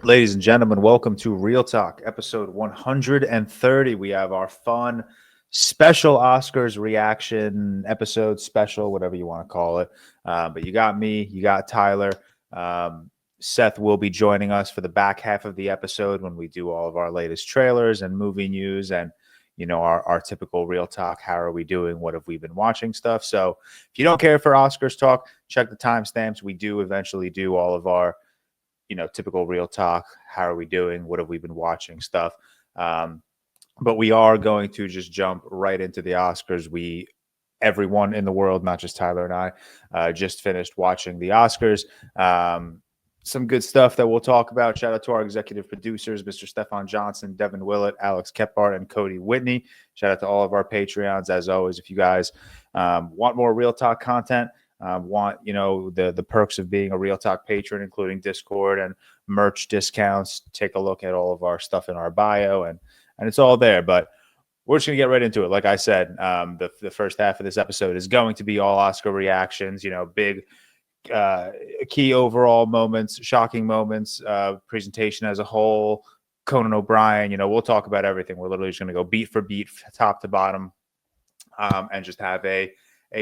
Ladies and gentlemen, welcome to Real Talk, episode 130. We have our fun special Oscars reaction episode, special, whatever you want to call it. But you got me, you got Tyler. Seth will be joining us for the back half of the episode when we do all of our latest trailers and movie news and, you know, our typical Real Talk. How are we doing? What have we been watching stuff? So if you don't care for Oscars talk, check the timestamps. We do eventually do all of our typical Real Talk. How are we doing? What have we been watching stuff? But we are going to just jump right into the Oscars. Everyone in the world, not just Tyler and I, just finished watching the Oscars. Some good stuff that we'll talk about. Shout out to our executive producers, Mr. Stefan Johnson, Devin Willett, Alex Kephart, and Cody Whitney. Shout out to all of our Patreons. As always, if you guys want more Real Talk content, want the perks of being a Real Talk patron, including Discord and merch discounts, take a look at all of our stuff in our bio, and it's all there. But we're just gonna get right into it. Like I said, the first half of this episode is going to be all Oscar reactions, big key overall moments, shocking moments, presentation as a whole, Conan O'Brien. We'll talk about everything. We're literally just gonna go beat for beat, top to bottom, and just have a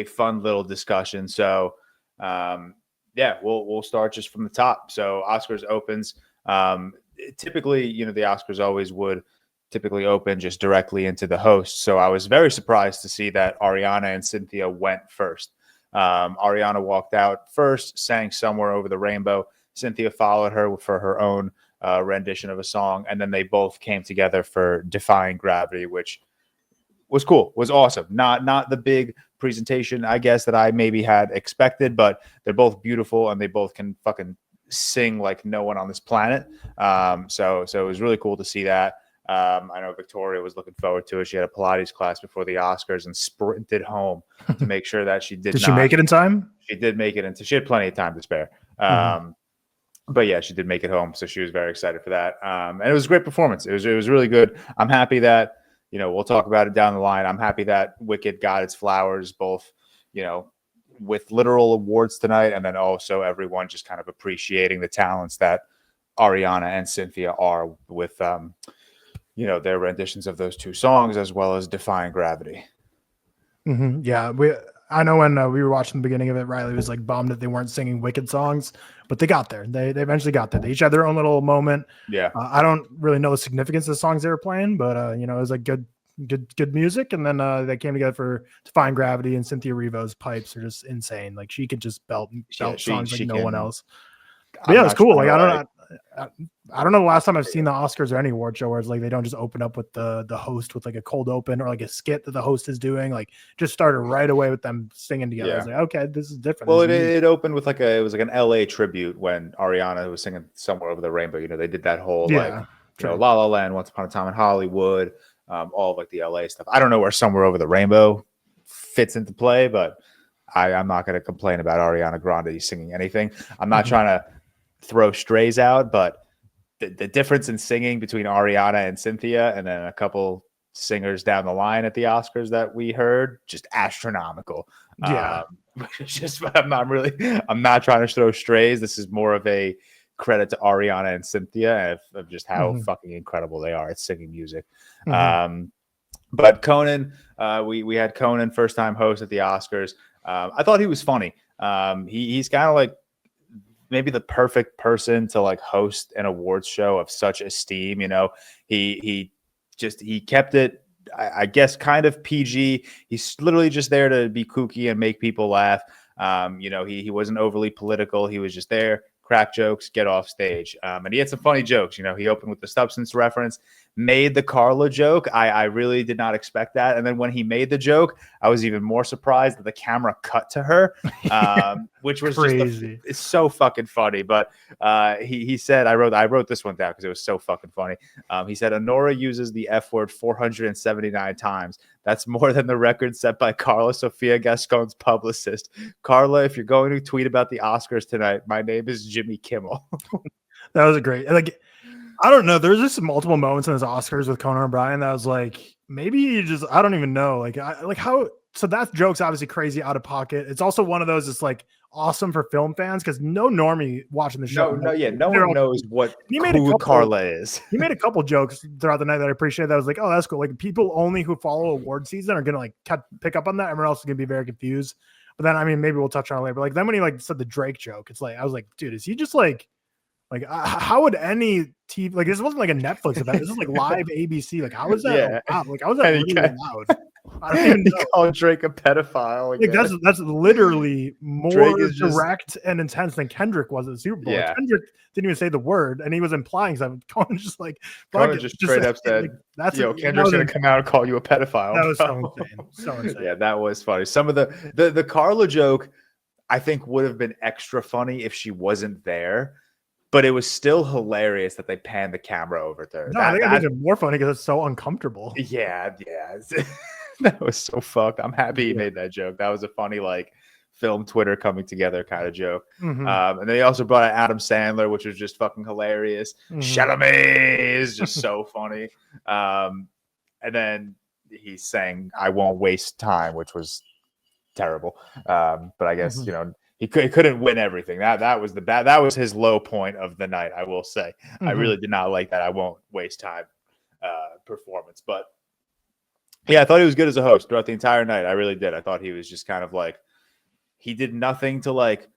fun little discussion. So we'll start just from the top. So Oscars opens. Typically, the Oscars always would typically open just directly into the host. So I was very surprised to see that Ariana and Cynthia went first. Ariana walked out first, sang Somewhere Over the Rainbow. Cynthia followed her for her own rendition of a song. And then they both came together for Defying Gravity, which was cool, was awesome. Not the big presentation, I guess, that I maybe had expected, but they're both beautiful and they both can fucking sing like no one on this planet. So it was really cool to see that. I know Victoria was looking forward to it. She had a Pilates class before the Oscars and sprinted home to make sure that she did. Did she make it in time? She did make it into. She had plenty of time to spare. But yeah, she did make it home, so she was very excited for that. And it was a great performance. It was really good. I'm happy that. We'll talk about it down the line. I'm happy that Wicked got its flowers, both, with literal awards tonight, and then also everyone just kind of appreciating the talents that Ariana and Cynthia are with, their renditions of those two songs, as well as Defying Gravity. Yeah, I know when we were watching the beginning of it, Riley was like bummed that they weren't singing Wicked songs, but they got there. They eventually got there. They each had their own little moment. Yeah. I don't really know the significance of the songs they were playing, but it was like good music. And then they came together for Defying Gravity, and Cynthia Erivo's pipes are just insane. Like she could just belt songs like no one else. But yeah, it's cool. Like I don't know the last time I've seen the Oscars or any award show where it's like they don't just open up with the host with like a cold open or like a skit that the host is doing. Like just started right away with them singing together. Yeah. I was like, okay, this is different. Well, it opened with it was like an LA tribute when Ariana was singing Somewhere Over the Rainbow. They did that whole La La Land, Once Upon a Time in Hollywood, all of like the LA stuff. I don't know where Somewhere Over the Rainbow fits into play, but I'm not going to complain about Ariana Grande singing anything. I'm not trying to throw strays out, but the difference in singing between Ariana and Cynthia and then a couple singers down the line at the Oscars that we heard, just astronomical. Yeah. I'm not trying to throw strays. This is more of a credit to Ariana and Cynthia of just how fucking incredible they are at singing music. But Conan, we had Conan, first time host at the Oscars. I thought he was funny. He's kind of like maybe the perfect person to like host an awards show of such esteem. He kept it, I guess, kind of PG. He's literally just there to be kooky and make people laugh. He wasn't overly political. He was just there, crack jokes, get off stage. And he had some funny jokes. He opened with the substance reference, made the Carla joke. I really did not expect that. And then when he made the joke, I was even more surprised that the camera cut to her, which was crazy. It's so fucking funny. But he said, I wrote this one down because it was so fucking funny. He said, Anora uses the F word 479 times. That's more than the record set by Carla Sofia Gascon's publicist. Carla, if you're going to tweet about the Oscars tonight, my name is Jimmy Kimmel. That was a great, I don't know. There's just multiple moments in his Oscars with Conan O'Brien that was like, maybe you just, I don't even know. So that joke's obviously crazy out of pocket. It's also one of those, it's like awesome for film fans because no normie watching the show. No one knows what who Carla is. He made a couple jokes throughout the night that I appreciate. That was like, oh, that's cool. Like people only who follow award season are gonna like pick up on that. Everyone else is gonna be very confused. But then, I mean, maybe we'll touch on it later. But like then when he like said the Drake joke, it's like I was like, dude, is he just like how would any TV like this wasn't like a Netflix event? This is like live ABC. Like how is that? Allowed? Like how is that really loud? I don't even know. He called Drake a pedophile. Like that's literally more direct and intense than Kendrick was at the Super Bowl. Yeah. Kendrick didn't even say the word, and he was implying something. Conan just straight up said, like, Kendrick's gonna come out and call you a pedophile. That was so insane. So insane. Yeah, that was funny. Some of the Carla joke, I think, would have been extra funny if she wasn't there. But it was still hilarious that they panned the camera over to her. No, I think it made it more funny because it's so uncomfortable. Yeah. That was so fucked. I'm happy he made that joke. That was a funny, like, film Twitter coming together kind of joke. And then they also brought out Adam Sandler, which was just fucking hilarious. Chalamet is just so funny. And then he's saying, I won't waste time, which was terrible. But I guess, he couldn't win everything. That was his low point of the night, I will say. I really did not like that I won't waste time performance. But yeah, I thought he was good as a host throughout the entire night. I really did. I thought he was just kind of like, he did nothing to like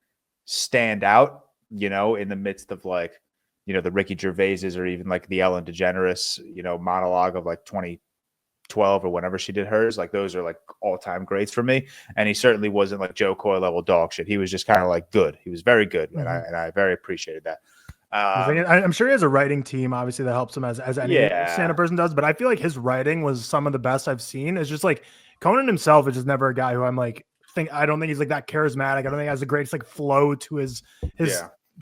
stand out, in the midst of like, the Ricky Gervaises or even like the Ellen DeGeneres, monologue of like 2012 or whenever she did hers. Like those are like all-time greats for me. And he certainly wasn't like Joe Coy level dog shit. He was just kind of like good. He was very good. And I very appreciated that. I'm sure he has a writing team, obviously, that helps him as any stand-up person does. But I feel like his writing was some of the best I've seen. It's just like Conan himself is just never a guy who I'm like, I don't think he's like that charismatic. I don't think he has the greatest like flow to his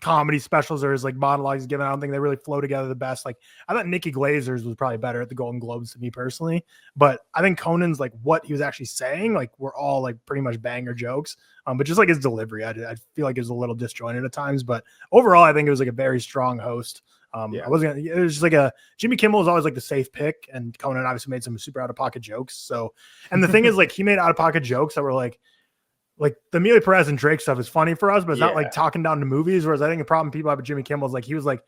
comedy specials or his like monologues given. I don't think they really flow together the best. Like I thought Nikki Glazer's was probably better at the Golden Globes to me personally, but I think Conan's like what he was actually saying, like we're all like pretty much banger jokes. But just like his delivery, I feel like it was a little disjointed at times, but overall I think it was like a very strong host. It was just like Jimmy Kimmel was always like the safe pick, and Conan obviously made some super out of pocket jokes. So, and the thing is like he made out of pocket jokes that were like the Amelia Perez and Drake stuff is funny for us, but it's not like talking down to movies. Whereas I think the problem people have with Jimmy Kimmel is like he was like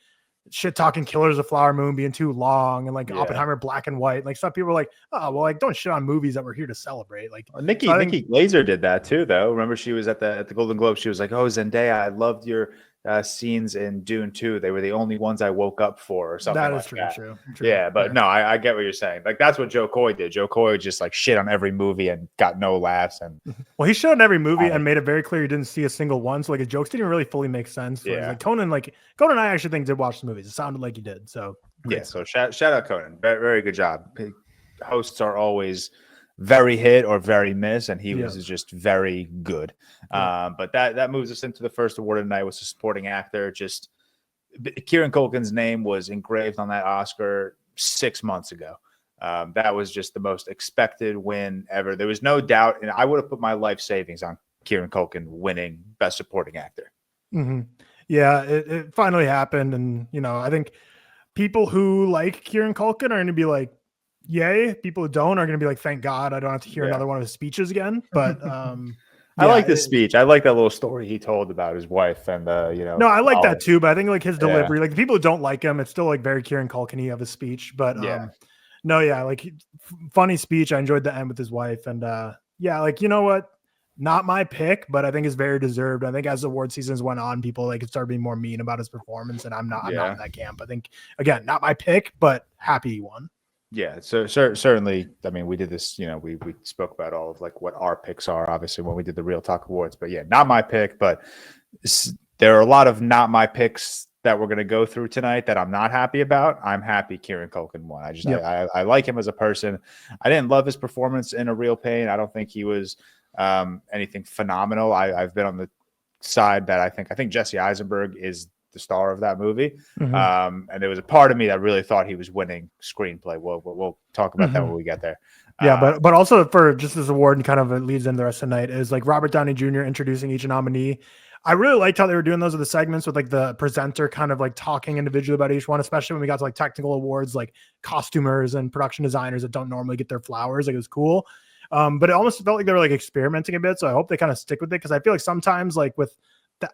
shit talking Killers of Flower Moon being too long and like Oppenheimer black and white, like stuff people were like, oh well, like don't shit on movies that we're here to celebrate. Like Nikki Glazer did that too, though. Remember she was at the Golden Globe. She was like, oh Zendaya, I loved your scenes in Dune 2. They were the only ones I woke up for, or something. That is true. Yeah, but no, I get what you're saying. Like that's what Joe Coy did. Joe Coy just like shit on every movie and got no laughs. And well, he shit on every movie and made it very clear he didn't see a single one. So like his jokes didn't really fully make sense. Like Conan, I actually think did watch the movies. It sounded like he did. So so shout out Conan. Very, very good job. Hosts are always very hit or very miss, and he was just very good. But that moves us into the first award of the night, was a supporting actor. Just Kieran Culkin's name was engraved on that Oscar 6 months ago. That was just the most expected win ever. There was no doubt, and I would have put my life savings on Kieran Culkin winning Best Supporting Actor. Yeah, it finally happened, and I think people who like Kieran Culkin are going to be like, yay. People who don't are going to be like, thank God I don't have to hear another one of his speeches again. But I like the speech. I like that little story he told about his wife and No, I like that too, but I think like his delivery, like the people who don't like him, it's still like very Kieran Culkin-y of his speech. But like funny speech. I enjoyed the end with his wife, and like you know what? Not my pick, but I think it's very deserved. I think as the award seasons went on, people like started being more mean about his performance, and I'm not in that camp. I think again, not my pick, but happy he won. Yeah, so certainly. I mean, we did this. We spoke about all of like what our picks are, obviously, when we did the ReelTok Awards. But yeah, not my pick. But there are a lot of not my picks that we're going to go through tonight that I'm not happy about. I'm happy Kieran Culkin won. I like him as a person. I didn't love his performance in A Real Pain. I don't think he was anything phenomenal. I've been on the side that I think Jesse Eisenberg is the star of that movie. And there was a part of me that really thought he was winning screenplay. We'll talk about that when we get there. But also for just this award, and kind of it leads into the rest of the night, is like Robert Downey Jr. introducing each nominee. I really liked how they were doing those of the segments with like the presenter kind of like talking individually about each one, especially when we got to like technical awards, like costumers and production designers that don't normally get their flowers. Like it was cool. But it almost felt like they were like experimenting a bit. So I hope they kind of stick with it, because I feel like sometimes like with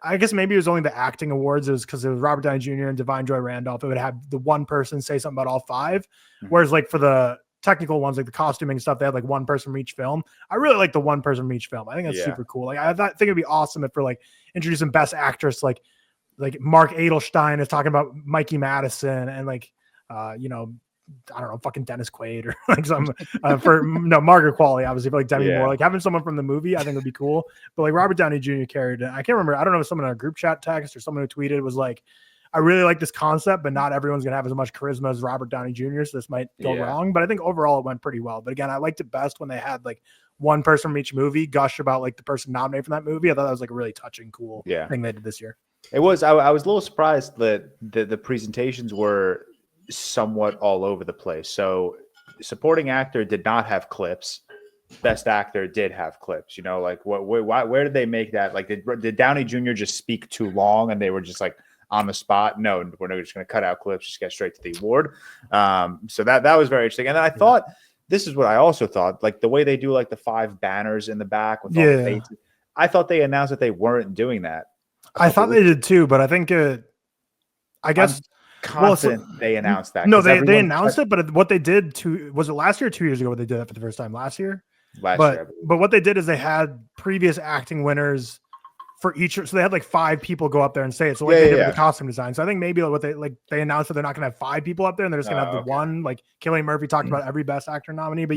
I guess maybe it was only the acting awards. It was because it was Robert Downey Jr. and Divine Joy Randolph. It would have the one person say something about all five. Whereas like for the technical ones, like the costuming stuff, they had like one person from each film. I really like the one person from each film. I think that's super cool. Like I think it'd be awesome if for like introducing best actress, like Mark Adelstein is talking about Mikey Madison and like you know, I don't know, fucking Dennis Quaid or like some Margaret Qualley, obviously, but like Demi Moore, like having someone from the movie, I think would be cool. But like Robert Downey Jr. carried it. I can't remember. I don't know if someone in a group chat text or someone who tweeted was like, I really like this concept, but not everyone's gonna have as much charisma as Robert Downey Jr. So this might go wrong. But I think overall it went pretty well. But again, I liked it best when they had like one person from each movie gush about like the person nominated for that movie. I thought that was like a really touching, cool thing they did this year. It was. I was a little surprised that the presentations were somewhat all over the place. So supporting actor did not have clips. Best actor did have clips. You know, like where did they make that? Like did Downey Jr. just speak too long and they were just like on the spot? No, we're not just going to cut out clips, just get straight to the award. So that was very interesting. And then I thought, this is what I also thought, like the way they do like the 5 banners in the back with all the faces. I thought they announced that they weren't doing that. I thought they did too, but I think I guess confident they announced that. No, they announced it, but what they did was it last year or 2 years ago when they did that for the first time? Last year. But what they did is they had previous acting winners for each, so they had like 5 people go up there and say it. So like they did with the costume design. So I think maybe what they announced that they're not going to have 5 people up there and they're just going to have the one. Like Cillian Murphy talked about every best actor nominee, but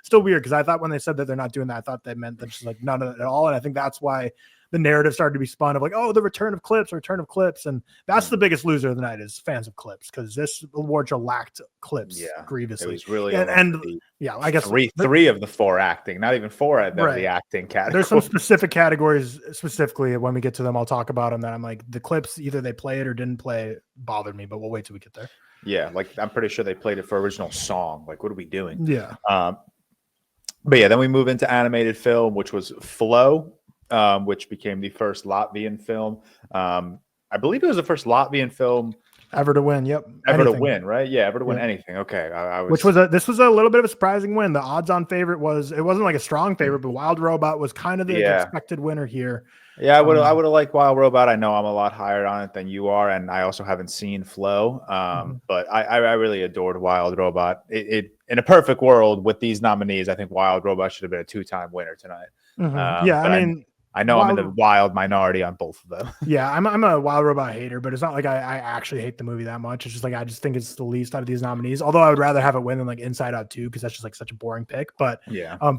still weird, because I thought when they said that they're not doing that, I thought they meant that just like none of it at all. And I think that's why the narrative started to be spun of like, oh, the return of clips. And that's the biggest loser of the night is fans of clips, because this award show lacked clips grievously. It was really I guess three of the 4 acting, not even 4 of them the acting category. There's some specific categories specifically when we get to them. I'll talk about them. That I'm like, the clips, either they play it or didn't play it, bothered me, but we'll wait till we get there. Yeah, like I'm pretty sure they played it for original song. Like, what are we doing? Yeah. But yeah, then we move into animated film, which was Flow. Which became the first Latvian film. I believe it was the first Latvian film ever to win. Yep, ever to win, right? Yeah, ever to win anything. Okay, this was a little bit of a surprising win. The odds-on favorite it wasn't like a strong favorite, but Wild Robot was kind of the expected winner here. Yeah, I would have liked Wild Robot. I know I'm a lot higher on it than you are, and I also haven't seen Flow. But I really adored Wild Robot. It in a perfect world with these nominees, I think Wild Robot should have been a 2-time winner tonight. I mean. I know I'm in the wild minority on both of them. Yeah, I'm a Wild Robot hater, but it's not like I actually hate the movie that much. It's just like I just think it's the least out of these nominees. Although I would rather have it win than like Inside Out 2, because that's just like such a boring pick. But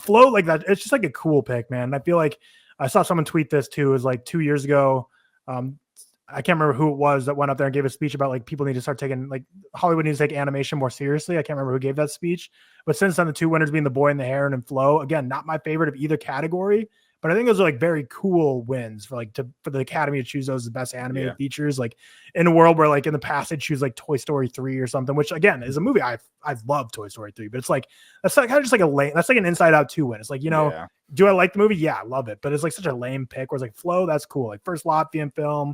Flow, like that, it's just like a cool pick, man. I feel like I saw someone tweet this too. It was like 2 years ago. I can't remember who it was that went up there and gave a speech about like people need to start taking, like Hollywood needs to take animation more seriously. I can't remember who gave that speech, but since then the 2 winners being The Boy and the Heron and Flow, again, not my favorite of either category. But I think those are like very cool wins for the Academy to choose those as the best animated features. Like in a world where like in the past they choose like Toy Story 3 or something, which again is a movie I've loved Toy Story 3, but it's like that's like kind of just like that's like an Inside Out 2 win. It's like, do I like the movie? Yeah, I love it, but it's like such a lame pick. Where it's like Flow, that's cool. Like first Latvian film,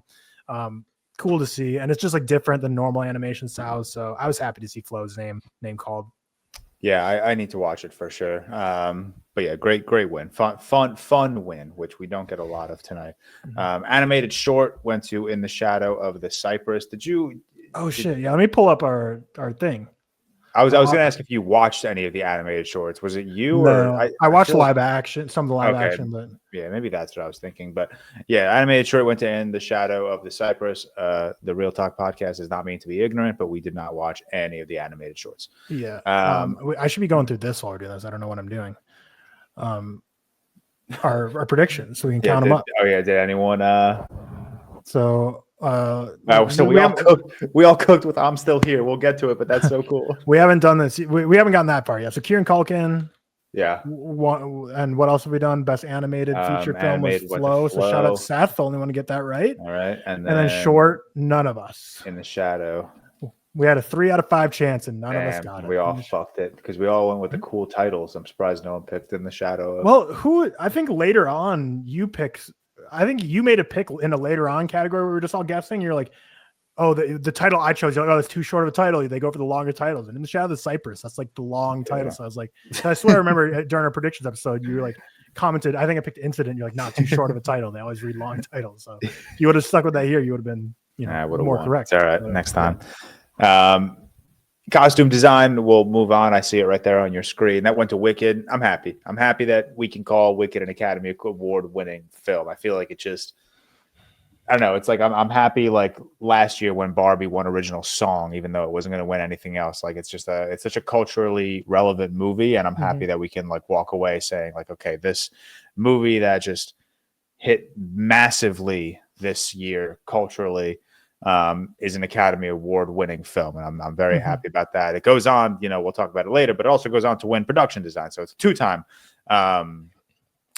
cool to see, and it's just like different than normal animation styles. So I was happy to see Flow's name called. Yeah, I need to watch it for sure. But yeah, great win. Fun win, which we don't get a lot of tonight. Animated short went to In the Shadow of the Cypress. Did you? Oh shit! Yeah, let me pull up our thing. I was going to ask if you watched any of the animated shorts. Was it you or I watched live action, some of the live action, but yeah, maybe that's what I was thinking. But yeah, animated short went to In the Shadow of the Cypress. The ReelTok Podcast is not mean to be ignorant, but we did not watch any of the animated shorts. Yeah, I should be going through this while we're doing this. I don't know what I'm doing. Our predictions, so we can count them up. Oh yeah, did anyone? So we all cooked with I'm Still Here. We'll get to it, but that's so cool. We haven't done this. We haven't gotten that far yet. So Kieran Culkin. Yeah. And what else have we done? Best animated feature film was Flow. So shout out to Seth. Only want to get that right. All right. And then short, none of us. In the Shadow. We had a 3 out of 5 chance, and none of us got it. We all fucked it because we all went with the cool titles. I'm surprised no one picked In the Shadow. Well, I think later on you picked. I think you made a pick in a later on category. We were just all guessing. You're like, oh, the title I chose, you're like, oh, it's too short of a title. They go for the longer titles. And In the Shadow of the Cypress, that's like the long title. So I was like, I swear I remember during our predictions episode, you were like commented, I think I picked Incident. You're like, not too short of a title. They always read long titles. So if you would have stuck with that here, you would have been, more won. correct. It's all right. Next time. Costume design, we'll move on. I see it right there on your screen. That went to Wicked. I'm happy. I'm happy that we can call Wicked an Academy Award winning film. I feel like it just, I don't know. It's like I'm happy. Like last year when Barbie won original song, even though it wasn't going to win anything else. Like it's such a culturally relevant movie, and I'm happy that we can like walk away saying like, okay, this movie that just hit massively this year culturally is an Academy Award winning film, and I'm very happy about that. It goes on, we'll talk about it later, but it also goes on to win production design, so it's a 2-time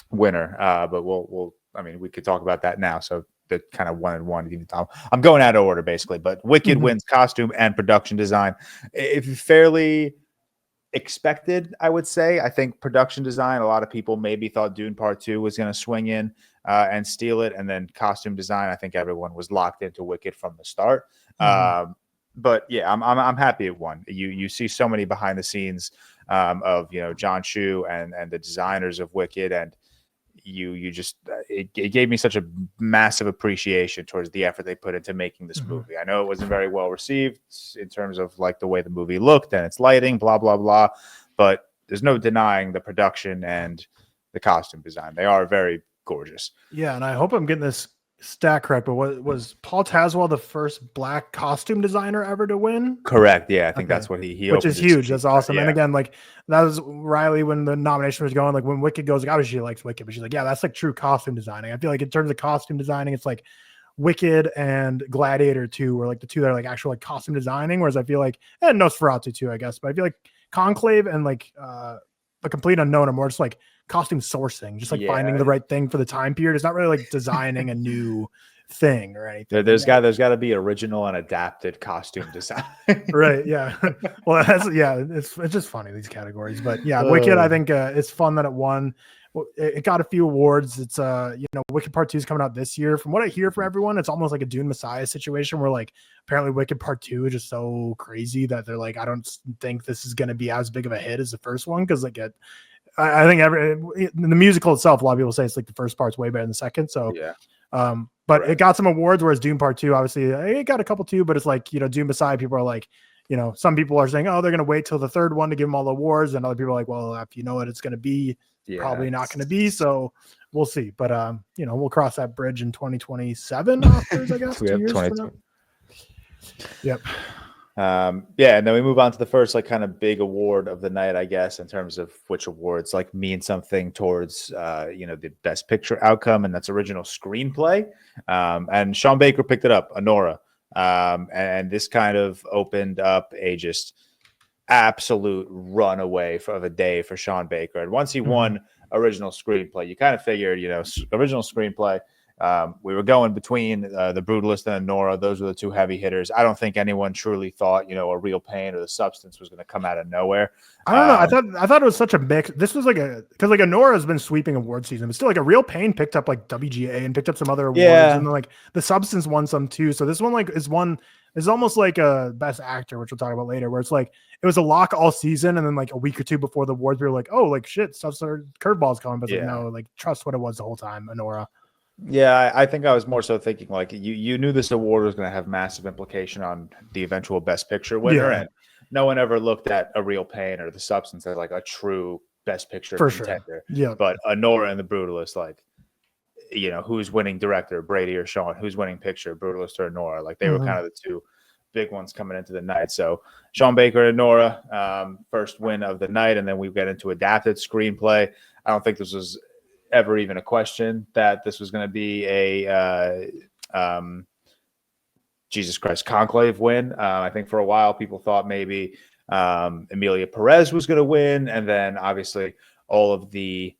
winner. But we could talk about that now. So the kind of 1 and 1. I'm going out of order basically, but Wicked wins costume and production design. It's fairly expected, I would say. I think production design, a lot of people maybe thought Dune Part 2 was going to swing in and steal it, and then costume design, I think everyone was locked into Wicked from the start. But yeah, I'm happy it won. You see so many behind the scenes of John Chu and the designers of Wicked, and you just it gave me such a massive appreciation towards the effort they put into making this movie. I know it wasn't very well received in terms of like the way the movie looked and its lighting, blah blah blah, but there's no denying the production and the costume design. They are very gorgeous. Yeah, and I hope I'm getting this stat correct, but was Paul Tazewell the first Black costume designer ever to win? Correct. Yeah, I think that's what he which is huge. That's awesome. And again, like that was Riley when the nomination was going. Like when Wicked goes, like, obviously she likes Wicked, but she's like, yeah, that's like true costume designing. I feel like in terms of costume designing, it's like Wicked and Gladiator 2 were like the two that are like actual like costume designing. Whereas I feel like, and Nosferatu too, I guess, but I feel like Conclave and like The Complete Unknown are more just like costume sourcing, just like finding the right thing for the time period. It's not really like designing a new thing or anything. There's got to be original and adapted costume design. Right. Yeah. Well, it's just funny, these categories, but yeah, Wicked, I think it's fun that it won. It got a few awards. It's Wicked Part 2 is coming out this year. From what I hear from everyone, it's almost like a Dune Messiah situation where like apparently Wicked Part 2 is just so crazy that they're like, I don't think this is going to be as big of a hit as the first one, because like I think the musical itself, a lot of people say it's like the first part's way better than the second. So but it got some awards, whereas Dune Part 2, obviously it got a couple too, but it's like, Dune Messiah, people are like, some people are saying, oh, they're going to wait till the third one to give them all the awards. And other people are like, well, if you know what it's going to be, probably not going to be. So we'll see. But, we'll cross that bridge in 2027 Oscars, I guess. 2 years from now. Yep. And then we move on to the first like kind of big award of the night, I guess, in terms of which awards like mean something towards the best picture outcome, and that's original screenplay. And Sean Baker picked it up, Anora. And this kind of opened up a just absolute runaway of a day for Sean Baker. And once he won original screenplay, you kind of figured, original screenplay. We were going between The Brutalist and Anora. Those were the two heavy hitters. I don't think anyone truly thought, A Real Pain or The Substance was going to come out of nowhere. I don't know. I thought it was such a mix. This was like because like Anora has been sweeping award season, but still like A Real Pain picked up like WGA and picked up some other awards, and then like The Substance won some too. So this one like is almost like a Best Actor, which we'll talk about later, where it's like it was a lock all season, and then like a week or two before the awards, we were like, oh, like shit, stuff's curveballs coming, but like, no, like trust what it was the whole time, Anora. Yeah, I think I was more so thinking like you knew this award was going to have massive implication on the eventual Best Picture winner, and no one ever looked at A Real Pain or The Substance as like a true Best Picture contender. Sure. Yeah, but Anora and The Brutalist, like who's winning director, Brady or Sean? Who's winning picture, Brutalist or Anora? Like they were kind of the two big ones coming into the night. So Sean Baker and Anora, first win of the night, and then we get into adapted screenplay. I don't think this was ever even a question that this was going to be a Jesus Christ Conclave win. I think for a while people thought maybe Emilia Perez was going to win, and then obviously all of the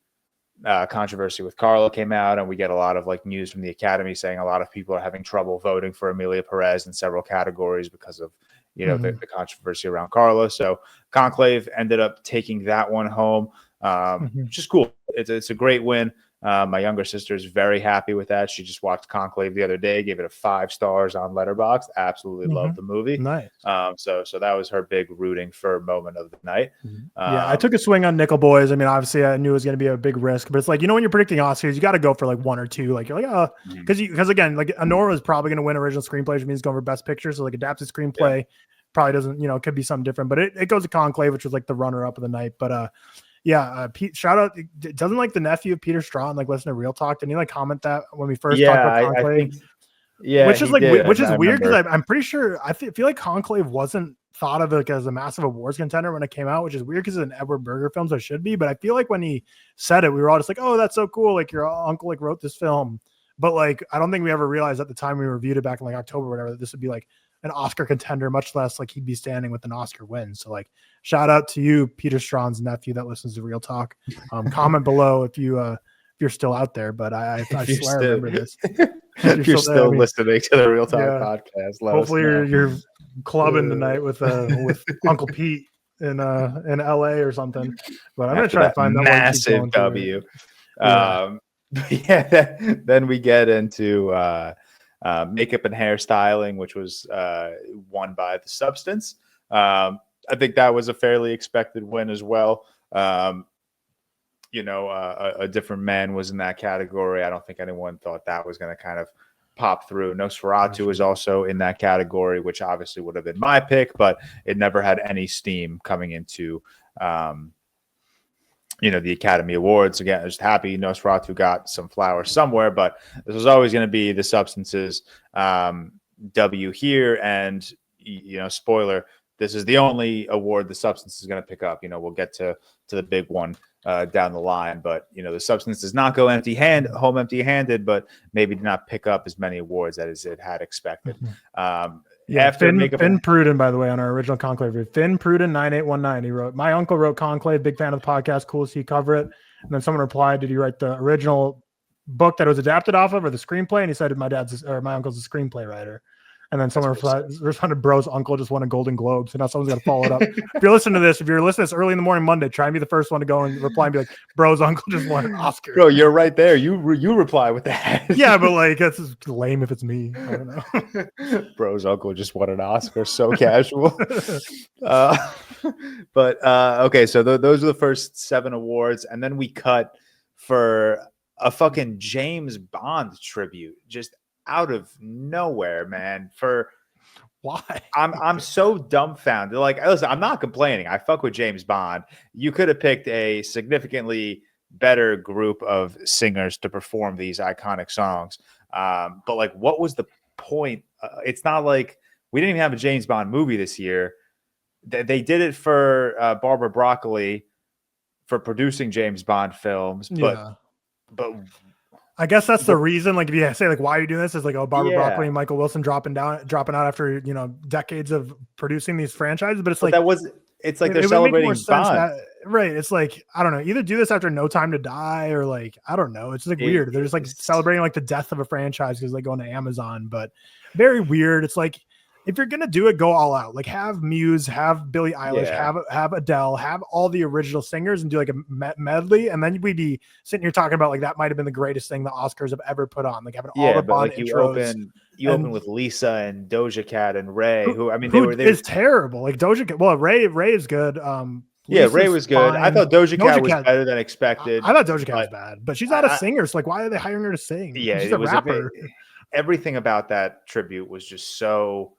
controversy with Carla came out, and we get a lot of like news from the Academy saying a lot of people are having trouble voting for Emilia Perez in several categories because of the controversy around Carla. So Conclave ended up taking that one home. Which is cool. It's a great win. My younger sister is very happy with that. She just watched Conclave the other day, gave it a 5 stars on Letterboxd. Absolutely loved the movie. Nice. So that was her big rooting for moment of the night. Yeah, I took a swing on Nickel Boys. I mean, obviously, I knew it was going to be a big risk, but it's like, when you're predicting Oscars, you got to go for like one or two. Like, you're like, because again, like Anora is probably going to win original screenplay, which means going for best picture. So like adapted screenplay probably doesn't, it could be something different, but it goes to Conclave, which was like the runner up of the night. But Pete, shout out. Doesn't like the nephew of Peter Strawn like listen to Real Talk? Didn't he like comment that when we first talked about Conclave? Which is like which is weird because I'm pretty sure I feel like Conclave wasn't thought of like as a massive awards contender when it came out, which is weird because it's an Edward Berger film, so it should be. But I feel like when he said it, we were all just like, "Oh, that's so cool! Like your uncle like wrote this film." But like, I don't think we ever realized at the time we reviewed it back in like October or whatever that this would be like an Oscar contender, much less like he'd be standing with an Oscar win. So like, shout out to you, Peter Strawn's nephew that listens to Real Talk. Comment below if you're still out there. But I swear I remember this. If you're still listening to the Real Talk podcast, hopefully you're clubbing tonight with Uncle Pete in LA or something. But I'm gonna try to find that massive W. Then we get into makeup and hairstyling, which was won by The Substance. I think that was a fairly expected win as well. A Different Man was in that category. I don't think anyone thought that was going to kind of pop through. Nosferatu is also in that category, which obviously would have been my pick, but it never had any steam coming into the Academy Awards. Again, I'm just happy Nosferatu got some flowers somewhere, but this was always going to be The Substance's W here. And, spoiler, this is the only award The Substance is going to pick up. We'll get to the big one down the line, but, The Substance does not go home empty-handed, but maybe did not pick up as many awards as it had expected. After Finn Pruden, by the way, on our original Conclave review, Finn Pruden 9819. He wrote, "My uncle wrote Conclave, big fan of the podcast, cool to see you cover it." And then someone replied, "Did you write the original book that it was adapted off of, or the screenplay?" And he said, my uncle's a screenplay writer." And then someone responded, "Bro's uncle just won a Golden Globe." So now someone's got to follow it up. If you're listening to this early in the morning Monday, try and be the first one to go and reply and be like, "Bro's uncle just won an Oscar." Bro, you're right there. You reply with that. Yeah, but like that's lame if it's me. I don't know. Bro's uncle just won an Oscar. So casual. Okay, so those are the first 7 awards, and then we cut for a fucking James Bond tribute. Just out of nowhere, man. For why? I'm so dumbfounded. Like, listen, I'm not complaining. I fuck with James Bond. You could have picked a significantly better group of singers to perform these iconic songs. But like, what was the point? It's not like we didn't even have a James Bond movie this year. They did it for Barbara Broccoli for producing James Bond films, but I guess that's the reason. Like, if you say like, why are you doing this? Is like, oh, Barbara Broccoli and Michael Wilson dropping out after decades of producing these franchises. But it's like it's like they're celebrating Bond, right? It's like, I don't know. Either do this after No Time to Die, or like, I don't know. It's like weird. They're just like celebrating like the death of a franchise because they go into Amazon, but very weird. It's like, if you're gonna do it, go all out. Like, have Muse, have Billie Eilish, have Adele, have all the original singers, and do like a medley. And then we'd be sitting here talking about like that might have been the greatest thing the Oscars have ever put on. Like having all the Bond intros. You open with Lisa and Doja Cat and Ray, who is terrible. Like Doja Cat. Well, Ray is good. Ray was good. Fine. I thought Doja Cat was better than expected. I thought Doja Cat was bad, but she's not a singer. So like, why are they hiring her to sing? Yeah, she's a rapper. Everything about that tribute was just so.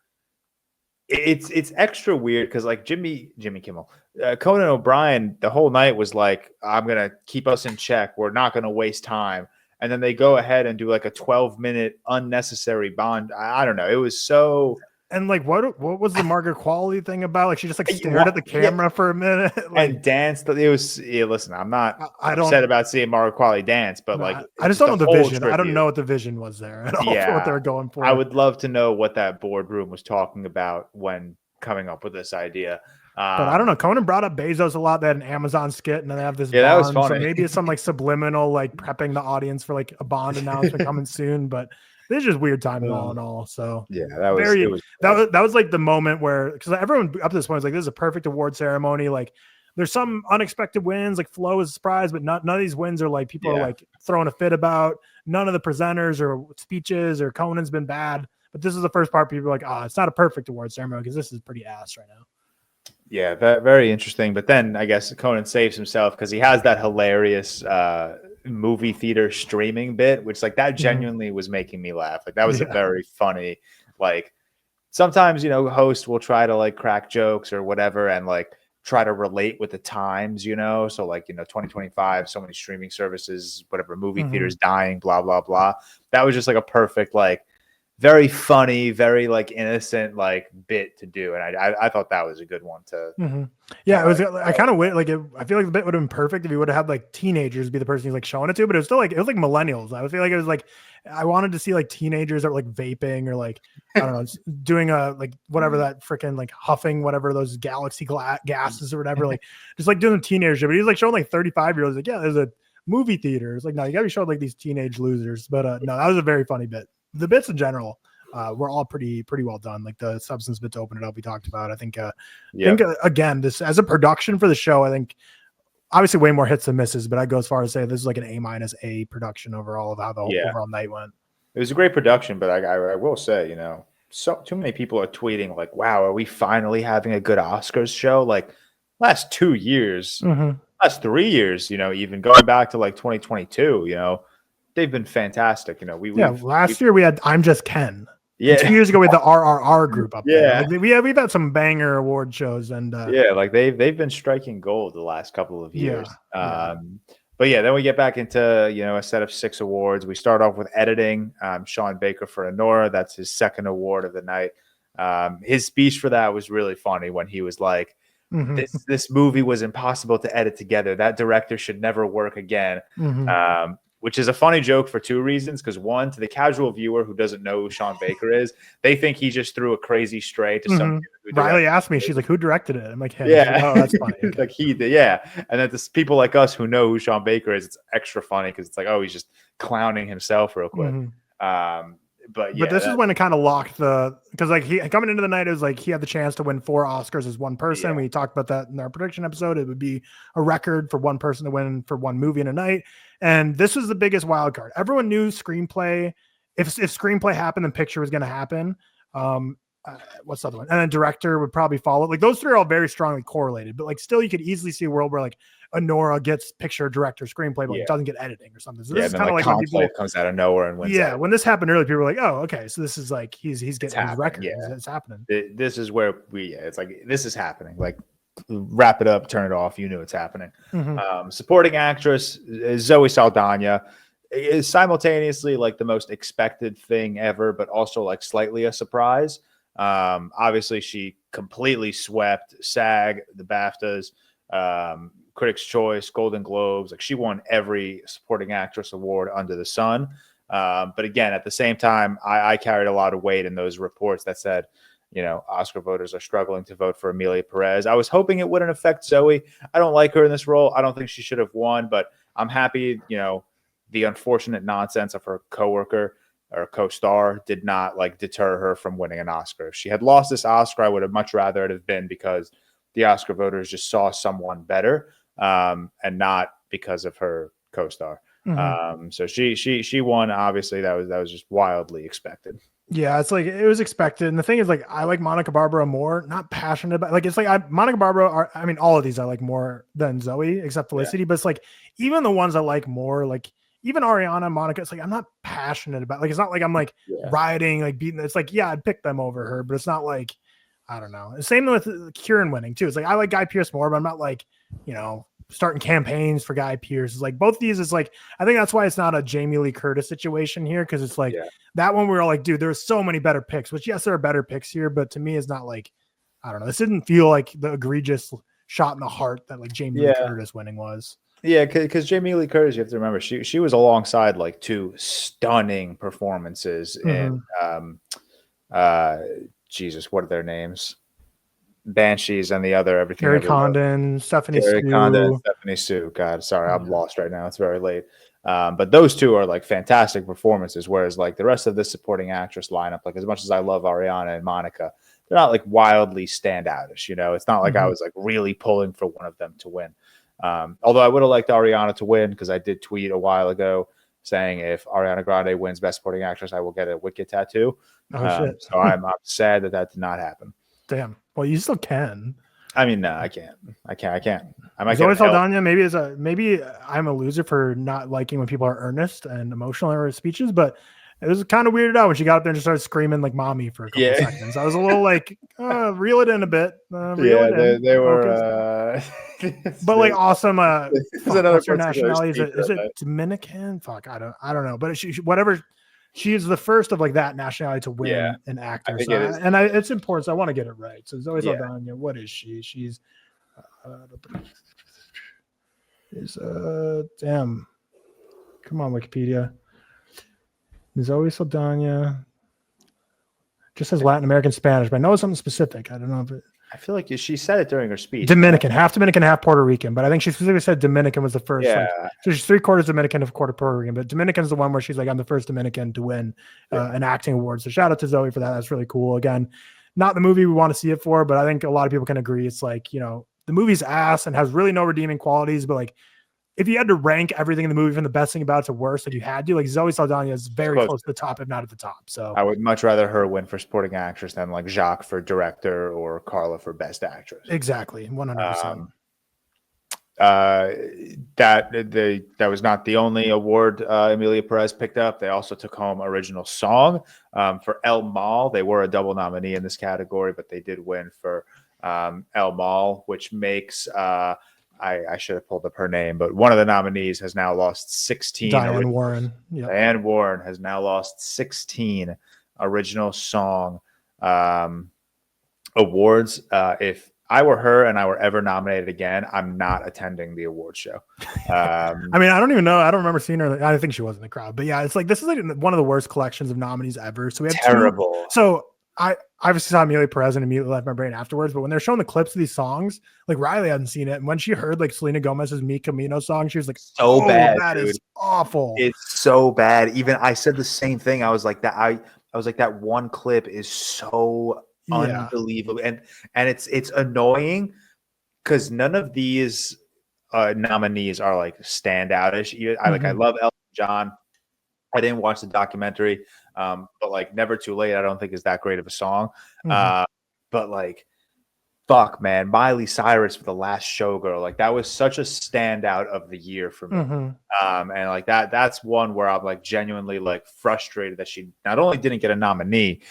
It's extra weird because like Jimmy Kimmel, Conan O'Brien, the whole night was like, "I'm gonna keep us in check. We're not gonna waste time." And then they go ahead and do like a 12-minute unnecessary Bond. I don't know. It was so. And like, what was the Margaret Qualley thing about? Like, she just like stared at the camera for a minute and danced. It was. Listen, I'm not upset about seeing Margaret Qualley dance, but like, I just don't know the vision. Tribute. I don't know what the vision was there at all. For what they were going for. I would love to know what that boardroom was talking about when coming up with this idea. But I don't know. Conan brought up Bezos a lot. They had an Amazon skit, and then they have this. Yeah, Bond, that was funny. So maybe it's some like subliminal, like prepping the audience for like a Bond announcement coming soon. But this is just weird timing all in all. So yeah, that was like the moment where, because everyone up to this point was like, this is a perfect award ceremony. Like there's some unexpected wins. Like Flo is a surprise, but none of these wins are like people are like throwing a fit about. None of the presenters or speeches or Conan's been bad. But this is the first part people are like, it's not a perfect award ceremony because this is pretty ass right now. Yeah, very interesting. But then I guess Conan saves himself because he has that hilarious movie theater streaming bit, which like that genuinely was making me laugh. Like that was a very funny, like sometimes, hosts will try to like crack jokes or whatever and like try to relate with the times, so like, 2025, so many streaming services, whatever, movie theaters dying, blah, blah, blah. That was just like a perfect, like very funny, very like innocent, like bit to do. And I thought that was a good one to. Yeah, it was. I kind of like it. I feel like the bit would have been perfect if he would have had like teenagers be the person he's like showing it to, but it was still like it was like millennials. I feel like it was like I wanted to see like teenagers that were like vaping or like I don't know, doing a like whatever that freaking like huffing whatever those galaxy gases or whatever, like just like doing teenager shit. But he's like showing like 35-year-olds like, yeah, there's a movie theater. It's like, no, you gotta be showing like these teenage losers. But no, that was a very funny bit. The bits in general were all pretty well done. Like the substance bit to open it up, we talked about. I think again, this as a production for the show, I think obviously way more hits than misses, but I go as far as say this is like an A- production overall of how the overall night went. It was a great production, but I will say, so too many people are tweeting like, "Wow, are we finally having a good Oscars show?" Like last 2 years, last 3 years, even going back to like 2022, they've been fantastic. Last year we had I'm Just Ken. Yeah, 2 years ago with the RRR group up there. Like we've had some banger award shows and like they've been striking gold the last couple of years. But then we get back into a set of 6 awards. We start off with editing. Sean Baker for Anora. That's his second award of the night. His speech for that was really funny when he was like, "This movie was impossible to edit together. That director should never work again." Which is a funny joke for 2 reasons. Because one, to the casual viewer who doesn't know who Sean Baker is, they think he just threw a crazy stray to some. Riley asked me, she's like, "Who directed it?" I'm like, "Hey." Yeah, like, oh, that's funny. Okay. Like he did, yeah. And then this people like us who know who Sean Baker is, it's extra funny because it's like, oh, he's just clowning himself real quick. But this is when it kind of locked because like he coming into the night, it was like he had the chance to win 4 Oscars as one person. We talked about that in our prediction episode. It would be a record for one person to win for one movie in a night. And this was the biggest wild card. Everyone knew screenplay. If screenplay happened, then picture was going to happen. What's the other one? And then director would probably follow. Like those 3 are all very strongly correlated, but like still you could easily see a world where like Anora gets picture, director, screenplay, but it doesn't get editing or something. So this is kind of like when people comes out of nowhere and wins. Yeah, when this happened earlier, people were like, "Oh, okay, so this is like he's getting his record. It's happening." This is where it's like this is happening. Like wrap it up, turn it off. You knew it's happening. Supporting actress Zoe Saldana is simultaneously like the most expected thing ever, but also like slightly a surprise. Obviously, she completely swept SAG, the BAFTAs, Critics' Choice, Golden Globes. Like she won every supporting actress award under the sun. But again, at the same time, I carried a lot of weight in those reports that said, Oscar voters are struggling to vote for Emilia Perez. I was hoping it wouldn't affect Zoe. I don't like her in this role. I don't think she should have won, but I'm happy, the unfortunate nonsense of her coworker or co-star did not like deter her from winning an Oscar. If she had lost this Oscar, I would have much rather it have been because the Oscar voters just saw someone better, and not because of her co-star. So she won. Obviously, that was just wildly expected. Yeah, it's like it was expected. And the thing is, like, I like Monica Barbara more, not passionate about like it's like Monica Barbara I mean, all of these I like more than Zoe, except Felicity. But it's like even the ones I like more, like even Ariana, Monica, it's like I'm not passionate about. Like it's not like I'm like riding, like beating. It's like I'd pick them over her, but it's not like I don't know. Same with Kieran winning too. It's like I like Guy Pearce more, but I'm not like starting campaigns for Guy Pearce. It's like both of these is like I think that's why it's not a Jamie Lee Curtis situation here, because it's like that one we were like, dude, there's so many better picks. Which yes, there are better picks here, but to me, it's not like I don't know. This didn't feel like the egregious shot in the heart that like Jamie Lee Curtis winning was. Yeah, because Jamie Lee Curtis, you have to remember, she was alongside like 2 stunning performances in Jesus, what are their names? Banshees and the other everything. Carrie Condon, Stephanie Sue. God, sorry, I'm lost right now. It's very late. But those two are like fantastic performances. Whereas like the rest of the supporting actress lineup, like as much as I love Ariana and Monica, they're not like wildly standoutish. It's not like I was like really pulling for one of them to win. Although I would have liked Ariana to win because I did tweet a while ago saying if Ariana Grande wins Best Supporting Actress, I will get a Wicked tattoo. Shit. So I'm sad that did not happen. Damn. Well, you still can. I mean, no, I can't. I might Zoe Saldana, maybe I'm a loser for not liking when people are earnest and emotional in her speeches, but it was kind of weirded out when she got up there and just started screaming like mommy for a couple of seconds. I was a little like, reel it in a bit. They were but like awesome. What's her nationality? Is it Dominican? Fuck, I don't know. But she is the first of like that nationality to win an actor. It's important. So I want to get it right. So Zoe Saldana, what is she? She's damn. Come on, Wikipedia. Zoe Saldana just says Latin American Spanish, but I know it's something specific. I don't know if it. I feel like she said it during her speech. Dominican, half Puerto Rican, but I think she specifically said Dominican was the first. Yeah. So she's 3/4 Dominican, a quarter Puerto Rican, but Dominican is the one where she's like, I'm the first Dominican to win an acting award. So shout out to Zoe for that. That's really cool. Again, not the movie we want to see it for, but I think a lot of people can agree. It's like, the movie's ass and has really no redeeming qualities, but like, if you had to rank everything in the movie from the best thing about it to worst, like you had to, like Zoe Saldana is very close to the top, if not at the top. So I would much rather her win for supporting actress than like Jacques for director or Carla for best actress. Exactly, 100%. That was not the only award Emilia Perez picked up. They also took home original song for El Mal. They were a double nominee in this category, but they did win for El Mal, which makes I should have pulled up her name, but one of the nominees has now lost 16. Diane Warren. Yep. Diane Warren has now lost 16 original song awards. If I were her and I were ever nominated again, I'm not attending the award show. I mean, I don't even know. I don't remember seeing her. I think she was in the crowd, but yeah, it's like this is like one of the worst collections of nominees ever. So we have terrible. So I obviously saw Emilia Perez and immediately left my brain afterwards. But when they're showing the clips of these songs, like Riley hadn't seen it, and when she heard like Selena Gomez's "Mi Camino" song, she was like, "So bad, that dude. Is awful. It's so bad." Even I said the same thing. I was like that. I was like that one clip is so unbelievable, and it's annoying because none of these nominees are like standoutish. I love Elton John. I didn't watch the documentary, but like Never Too Late, I don't think is that great of a song. But like, fuck, man, Miley Cyrus for The Last Showgirl, like that was such a standout of the year for me. And like that's one where I'm like genuinely like frustrated that she not only didn't get a nomination,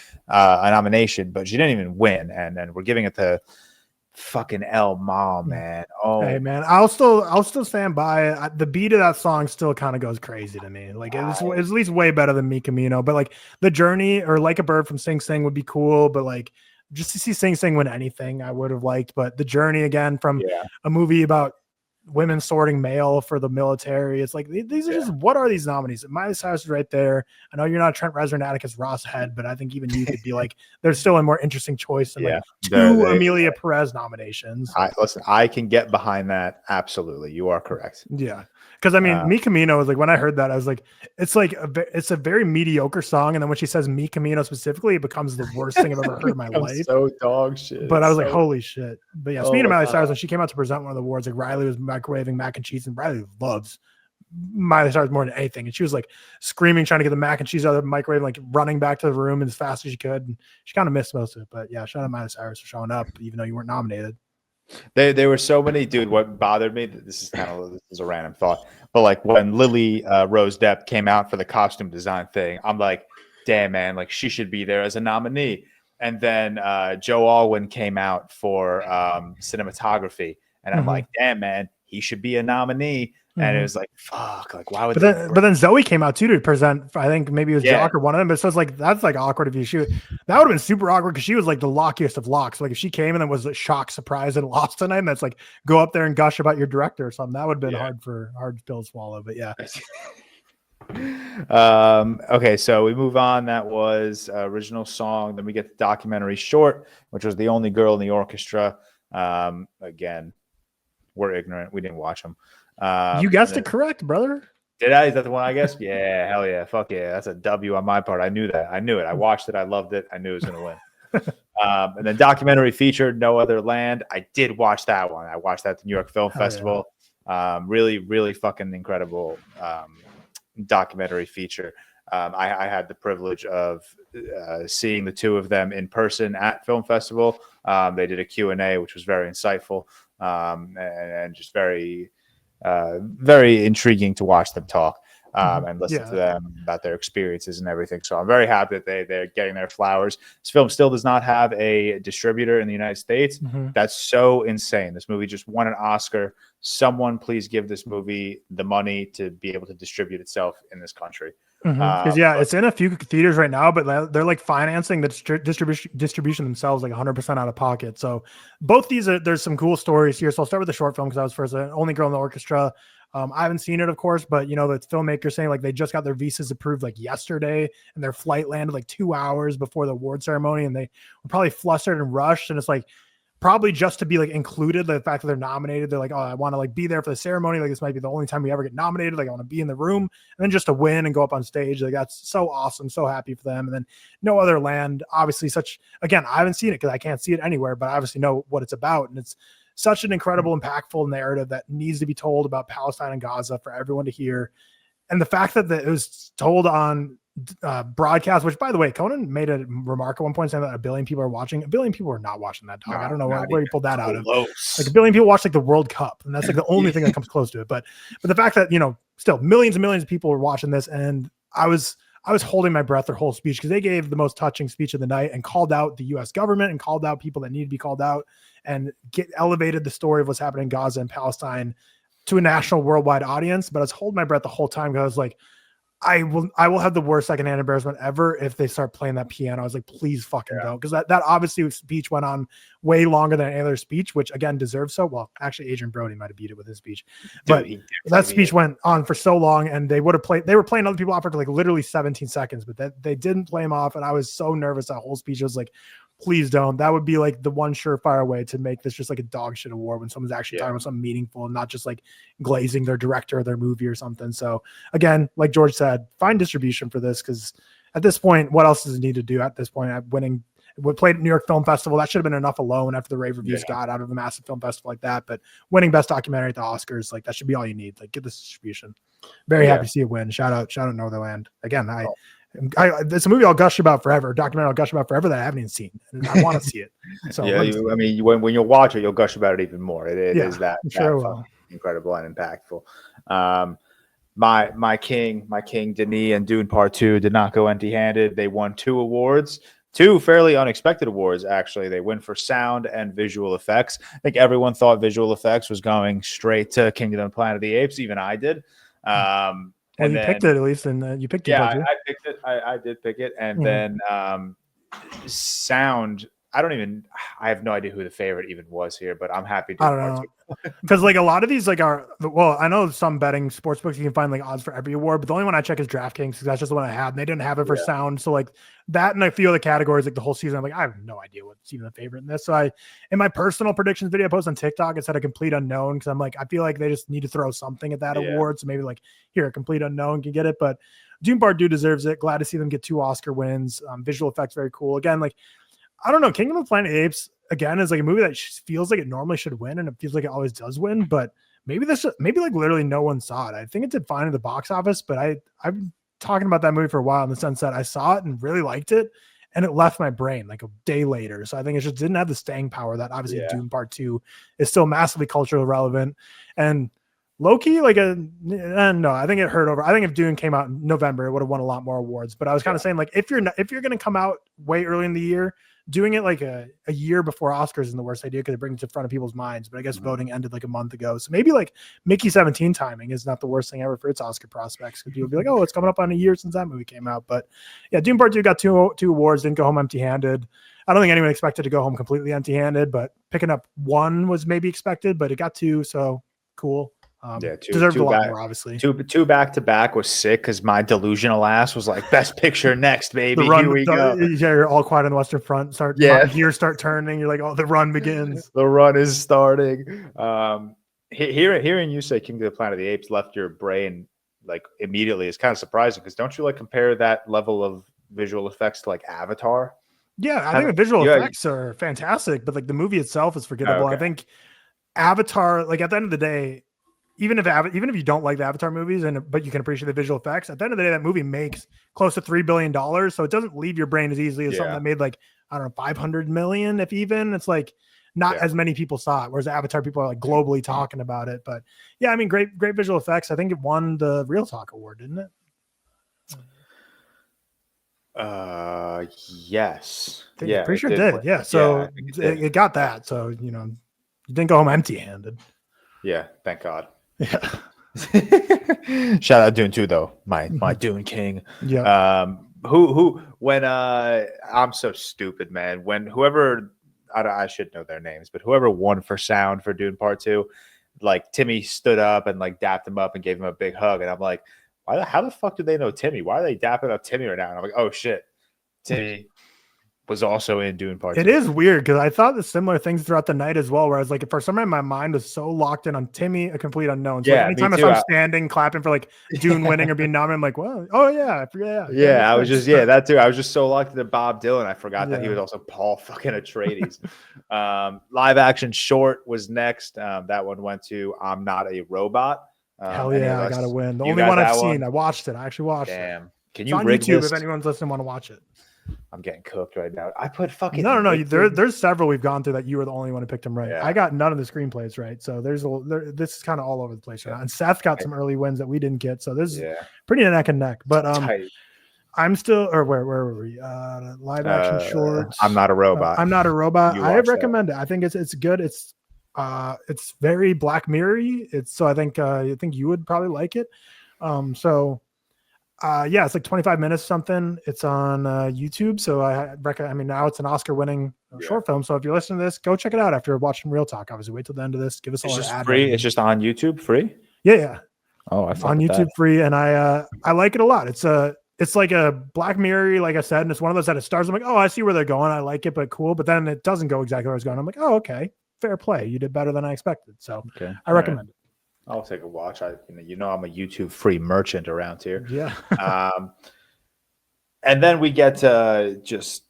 but she didn't even win. And we're giving it to fucking El Mal, man. Oh, hey, man, I'll still stand by it. The beat of that song still kind of goes crazy to me. Like it's at least way better than Mi Camino. But like the Journey or Like a Bird from Sing Sing would be cool. But like just to see Sing Sing win anything, I would have liked. But the Journey again from a movie about women sorting mail for the military. It's like these are just what are these nominees? Miley Cyrus is right there. I know you're not Trent Reznor and Atticus Ross head, but I think even you could be like, there's still a more interesting choice than like two Emilia Perez nominations. I can get behind that. Absolutely, you are correct. Yeah, because I mean, Mi Camino was like when I heard that, I was like, it's a very mediocre song, and then when she says Mi Camino specifically, it becomes the worst thing I've ever heard in my life. So dog shit. But I was like, holy shit. But yeah, speaking of Miley Cyrus, when she came out to present one of the awards, like Riley was microwaving mac and cheese, and Riley loves Miley Cyrus more than anything, and she was like screaming trying to get the mac and cheese out of the microwave, like running back to the room as fast as she could, and she kind of missed most of it. But yeah, shout out Miley Cyrus for showing up even though you weren't nominated. There were so many, dude. What bothered me, this is a random thought, but like when Lily Rose Depp came out for the costume design thing, I'm like, damn, man, like she should be there as a nominee. And then Joe Alwyn came out for cinematography, and I'm like, damn, man, he should be a nominee. And it was like, fuck, like why would? But then Zoe came out too to present. I think maybe it was Jock or one of them. But so it's like that's like awkward if you shoot. That would have been super awkward because she was like the lockiest of locks. Like if she came and then was a shock, surprise, and lost tonight, and that's like go up there and gush about your director or something. That would have been hard pill to swallow. But yeah. Okay, so we move on. That was original song. Then we get the documentary short, which was The Only Girl in the Orchestra. Again, we're ignorant. We didn't watch them. You guessed it correct, brother. Did I? Is that the one I guess? Yeah, hell yeah. Fuck yeah. That's a W on my part. I knew that. I knew it. I watched it. I loved it. I knew it was going to win. And then documentary featured No Other Land. I did watch that one. I watched that at the New York Film Festival. Really, really fucking incredible documentary feature. I had the privilege of seeing the two of them in person at Film Festival. They did a Q&A, which was very insightful and just very, very intriguing to watch them talk. And listen to them about their experiences and everything. So I'm very happy that they're getting their flowers. This film still does not have a distributor in the United States. That's so insane. This movie just won an Oscar. Someone please give this movie the money to be able to distribute itself in this country. Because it's in a few theaters right now, but they're like financing the distribution themselves like 100% out of pocket. So both these there's some cool stories here. So I'll start with the short film because I was first, Only Girl in the Orchestra. I haven't seen it, of course, but the filmmaker saying like they just got their visas approved like yesterday, and their flight landed like 2 hours before the award ceremony, and they were probably flustered and rushed. And it's like probably just to be like included, the fact that they're nominated, they're like, oh, I want to like be there for the ceremony. Like this might be the only time we ever get nominated. Like I want to be in the room, and then just to win and go up on stage. Like that's so awesome. So happy for them. And then No Other Land, obviously again, I haven't seen it because I can't see it anywhere, but I obviously know what it's about. And it's such an incredible, impactful narrative that needs to be told about Palestine and Gaza for everyone to hear. And the fact that it was told on broadcast, which by the way, Conan made a remark at one point saying that 1 billion people are watching. 1 billion people are not watching that, dog. I don't know where he pulled that out of. Like 1 billion people watch like the World Cup, and that's like the only thing that comes close to it. But the fact that still millions and millions of people were watching this, and I was holding my breath their whole speech because they gave the most touching speech of the night and called out the U.S. government and called out people that need to be called out and elevated the story of what's happening in Gaza and Palestine to a national, worldwide audience. But I was holding my breath the whole time because I was like, I will have the worst secondhand embarrassment ever if they start playing that piano. I was like, please fucking don't. Because that obviously speech went on way longer than any other speech, which again deserves so. Well, actually, Adrian Brody might have beat it with his speech. But that speech went on for so long, and they were playing other people off for like literally 17 seconds, but they didn't play him off. And I was so nervous that whole speech. I was like, please don't. That would be like the one surefire way to make this just like a dog shit award when someone's actually talking about something meaningful and not just like glazing their director or their movie or something. So again, like George said, find distribution for this, because at this point, what else does it need to do at this point? We played at New York Film Festival. That should have been enough alone after the rave reviews got out of a massive film festival like that. But winning best documentary at the Oscars, like that should be all you need. Like get this distribution. Very happy to see it win. Shout out Northernland. Again, it's a movie I'll gush about forever, a documentary I'll gush about forever that I haven't even seen. And I want to see it. So when you'll watch it, you'll gush about it even more. It is that incredible and impactful. My king Denis and Dune Part 2 did not go empty-handed. They won 2 awards. 2 fairly unexpected awards, actually. They win for sound and visual effects. I think everyone thought visual effects was going straight to Kingdom of the Planet of the Apes. Even I did. And you picked it at least, and you picked it. Yeah, I picked it. I did pick it, and then sound. I have no idea who the favorite even was here, but I'm happy to. I don't know. Because like a lot of these like I know some betting sports books you can find like odds for every award, but the only one I check is DraftKings because that's just the one I had, and they didn't have it for sound. So like that and a few other categories, like the whole season, I'm like, I have no idea what's even the favorite in this. So in my personal predictions video I post on TikTok, it's at a complete unknown because I'm like, I feel like they just need to throw something at that award. So maybe like here, a complete unknown can get it, but Dune Part 2 deserves it. Glad to see them get 2 Oscar wins. Visual effects very cool. Again, like I don't know, Kingdom of the Planet of the Apes again is like a movie that feels like it normally should win, and it feels like it always does win. But maybe like literally no one saw it. I think it did fine in the box office, but I've been talking about that movie for a while in the sense that I saw it and really liked it, and it left my brain like a day later. So I think it just didn't have the staying power that obviously Dune Part 2 is still massively culturally relevant. And low-key, like no, I think it hurt over. I think if Dune came out in November, it would have won a lot more awards. But I was kind of saying like if you're going to come out way early in the year, doing it like a year before Oscars isn't the worst idea because it brings it in front of people's minds. But I guess voting ended like a month ago. So maybe like Mickey 17 timing is not the worst thing ever for its Oscar prospects. Because people be like, oh, it's coming up on a year since that movie came out. But yeah, Dune Part 2 got two awards, didn't go home empty-handed. I don't think anyone expected to go home completely empty-handed, but picking up 1 was maybe expected, but it got 2. So cool. Deserved a lot more, obviously. Two back to back was sick because my delusional ass was like, "Best Picture next, baby." Here we go. Yeah, you're All Quiet on the Western Front. Gears start turning. You're like, "Oh, the run begins." The run is starting. Hearing you say "King of the Planet of the Apes" left your brain like immediately is kind of surprising because don't you like compare that level of visual effects to like Avatar? Yeah, I think the visual effects are fantastic, but like the movie itself is forgettable. I think Avatar, like at the end of the day, even if you don't like the Avatar movies but you can appreciate the visual effects, at the end of the day, that movie makes close to $3 billion. So it doesn't leave your brain as easily as something that made like, I don't know, 500 million, if even. It's like not as many people saw it, whereas Avatar people are like globally talking about it. But yeah, I mean, great visual effects. I think it won the ReelTok Award, didn't it? Yes. Yeah, pretty sure it did. Yeah, so it got that. So you didn't go home empty-handed. Yeah, thank God. Yeah. Shout out Dune 2 though, my Dune King. Yeah. When I'm so stupid, man. When whoever I should know their names, but whoever won for sound for Dune Part 2, like Timmy stood up and like dapped him up and gave him a big hug, and I'm like, how the fuck do they know Timmy? Why are they dapping up Timmy right now? And I'm like, oh shit, Timmy was also in Dune Part 2. It is weird because I thought the similar things throughout the night as well, where I was like, for some reason, my mind was so locked in on Timmy, a complete unknown. So like, anytime I'm standing, clapping for like Dune winning or being nominated, I'm like, well, oh yeah, yeah. I was just that too. I was just so locked into Bob Dylan, I forgot that he was also Paul fucking Atreides. Live action short was next. That one went to I'm Not a Robot. Hell yeah, I gotta win. The only one I've seen. I watched it. I actually watched it. Damn. Can it's you on YouTube if anyone's listening want to watch it? I'm getting cooked right now. I put fucking no. There's several we've gone through that you were the only one who picked them right. Yeah. I got none of the screenplays right, so this is kind of all over the place right now. And Seth got some early wins that we didn't get, so this is pretty neck and neck. But I'm still, or where were we? Live action shorts. I'm Not a Robot. I'm Not a Robot. I recommend it. I think it's good. It's very Black Mirror-y. So I think you would probably like it. It's like 25 minutes something. It's on YouTube. So I mean, now it's an Oscar-winning short film. So if you're listening to this, go check it out after watching ReelTok. Obviously, wait till the end of this. Give us all an ad. Free. It's just on YouTube, free. Yeah. Oh, on YouTube, free, and I like it a lot. It's like a Black Mirror, like I said, and it's one of those that it stars. I'm like, oh, I see where they're going. I like it, but cool. But then it doesn't go exactly where I was going. I'm like, oh, okay, fair play. You did better than I expected. So I recommend it. I'll take a watch. I'm a YouTube free merchant around here. Yeah. And then we get to just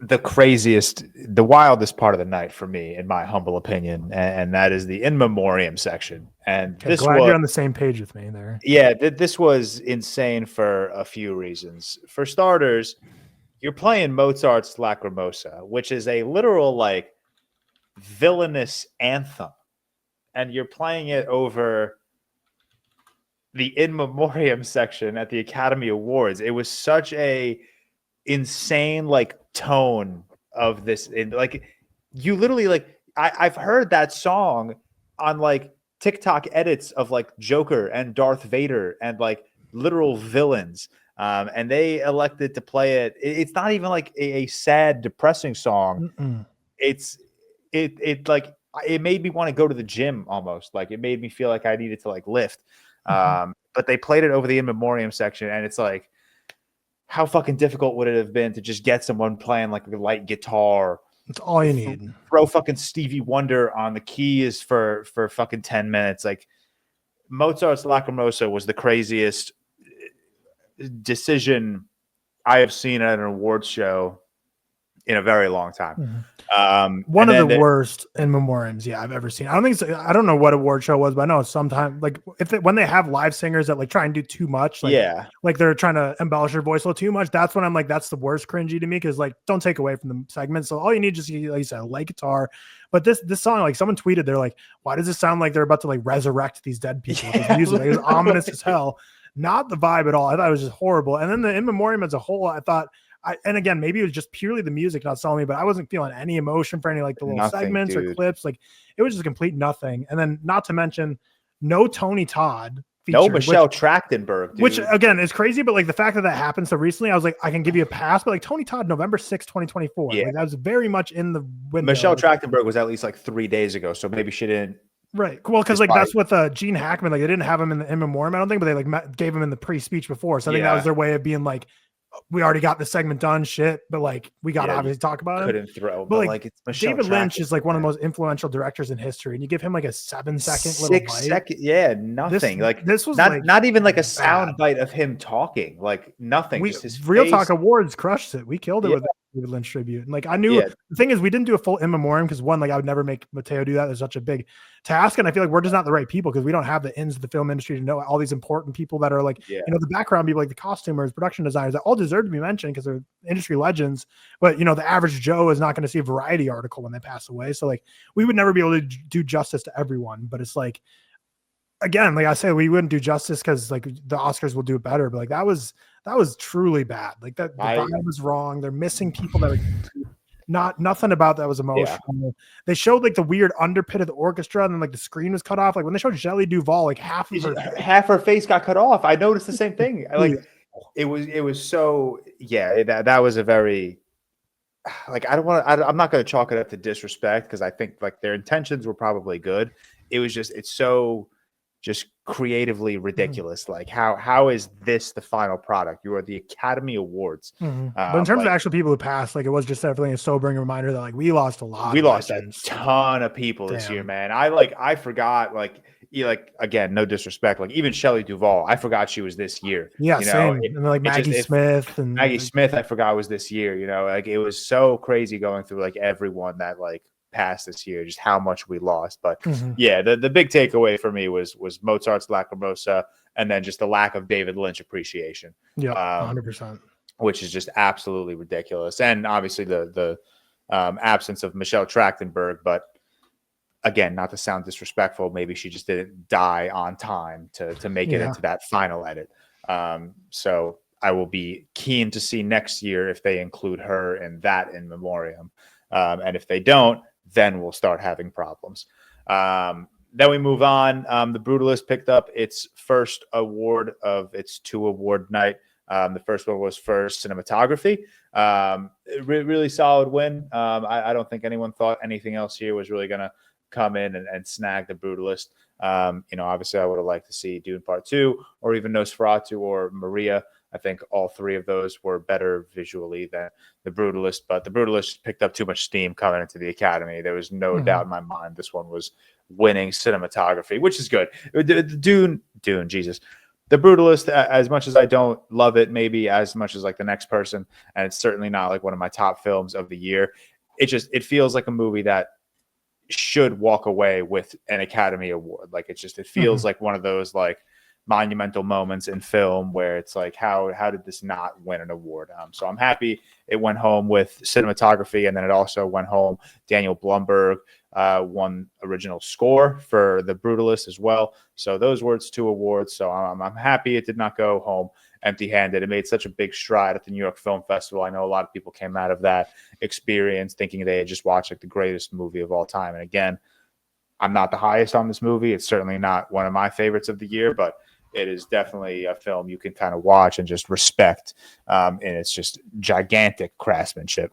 the wildest part of the night for me, in my humble opinion, and that is the in memoriam section. And you're on the same page with me there. Yeah, this was insane for a few reasons. For starters, you're playing Mozart's Lacrimosa, which is a literal like villainous anthem. And you're playing it over the in memoriam section at the Academy Awards. It was such a insane like tone of this. Like you literally like I've heard that song on like TikTok edits of like Joker and Darth Vader and like literal villains. And they elected to play it. It's not even like a sad, depressing song. Mm-mm. It made me want to go to the gym almost. Like it made me feel like I needed to like lift. But they played it over the in memoriam section, and it's like, how fucking difficult would it have been to just get someone playing like a light guitar? That's all you need. Throw fucking Stevie Wonder on the keys for fucking 10 minutes. Like Mozart's Lacrimosa was the craziest decision I have seen at an awards show in a very long time. One of the worst in memoriams I've ever seen. I don't know what award show was, but I know sometimes like when they have live singers that like try and do too much, like they're trying to embellish their voice a little too much. That's when I'm like, that's the worst cringy to me, because like don't take away from the segment. So all you need is, like you said, a light guitar. But this song, like someone tweeted, they're like, why does it sound like they're about to like resurrect these dead people? With music? Like, it was ominous as hell. Not the vibe at all. I thought it was just horrible. And then the in memoriam as a whole, I thought. And again, maybe it was just purely the music not selling me, but I wasn't feeling any emotion for any like the little segments or clips. Like it was just complete nothing. And then not to mention no Tony Todd feature, no Michelle Trachtenberg, dude. Which again is crazy. But like the fact that happened so recently, I was like, I can give you a pass. But like Tony Todd, November 6th, 2024. Yeah. Like, that was very much in the window. Michelle Trachtenberg was at least like 3 days ago. So maybe she didn't. Right. Well, because like that's with Gene Hackman. Like they didn't have him in the in memoriam, I don't think, but they like gave him in the pre-speech before. So I think that was their way of being like, we already got the segment done, shit, but like we got to obviously talk about it. Couldn't throw, but like it's Michelle David Lynch Trachtenberg, is like one of the most influential directors in history, and you give him like a 7-second little bite. 6 second, nothing. This was not even like a bad sound bite of him talking, like nothing. Just his ReelTok Awards crushed it. We killed it with David Lynch tribute. And like I knew the thing is we didn't do a full in memoriam because one, like I would never make Mateo do that. There's such a big task, and I feel like we're just not the right people because we don't have the ins of the film industry to know all these important people that are like the background people, like the costumers, production designers, that all deserve to be mentioned because they're industry legends. But the average Joe is not going to see a Variety article when they pass away. So like we would never be able to do justice to everyone. But it's like, again, like I say, we wouldn't do justice because like the Oscars will do it better. But like that was truly bad. Like that the vibe was wrong. They're missing people that are nothing about that was emotional. Yeah. They showed like the weird underpit of the orchestra, and then like the screen was cut off. Like when they showed Shelley Duvall, like half her face got cut off. I noticed the same thing. Like it was so that was a very like I'm not going to chalk it up to disrespect because I think like their intentions were probably good. It was just it's so just creatively ridiculous. Like how is this the final product? You are the Academy Awards. But in terms of actual people who passed, like it was just definitely a sobering reminder that like we lost a lot. We lost a ton of people this year, man. I forgot again, no disrespect. Like even Shelley Duvall, I forgot she was this year. Yeah, same. And like Maggie Smith and Maggie Smith, I forgot was this year. Like it was so crazy going through like everyone that like passed this year, just how much we lost. But the big takeaway for me was Mozart's Lacrimosa, and then just the lack of David Lynch appreciation. 100%, which is just absolutely ridiculous. And obviously the absence of Michelle Trachtenberg, but again, not to sound disrespectful, maybe she just didn't die on time to make it into that final edit. So I will be keen to see next year if they include her in that in memoriam. And if they don't, then we'll start having problems. Then we move on. The Brutalist picked up its first award of its 2-award night. The first one was for cinematography. Really solid win. I don't think anyone thought anything else here was really going to come in and snag the Brutalist. Obviously I would have liked to see Dune Part 2 or even Nosferatu or Maria. I think all three of those were better visually than the Brutalist, but the Brutalist picked up too much steam coming into the Academy. There was no doubt in my mind this one was winning cinematography, which is good. Dune, Jesus. The Brutalist, as much as I don't love it, maybe as much as like the next person, and it's certainly not like one of my top films of the year, it feels like a movie that should walk away with an Academy Award. Like it feels like one of those like monumental moments in film where it's like, how did this not win an award? So I'm happy it went home with cinematography, and then it also went home. Daniel Blumberg won original score for The Brutalist as well. So those were its 2 awards. So I'm happy it did not go home empty-handed. It made such a big stride at the New York Film Festival. I know a lot of people came out of that experience thinking they had just watched like the greatest movie of all time. And again, I'm not the highest on this movie. It's certainly not one of my favorites of the year, but it is definitely a film you can kind of watch and just respect. And it's just gigantic craftsmanship.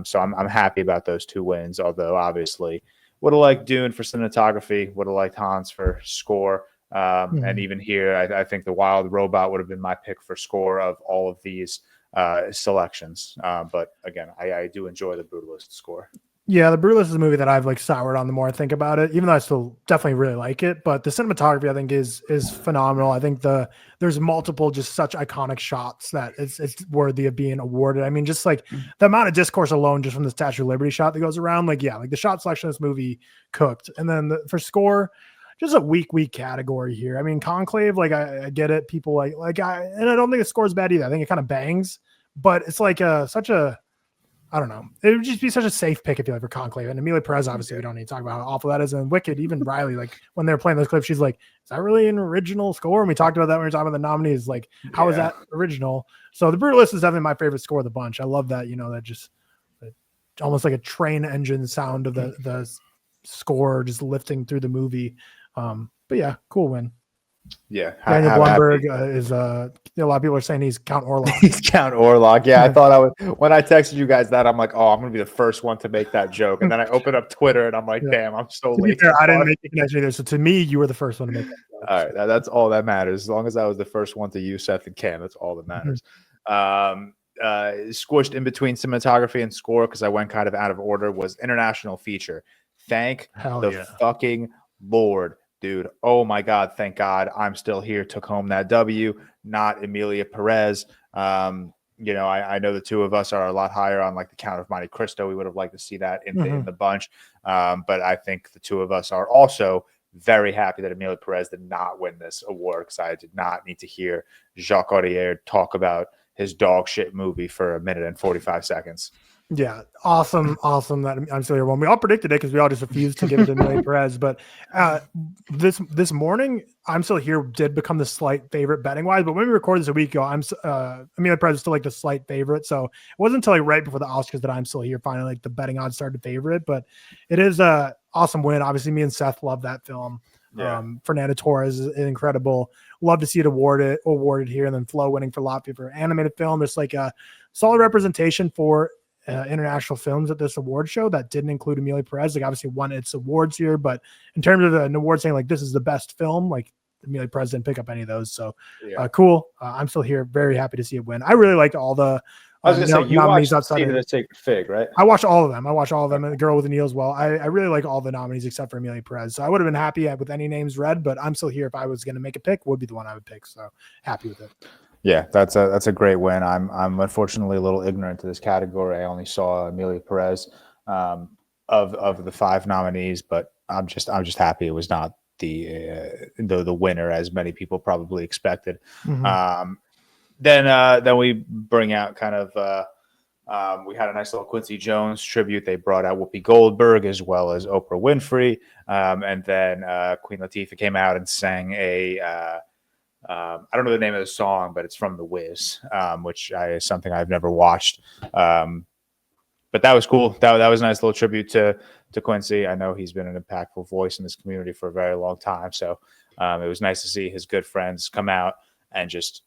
So I'm happy about those 2 wins, although obviously would have liked Dune for cinematography, would have liked Hans for score. And even here, I think The Wild Robot would have been my pick for score of all of these selections. But again, I do enjoy the Brutalist score. Yeah, The Brutalist is a movie that I've like soured on the more I think about it, even though I still definitely really like it. But the cinematography, I think, is phenomenal. I think there's multiple just such iconic shots that it's worthy of being awarded. I mean, just like the amount of discourse alone just from the Statue of Liberty shot that goes around, like the shot selection of this movie cooked. And then for score, just a weak category here. I mean, Conclave, like I get it. People and I don't think the score is bad either. I think it kind of bangs, but it's like such a, I don't know. It would just be such a safe pick if you like for Conclave. And Emilia Perez, obviously, we don't need to talk about how awful that is. And Wicked, even Riley, like when they were playing those clips, she's like, "Is that really an original score?" And we talked about that when we were talking about the nominees. Like, how is that original? So The Brutalist is definitely my favorite score of the bunch. I love that. That just almost like a train engine sound of the score just lifting through the movie. But yeah, cool win. Yeah, Daniel Blumberg is a lot of people are saying he's Count Orlok. He's Count Orlok. Yeah, I thought I would. When I texted you guys that, I'm like, oh, I'm gonna be the first one to make that joke, and then I open up Twitter and I'm like, damn, I'm so late. I didn't make the connection either. So to me, you were the first one to make that joke. All right, that's all that matters. As long as I was the first one to use Seth and Cam, that's all that matters. Squished in between cinematography and score because I went kind of out of order was international feature. Thank the fucking Lord, dude. Oh my God. Thank God I'm still here. Took home that W, not Emilia Perez. You know, I know the two of us are a lot higher on like the Count of Monte Cristo. We would have liked to see that in the bunch. But I think the two of us are also very happy that Emilia Perez did not win this award because I did not need to hear Jacques Audiard talk about his dog shit movie for 1 minute and 45 seconds. Yeah, awesome that I'm still here. Well, we all predicted it because we all just refused to give it to Emilia Perez. But this morning, I'm Still Here did become the slight favorite betting wise. But when we recorded this a week ago, Emilia Perez is still like the slight favorite. So it wasn't until like right before the Oscars that I'm Still Here finally like the betting odds started to favor it. But it is a awesome win. Obviously, me and Seth love that film. Yeah. Fernando Torres is incredible. Love to see it awarded here, and then Flo winning for Latvia for animated film. It's like a solid representation for international films at this award show that didn't include Emilia Perez. Like obviously won its awards here, but in terms of an award saying like this is the best film, like Emilia Perez didn't pick up any of those. So cool. I'm Still Here. Very happy to see it win. I really liked all the I was gonna say you watched outside of the Sacred Fig, right? I watched all of them. And The Girl with the Needle as well. I really like all the nominees except for Emilia Perez. So I would have been happy with any names read, but I'm Still Here. If I was going to make a pick, would be the one I would pick. So happy with it. Yeah, that's a great win. I'm unfortunately a little ignorant to this category. I only saw Emilia Perez of the 5 nominees, but I'm just happy it was not the winner as many people probably expected. Then we bring out kind of we had a nice little Quincy Jones tribute. They brought out Whoopi Goldberg as well as Oprah Winfrey, and then Queen Latifah came out and sang I don't know the name of the song, but it's from The Wiz, which is something I've never watched. But that was cool. That was a nice little tribute to Quincy. I know he's been an impactful voice in this community for a very long time. So it was nice to see his good friends come out and just,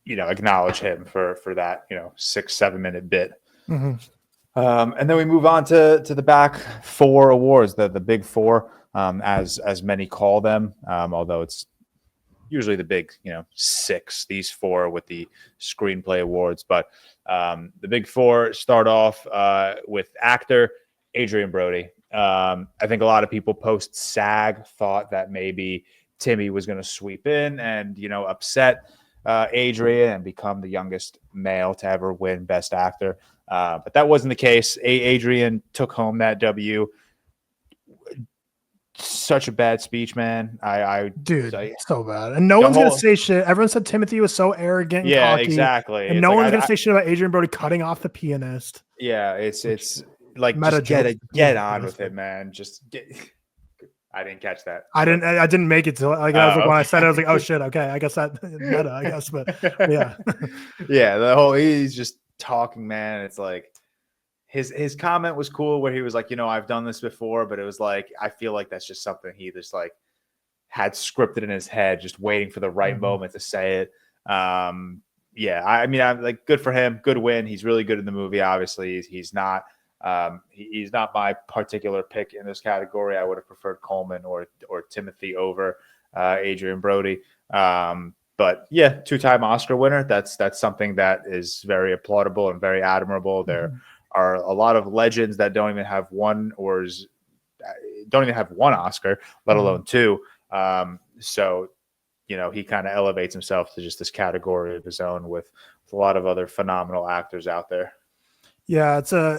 acknowledge him for that, 6-7 minute bit. And then we move on to the back 4 awards, the big 4, as many call them, although it's usually the big, 6, these 4 with the screenplay awards. But the big 4 start off with actor Adrian Brody. I think a lot of people post SAG thought that maybe Timmy was going to sweep in and, upset Adrian and become the youngest male to ever win Best Actor. But that wasn't the case. Adrian took home that W. Such a bad speech, man. So bad. And no one's going to say shit. Everyone said Timothy was so arrogant and cocky. Exactly. And no one's going to say shit about Adrian Brody cutting off the pianist. Yeah, it's like just get on with it, man. Just get. I didn't catch that. I didn't make it till I was like when I said it, I was like, oh shit, okay, I guess that meta, I guess, but yeah. Yeah, he's just talking, man. It's like his comment was cool where he was like, I've done this before, but it was like I feel like that's just something he just like had scripted in his head, just waiting for the right moment to say it. I'm like, good for him, good win. He's really good in the movie. Obviously, he's not. He's not my particular pick in this category. I would have preferred Coleman or Timothy over Adrian Brody. But yeah, 2-time Oscar winner. That's something that is very applaudable and very admirable. There are a lot of legends that don't even have one Oscar, let alone 2. So he kind of elevates himself to just this category of his own with a lot of other phenomenal actors out there. Yeah, it's I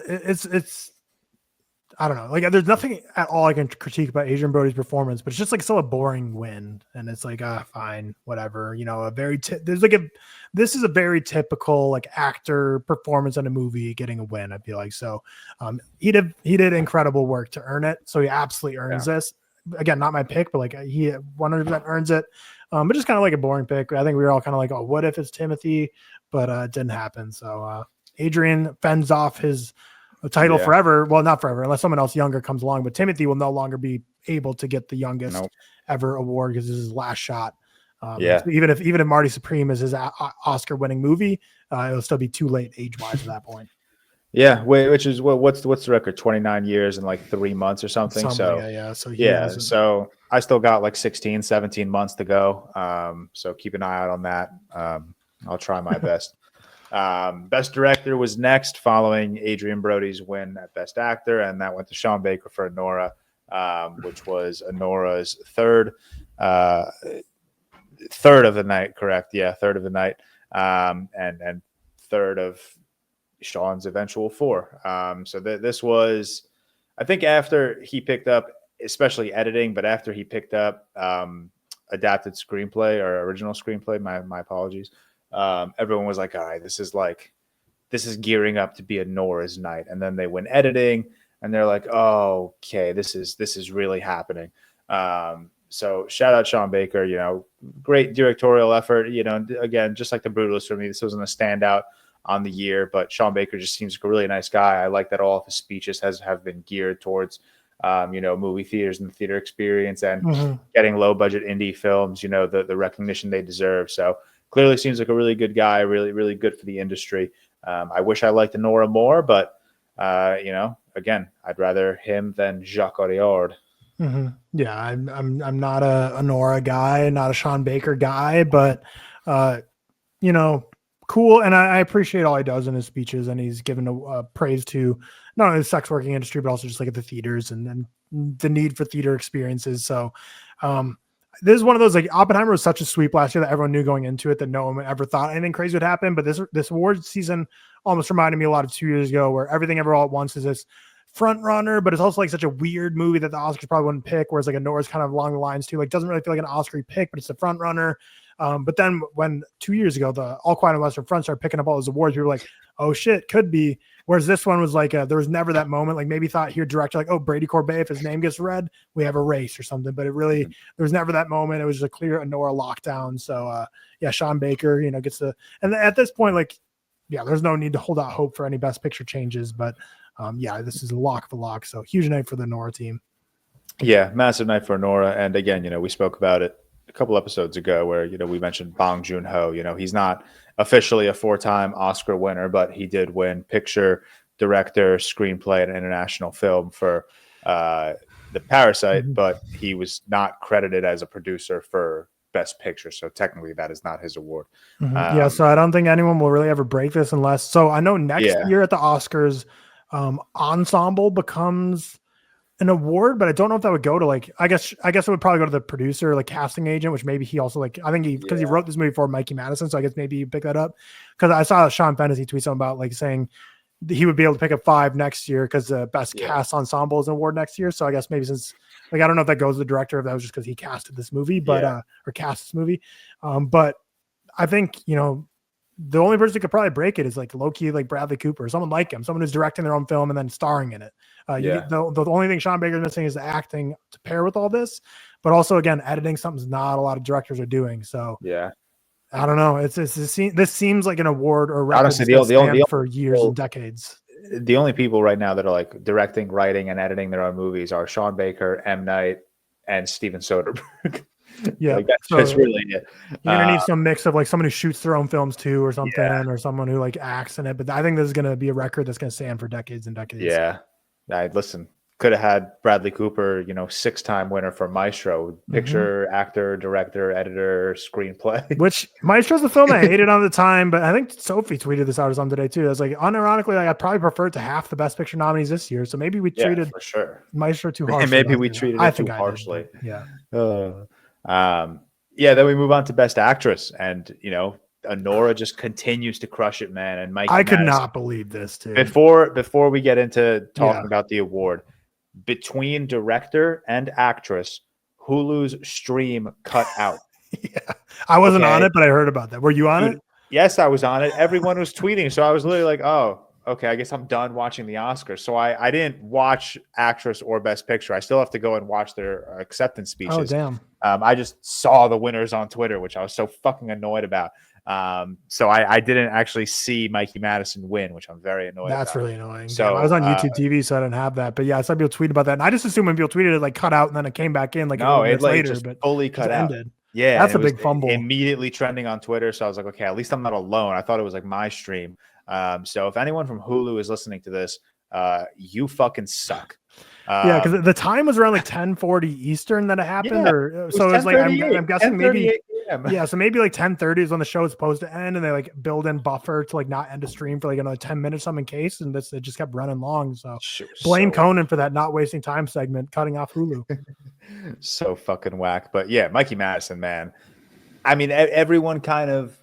don't know. Like, there's nothing at all I can critique about Adrian Brody's performance, but it's just like still a boring win, and it's like, fine, whatever. This is a very typical like actor performance in a movie getting a win. I feel like so. He did incredible work to earn it, so he absolutely earns this. Again, not my pick, but like he 100% earns it. But just kind of like a boring pick. I think we were all kind of like, oh, what if it's Timothy? But it didn't happen. So. Adrian fends off his title forever. Well, not forever, unless someone else younger comes along. But Timothy will no longer be able to get the youngest ever award because this is his last shot. Even if Marty Supreme is his Oscar-winning movie, it'll still be too late age-wise at that point. Yeah, which is what's the record? 29 years and like 3 months or something. So I still got like 16, 17 months to go. So keep an eye out on that. I'll try my best. Best Director was next, following Adrian Brody's win at Best Actor, and that went to Sean Baker for Anora, which was Anora's third of the night. Correct? Yeah, third of the night, and third of Sean's eventual four. So this was, I think, after he picked up, especially editing, but after he picked up adapted screenplay or original screenplay. My apologies. Everyone was like, all right, this is gearing up to be Anora's night. And then they went editing and they're like, oh, okay, this is really happening. So shout out Sean Baker, great directorial effort. Again, just like The Brutalist for me, this wasn't a standout on the year, but Sean Baker just seems like a really nice guy. I like that all of his speeches have been geared towards, movie theaters and the theater experience and getting low budget indie films, the recognition they deserve. So clearly seems like a really good guy, really, really good for the industry. I wish I liked Anora more, but again, I'd rather him than Jacques Audiard. Mm-hmm. Yeah, I'm not a Anora guy, not a Sean Baker guy, but cool. And I appreciate all he does in his speeches, and he's given praise to not only the sex working industry, but also just like at the theaters and the need for theater experiences. So this is one of those, like, Oppenheimer was such a sweep last year that everyone knew going into it that no one ever thought anything crazy would happen. But this awards season almost reminded me a lot of 2 years ago, where Everything Ever All at Once is this front runner, but it's also like such a weird movie that the Oscars probably wouldn't pick. Whereas like Anora's kind of along the lines too, like doesn't really feel like an Oscar pick, but it's the front runner. But then when 2 years ago, the All Quiet on the Western Front started picking up all those awards, we were like, oh shit, could be. Whereas this one was like, there was never that moment. Like maybe thought here director, like, oh, Brady Corbet, if his name gets read, we have a race or something. But it really, there was never that moment. It was just a clear Anora lockdown. So Sean Baker, gets the, and at this point, like, yeah, there's no need to hold out hope for any Best Picture changes. But this is a lock of a lock. So huge night for the Anora team. Yeah, massive night for Anora. And again, we spoke about it a couple episodes ago where, we mentioned Bong Joon-ho. He's not officially a 4-time Oscar winner, but he did win picture, director, screenplay, and international film for The Parasite, but he was not credited as a producer for Best Picture. So technically that is not his award. So I don't think anyone will really ever break this unless, so I know next year at the Oscars, ensemble becomes an award, but I don't know if that would go to, like, I guess it would probably go to the producer, like casting agent, which maybe he also, like, I think because he wrote this movie for Mikey Madison, so I guess maybe you pick that up. Because I saw Sean Fantasy tweet something about like saying he would be able to pick up 5 next year because the best cast ensemble is an award next year. So I guess maybe since, like, I don't know if that goes to the director, if that was just because he casted this movie, but or cast this movie. But I think the only person who could probably break it is like low-key, like Bradley Cooper, someone like him, someone who's directing their own film and then starring in it. The only thing Sean Baker's missing is the acting to pair with all this, but also again, editing something's not a lot of directors are doing. So I don't know. This seems like an award or honestly the only for years and decades. The only people right now that are like directing, writing, and editing their own movies are Sean Baker, M. Night, and Steven Soderbergh. Yeah, like that's really it. You're gonna need some mix of like someone who shoots their own films too, or something, or someone who like acts in it. But I think this is gonna be a record that's gonna stand for decades and decades. Yeah, listen, could have had Bradley Cooper, 6-time winner for Maestro, picture, actor, director, editor, screenplay. Which Maestro's the film I hated on the time, but I think Sophie tweeted this out or something today too. I was like, unironically, like, I probably prefer it to half the Best Picture nominees this year. So maybe we treated for sure Maestro too harshly. Maybe we treated it too harshly. Then we move on to Best Actress, and Anora just continues to crush it, man. And Mike, I could not believe this too. Before we get into talking about the award, between director and actress, Hulu's stream cut out. I wasn't on it, but I heard about that. Were you on it? Yes, I was on it. Everyone was tweeting, so I was literally like, oh, okay, I guess I'm done watching the Oscars. So I didn't watch actress or Best Picture. I still have to go and watch their acceptance speeches. Oh, damn. I just saw the winners on Twitter, which I was so fucking annoyed about. So I didn't actually see Mikey Madison win, which I'm very annoyed about. That's really annoying. So I was on YouTube TV, so I didn't have that. But yeah, some people tweet about that. And I just assumed when people tweeted it, like cut out and then it came back in like later, just but fully cut out. Ended. Yeah, that's a big fumble. Immediately trending on Twitter. So I was like, okay, at least I'm not alone. I thought it was like my stream. So if anyone from Hulu is listening to this, you fucking suck. Because the time was around like 10:40 Eastern that it happened, so it was like I'm guessing maybe Yeah, so maybe like 10:30 is when the show is supposed to end, and they like build in buffer to like not end a stream for like another 10 minutes, some in case, and it just kept running long. So blame Conan for that not wasting time segment, cutting off Hulu. So fucking whack. But yeah, Mikey Madison, man. I mean, everyone kind of,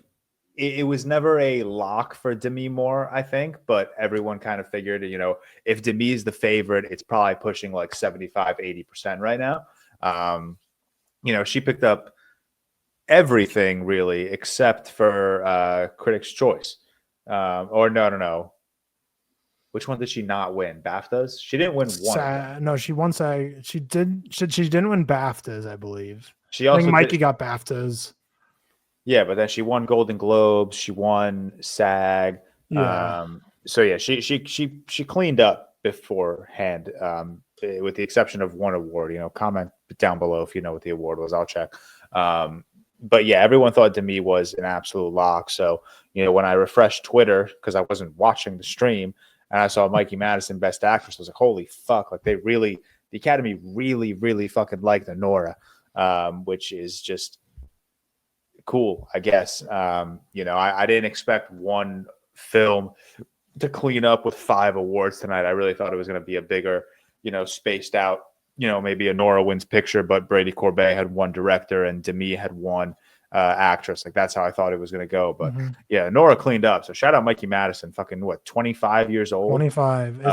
it was never a lock for Demi Moore, I think, but everyone kind of figured, you know, if Demi is the favorite, it's probably pushing like 75, 80% right now. You know, she picked up everything really except for Critics' Choice. Or no. Which one did she not win? BAFTAs? She didn't win one. No, she won SAG. She didn't win BAFTAs, I believe. She also I think Mikey got BAFTAs. Yeah, but then she won Golden Globes. She won SAG. Yeah. So yeah, she cleaned up beforehand, with the exception of one award. You know, comment down below if you know what the award was. I'll check. But yeah, everyone thought Demi was an absolute lock. So you know, when I refreshed Twitter because I wasn't watching the stream and I saw Mikey Madison Best Actress, I was like, holy fuck! Like the Academy really fucking liked Anora, which is just cool, I guess. You know, I didn't expect one film to clean up with 5 awards tonight. I really thought it was going to be a bigger, you know, spaced out, you know, maybe Anora wins picture, but Brady Corbet had won director and Demi had won actress. Like that's how I thought it was going to go. But yeah, Anora cleaned up. So shout out Mikey Madison, fucking what, 25 years old? 25.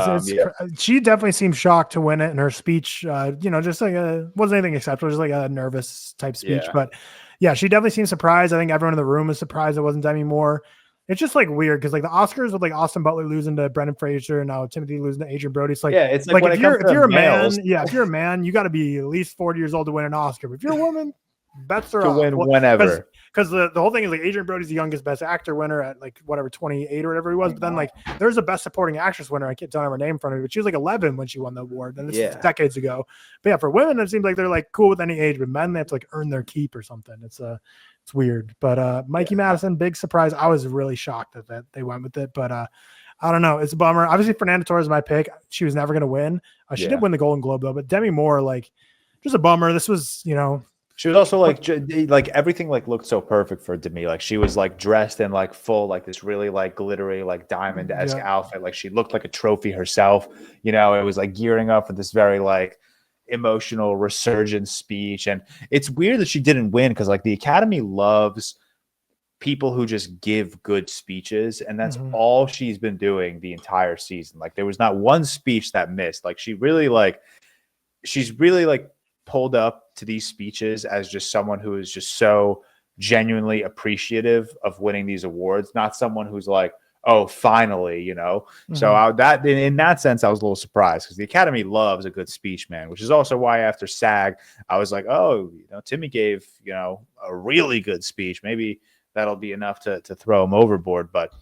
She definitely seemed shocked to win it. And her speech, you know, just like wasn't anything exceptional, just like a nervous type speech. Yeah. But yeah, she definitely seemed surprised. I think everyone in the room was surprised it wasn't Demi Moore. It's just like weird because like the Oscars with like Austin Butler losing to Brendan Fraser and now Timothy losing to Adrian Brody. It's like, yeah, it's like if you're a man, if you're a man, you got to be at least 40 years old to win an Oscar. But if you're a woman, bets are to win whenever. Because the whole thing is like Adrian Brody's the youngest Best Actor winner at like whatever 28 or whatever he was. But then like there's a Best Supporting Actress winner. I can't tell her name in front of me, but she was like 11 when she won the award, and this is decades ago. But yeah, for women, it seems like they're like cool with any age, but men they have to like earn their keep or something. It's weird. But Mikey Madison, big surprise. I was really shocked that they went with it, but I don't know. It's a bummer. Obviously, Fernanda Torres is my pick. She was never going to win. She did win the Golden Globe though, but Demi Moore, like, just a bummer. This was, you know. She was also like everything like looked so perfect for Demi. Like she was like dressed in like full like this really like glittery like diamond-esque outfit. Like she looked like a trophy herself. You know, it was like gearing up for this very like emotional resurgence speech. And it's weird that she didn't win because like the Academy loves people who just give good speeches, and that's all she's been doing the entire season. Like there was not one speech that missed. Like she's really pulled up to these speeches as just someone who is just so genuinely appreciative of winning these awards, not someone who's like, oh, finally, you know. So in that sense, I was a little surprised because the Academy loves a good speech, man, which is also why after SAG, I was like, oh, you know, Timmy gave, you know, a really good speech. Maybe that'll be enough to throw him overboard, but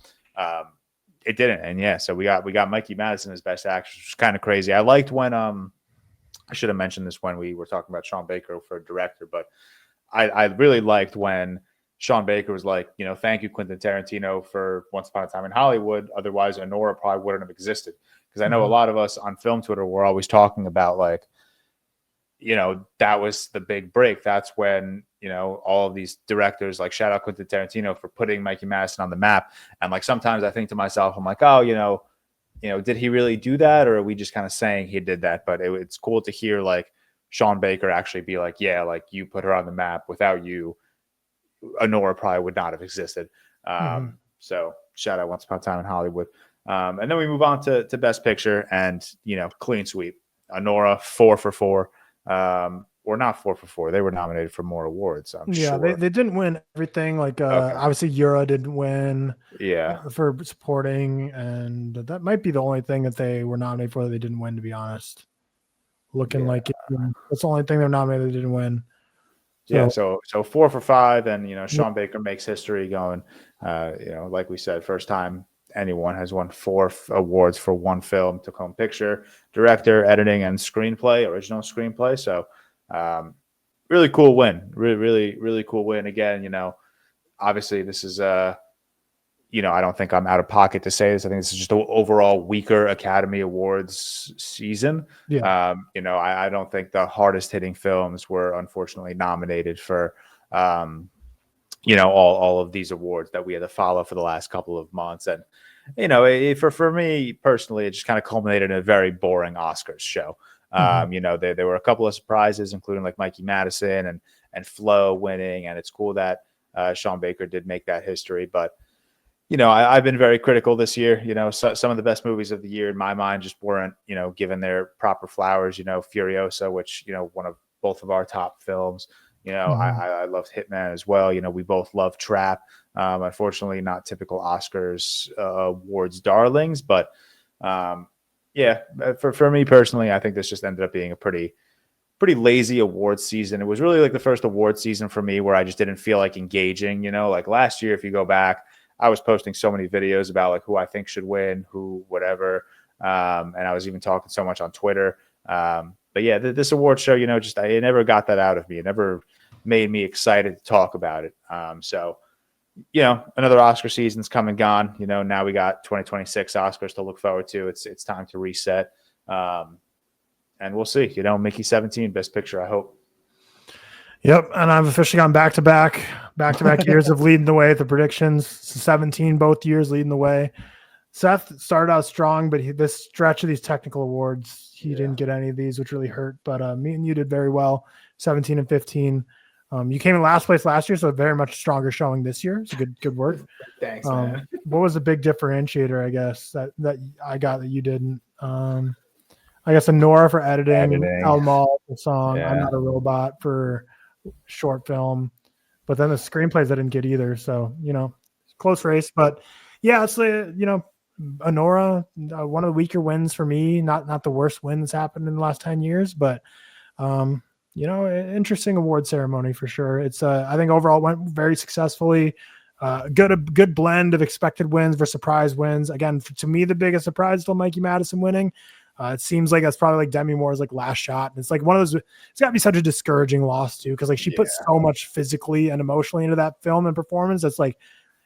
it didn't. And yeah, so we got Mikey Madison as Best Actress, which is kind of crazy. I liked when I should have mentioned this when we were talking about Sean Baker for director, but I really liked when Sean Baker was like, you know, thank you, Quentin Tarantino, for Once Upon a Time in Hollywood. Otherwise, Anora probably wouldn't have existed. Because I know a lot of us on film Twitter were always talking about like, you know, that was the big break. That's when, you know, all of these directors, like shout out Quentin Tarantino for putting Mikey Madison on the map. And like sometimes I think to myself, I'm like, oh, you know, did he really do that, or are we just kind of saying he did that? But it's cool to hear like Sean Baker actually be like, yeah, like you put her on the map. Without you, Anora probably would not have existed. So shout out Once Upon a Time in Hollywood. And then we move on to Best Picture, and you know, clean sweep. Anora 4 for 4. Or not 4 for 4. They were nominated for more awards. I'm sure. They didn't win everything. Like obviously Yura didn't win. For supporting, and that might be the only thing that they were nominated for that they didn't win. To be honest, like that's the only thing they're nominated they didn't win. So 4 for 5, and you know, Sean Baker makes history going. You know, like we said, first time anyone has won 4 awards for one film: took home picture, director, editing, and screenplay, original screenplay. So really cool win. Really cool win. Again, you know, obviously this is you know, I don't think I'm out of pocket to say this. I think this is just an overall weaker Academy Awards season. You know, I don't think the hardest hitting films were unfortunately nominated for all of these awards that we had to follow for the last couple of months. And, for me personally, it just kind of culminated in a very boring Oscars show. There were a couple of surprises, including like Mikey Madison and Flo winning. And it's cool that Sean Baker did make that history. But, I've been very critical this year. Some of the best movies of the year in my mind just weren't, given their proper flowers. Furiosa, which, one of both of our top films. I loved Hitman as well. We both love Trap. Unfortunately, not typical Oscars awards darlings, but for me personally, I think this just ended up being a pretty lazy awards season. It was really like the first awards season for me where I just didn't feel like engaging. Like last year, if you go back, I was posting so many videos about like who I think should win, who, whatever. And I was even talking so much on Twitter. But yeah, this award show, it never got that out of me. It never made me excited to talk about it. So, another Oscar season's come and gone. Now we got 2026 Oscars to look forward to. It's time to reset. And we'll see. Mickey 17, Best Picture, I hope. Yep, and I've officially gone back-to-back years of leading the way at the predictions. 17 both years leading the way. Seth started out strong, but this stretch of these technical awards, he didn't get any of these, which really hurt. But me and you did very well, 17 and 15. You came in last place last year, so very much stronger showing this year. It's a good work. Thanks, man. What was the big differentiator, I guess, that I got that you didn't? I guess Anora for editing. Almal for song. Yeah. I'm Not a Robot for short film. But then the screenplays I didn't get either. So, close race. But yeah, it's Anora, one of the weaker wins for me. Not the worst win that's happened in the last 10 years, but interesting award ceremony for sure. It's I think overall it went very successfully. A good blend of expected wins versus surprise wins. Again, to me, the biggest surprise is still Mikey Madison winning. It seems like that's probably like Demi Moore's like last shot. And it's like one of those, it's gotta be such a discouraging loss too. Cause like she put so much physically and emotionally into that film and performance. That's like,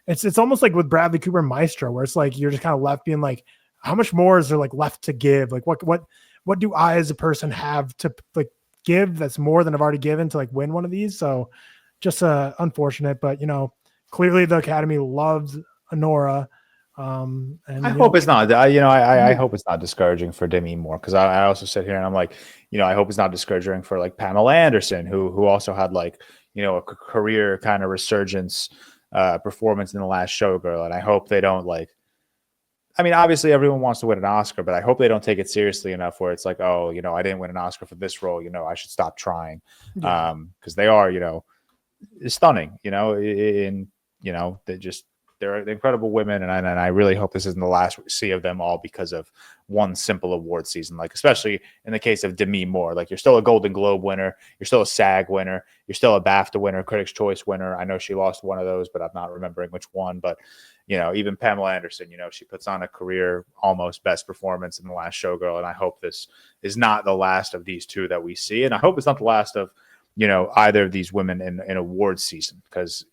it's almost like with Bradley Cooper and Maestro, where it's like, you're just kind of left being like, how much more is there like left to give? Like what do I as a person have to like give that's more than I've already given to like win one of these? So just unfortunate, but clearly the Academy loves Anora. And I hope it's not. I hope it's not discouraging for Demi Moore, because I also sit here and I'm like, I hope it's not discouraging for like Pamela Anderson, who also had like a career kind of resurgence performance in The Last Showgirl, and I hope they don't like. I mean, obviously everyone wants to win an Oscar, but I hope they don't take it seriously enough where it's like, oh, I didn't win an Oscar for this role, I should stop trying, because they are, stunning, and they're incredible women, and I really hope this isn't the last we see of them all because of one simple award season. Like, especially in the case of Demi Moore, like, you're still a Golden Globe winner, you're still a SAG winner, you're still a BAFTA winner, Critics' Choice winner. I know she lost one of those, but I'm not remembering which one. But even Pamela Anderson, she puts on a career almost best performance in The Last Showgirl, and I hope this is not the last of these two that we see, and I hope it's not the last of either of these women in awards season, because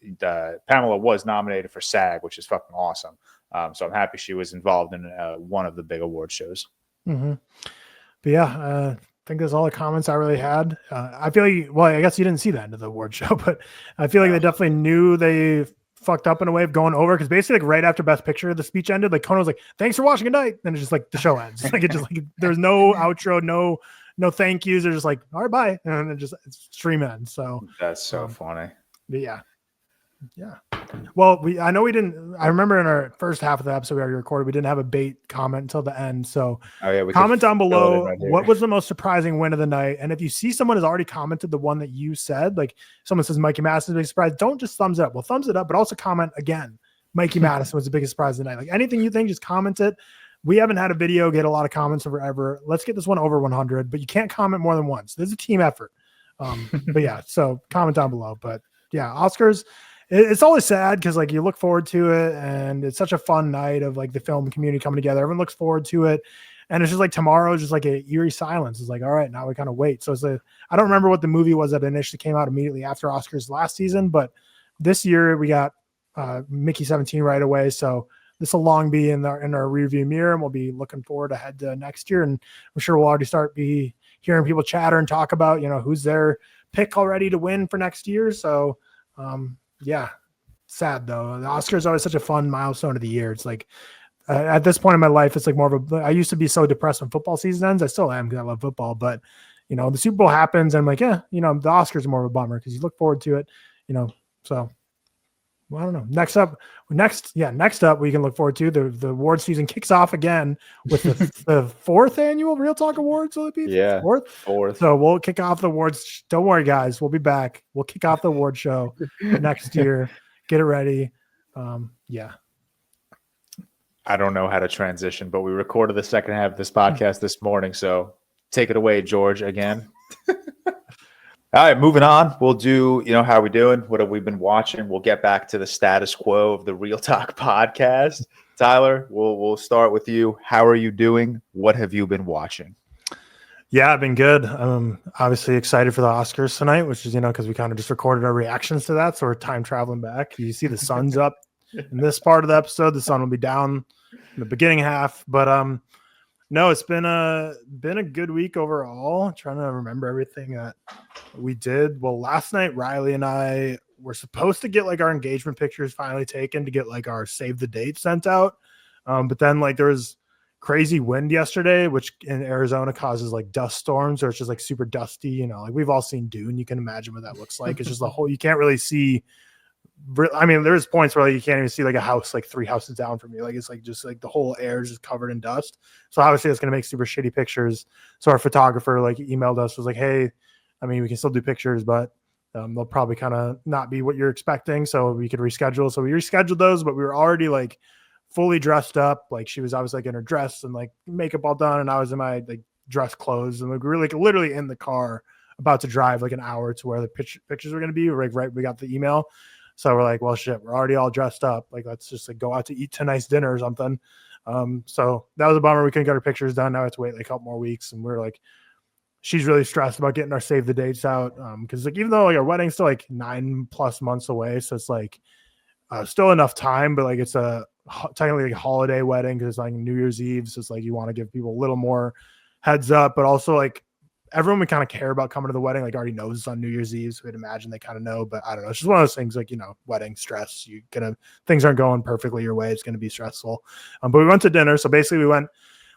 Pamela was nominated for SAG, which is fucking awesome. So I'm happy she was involved in one of the big award shows. Mm-hmm. But yeah, I think that's all the comments I really had. I feel like, well, I guess you didn't see that end of the award show, but I feel like they definitely knew they fucked up in a way of going over, because basically like right after Best Picture, the speech ended, like Conan was like, "Thanks for watching, good night," and it's just like the show ends. Like it just like there's no outro, no thank yous. They're just like, all right, bye. And it's stream ends. So that's so funny. Yeah. Well, I remember in our first half of the episode we already recorded, we didn't have a bait comment until the end. So comment down below what was the most surprising win of the night. And if you see someone has already commented the one that you said, like someone says Mikey Madison was a big surprise, don't just thumbs it up. Well, thumbs it up, but also comment again. Mikey Madison was the biggest surprise of the night. Like anything you think, just comment it. We haven't had a video get a lot of comments forever. Let's get this one over 100, but you can't comment more than once. This is a team effort. But yeah, so comment down below. But yeah, Oscars, it's always sad because like you look forward to it, and it's such a fun night of like the film community coming together. Everyone looks forward to it, and it's just like tomorrow is just like a eerie silence. It's like, all right, now we kind of wait. So I don't remember what the movie was that initially came out immediately after Oscars last season, but this year we got Mickey 17 right away. So this will long be in our review mirror, and we'll be looking forward ahead to next year. And I'm sure we'll already start hearing people chatter and talk about, who's their pick already to win for next year. So yeah, sad though. The Oscars are always such a fun milestone of the year. It's like at this point in my life, it's like more of a. I used to be so depressed when football season ends. I still am because I love football, but the Super Bowl happens, and I'm like, the Oscars are more of a bummer because you look forward to it, So, well, I don't know. Next up, we can look forward to the award season kicks off again with the fourth annual ReelTok Awards. Will it be? Yeah, fourth. So we'll kick off the awards. Don't worry, guys. We'll be back. We'll kick off the award show next year. Get it ready. Yeah. I don't know how to transition, but we recorded the second half of this podcast this morning, so take it away, George, again. All right, moving on. We'll do, how are we doing? What have we been watching? We'll get back to the status quo of the ReelTok podcast. Tyler, we'll start with you. How are you doing? What have you been watching? Yeah, I've been good. Obviously excited for the Oscars tonight, which is, because we kind of just recorded our reactions to that. So we're time traveling back. You see the sun's up in this part of the episode. The sun will be down in the beginning half. But no, it's been a good week overall. I'm trying to remember everything that we did. Well, last night, Riley and I were supposed to get our engagement pictures finally taken to get our save the date sent out. But then there was crazy wind yesterday, which in Arizona causes dust storms, or it's just super dusty. We've all seen Dune. You can imagine what that looks like. It's just you can't really see. I mean, there's points where you can't even see a house 3 houses down from you. It's just the whole air is just covered in dust. So obviously that's going to make super shitty pictures. So our photographer emailed us, was hey, I mean, we can still do pictures, but they'll probably kind of not be what you're expecting. So we could reschedule. So we rescheduled those, but we were already fully dressed up. She was obviously in her dress and makeup all done, and I was in my dress clothes, and we were literally in the car about to drive an hour to where the pictures were going to be. Right, we got the email. So we're well, shit, we're already all dressed up. Let's just go out to eat a nice dinner or something. So that was a bummer. We couldn't get our pictures done. Now we have to wait a couple more weeks. And we're she's really stressed about getting our save the dates out. Cause even though our wedding's still 9+ months away. So it's still enough time, but it's technically a holiday wedding. Cause it's New Year's Eve. So it's you want to give people a little more heads up, but also everyone would kind of care about coming to the wedding, already knows it's on New Year's Eve. So we'd imagine they kind of know, but I don't know. It's just one of those things wedding stress. Things aren't going perfectly your way. It's going to be stressful. But we went to dinner. So basically we went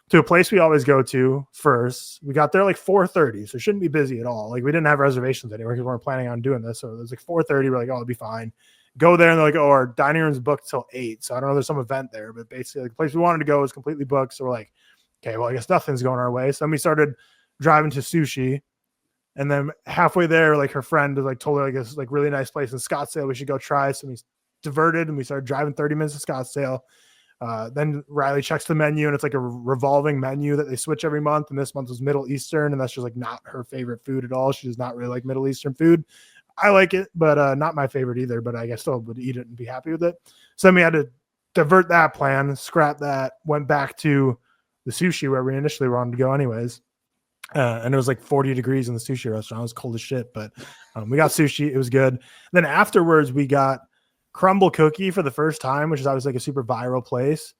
to a place we always go to first. We got there 4:30. So it shouldn't be busy at all. We didn't have reservations anywhere because we weren't planning on doing this. So it was 4:30. We're oh, it'll be fine. Go there and they're oh, our dining room's booked till 8. So I don't know, there's some event there, but basically the place we wanted to go was completely booked. So we're okay, well, I guess nothing's going our way. So then we started driving to sushi, and then halfway there, her friend told her this really nice place in Scottsdale we should go try. So we diverted and we started driving 30 minutes to Scottsdale. Then Riley checks the menu, and it's a revolving menu that they switch every month. And this month was Middle Eastern, and that's just not her favorite food at all. She does not really like Middle Eastern food. I like it, but not my favorite either. But I guess still would eat it and be happy with it. So then we had to divert that plan, scrap that, went back to the sushi where we initially wanted to go anyways. And it was 40 degrees in the sushi restaurant. It was cold as shit, but we got sushi. It was good. Then afterwards, we got Crumble Cookie for the first time, which is obviously a super viral place.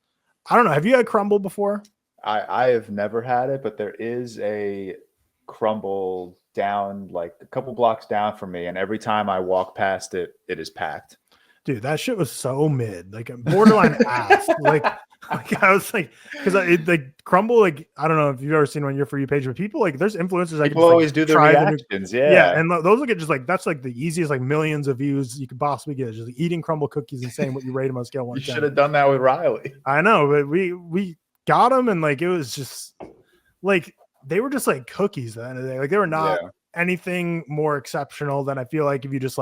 I don't know. Have you had Crumble before? I have never had it, but there is a Crumble down a couple blocks down from me, and every time I walk past it, it is packed. Dude, that shit was so mid, borderline ass. I was because Crumble, I don't know if you've ever seen on your For You page, but people there's influencers people always do their reactions, yeah, and those look at just that's the easiest millions of views you could possibly get, just eating Crumble cookies and saying what you rate them on scale 1 to 10. You should have done that with Riley. I know, but we got them, and it was just they were just cookies at the end of the day. They were not anything more exceptional than I feel if you just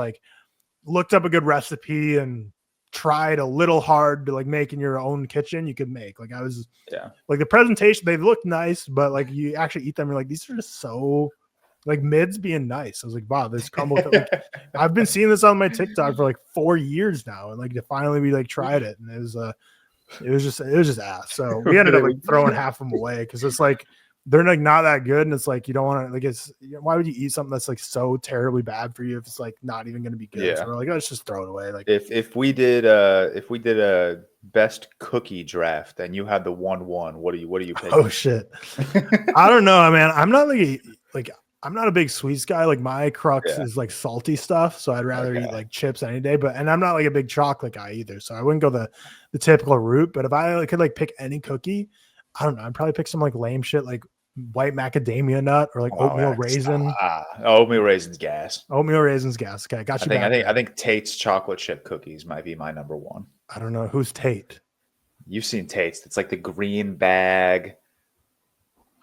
looked up a good recipe and tried a little hard to make in your own kitchen, you could make. I was the presentation, they looked nice, but you actually eat them, you're these are just so mids being nice. I was wow, this Crumble I've been seeing this on my TikTok for 4 years now, and finally we tried it, and it was just ass. So we ended up throwing half of them away because it's they're not that good, and it's you don't want to it's why would you eat something that's so terribly bad for you if it's not even going to be good? Yeah. So we're let's just throw it away. If we did a best cookie draft and you had the 1-1, what do you pick? Oh shit. I don't know, man. I'm not I'm not a big sweets guy. Like my crux is like salty stuff. So I'd rather eat like chips any day, and I'm not like a big chocolate guy either. So I wouldn't go the typical route, but if I could like pick any cookie, I don't know. I'd probably pick some like lame shit, like white macadamia nut or like oatmeal raisin. Oatmeal raisins gas. Oatmeal raisins gas. Okay. Got you. I think Tate's chocolate chip cookies might be my number one. I don't know. Who's Tate? You've seen Tate's. It's like the green bag.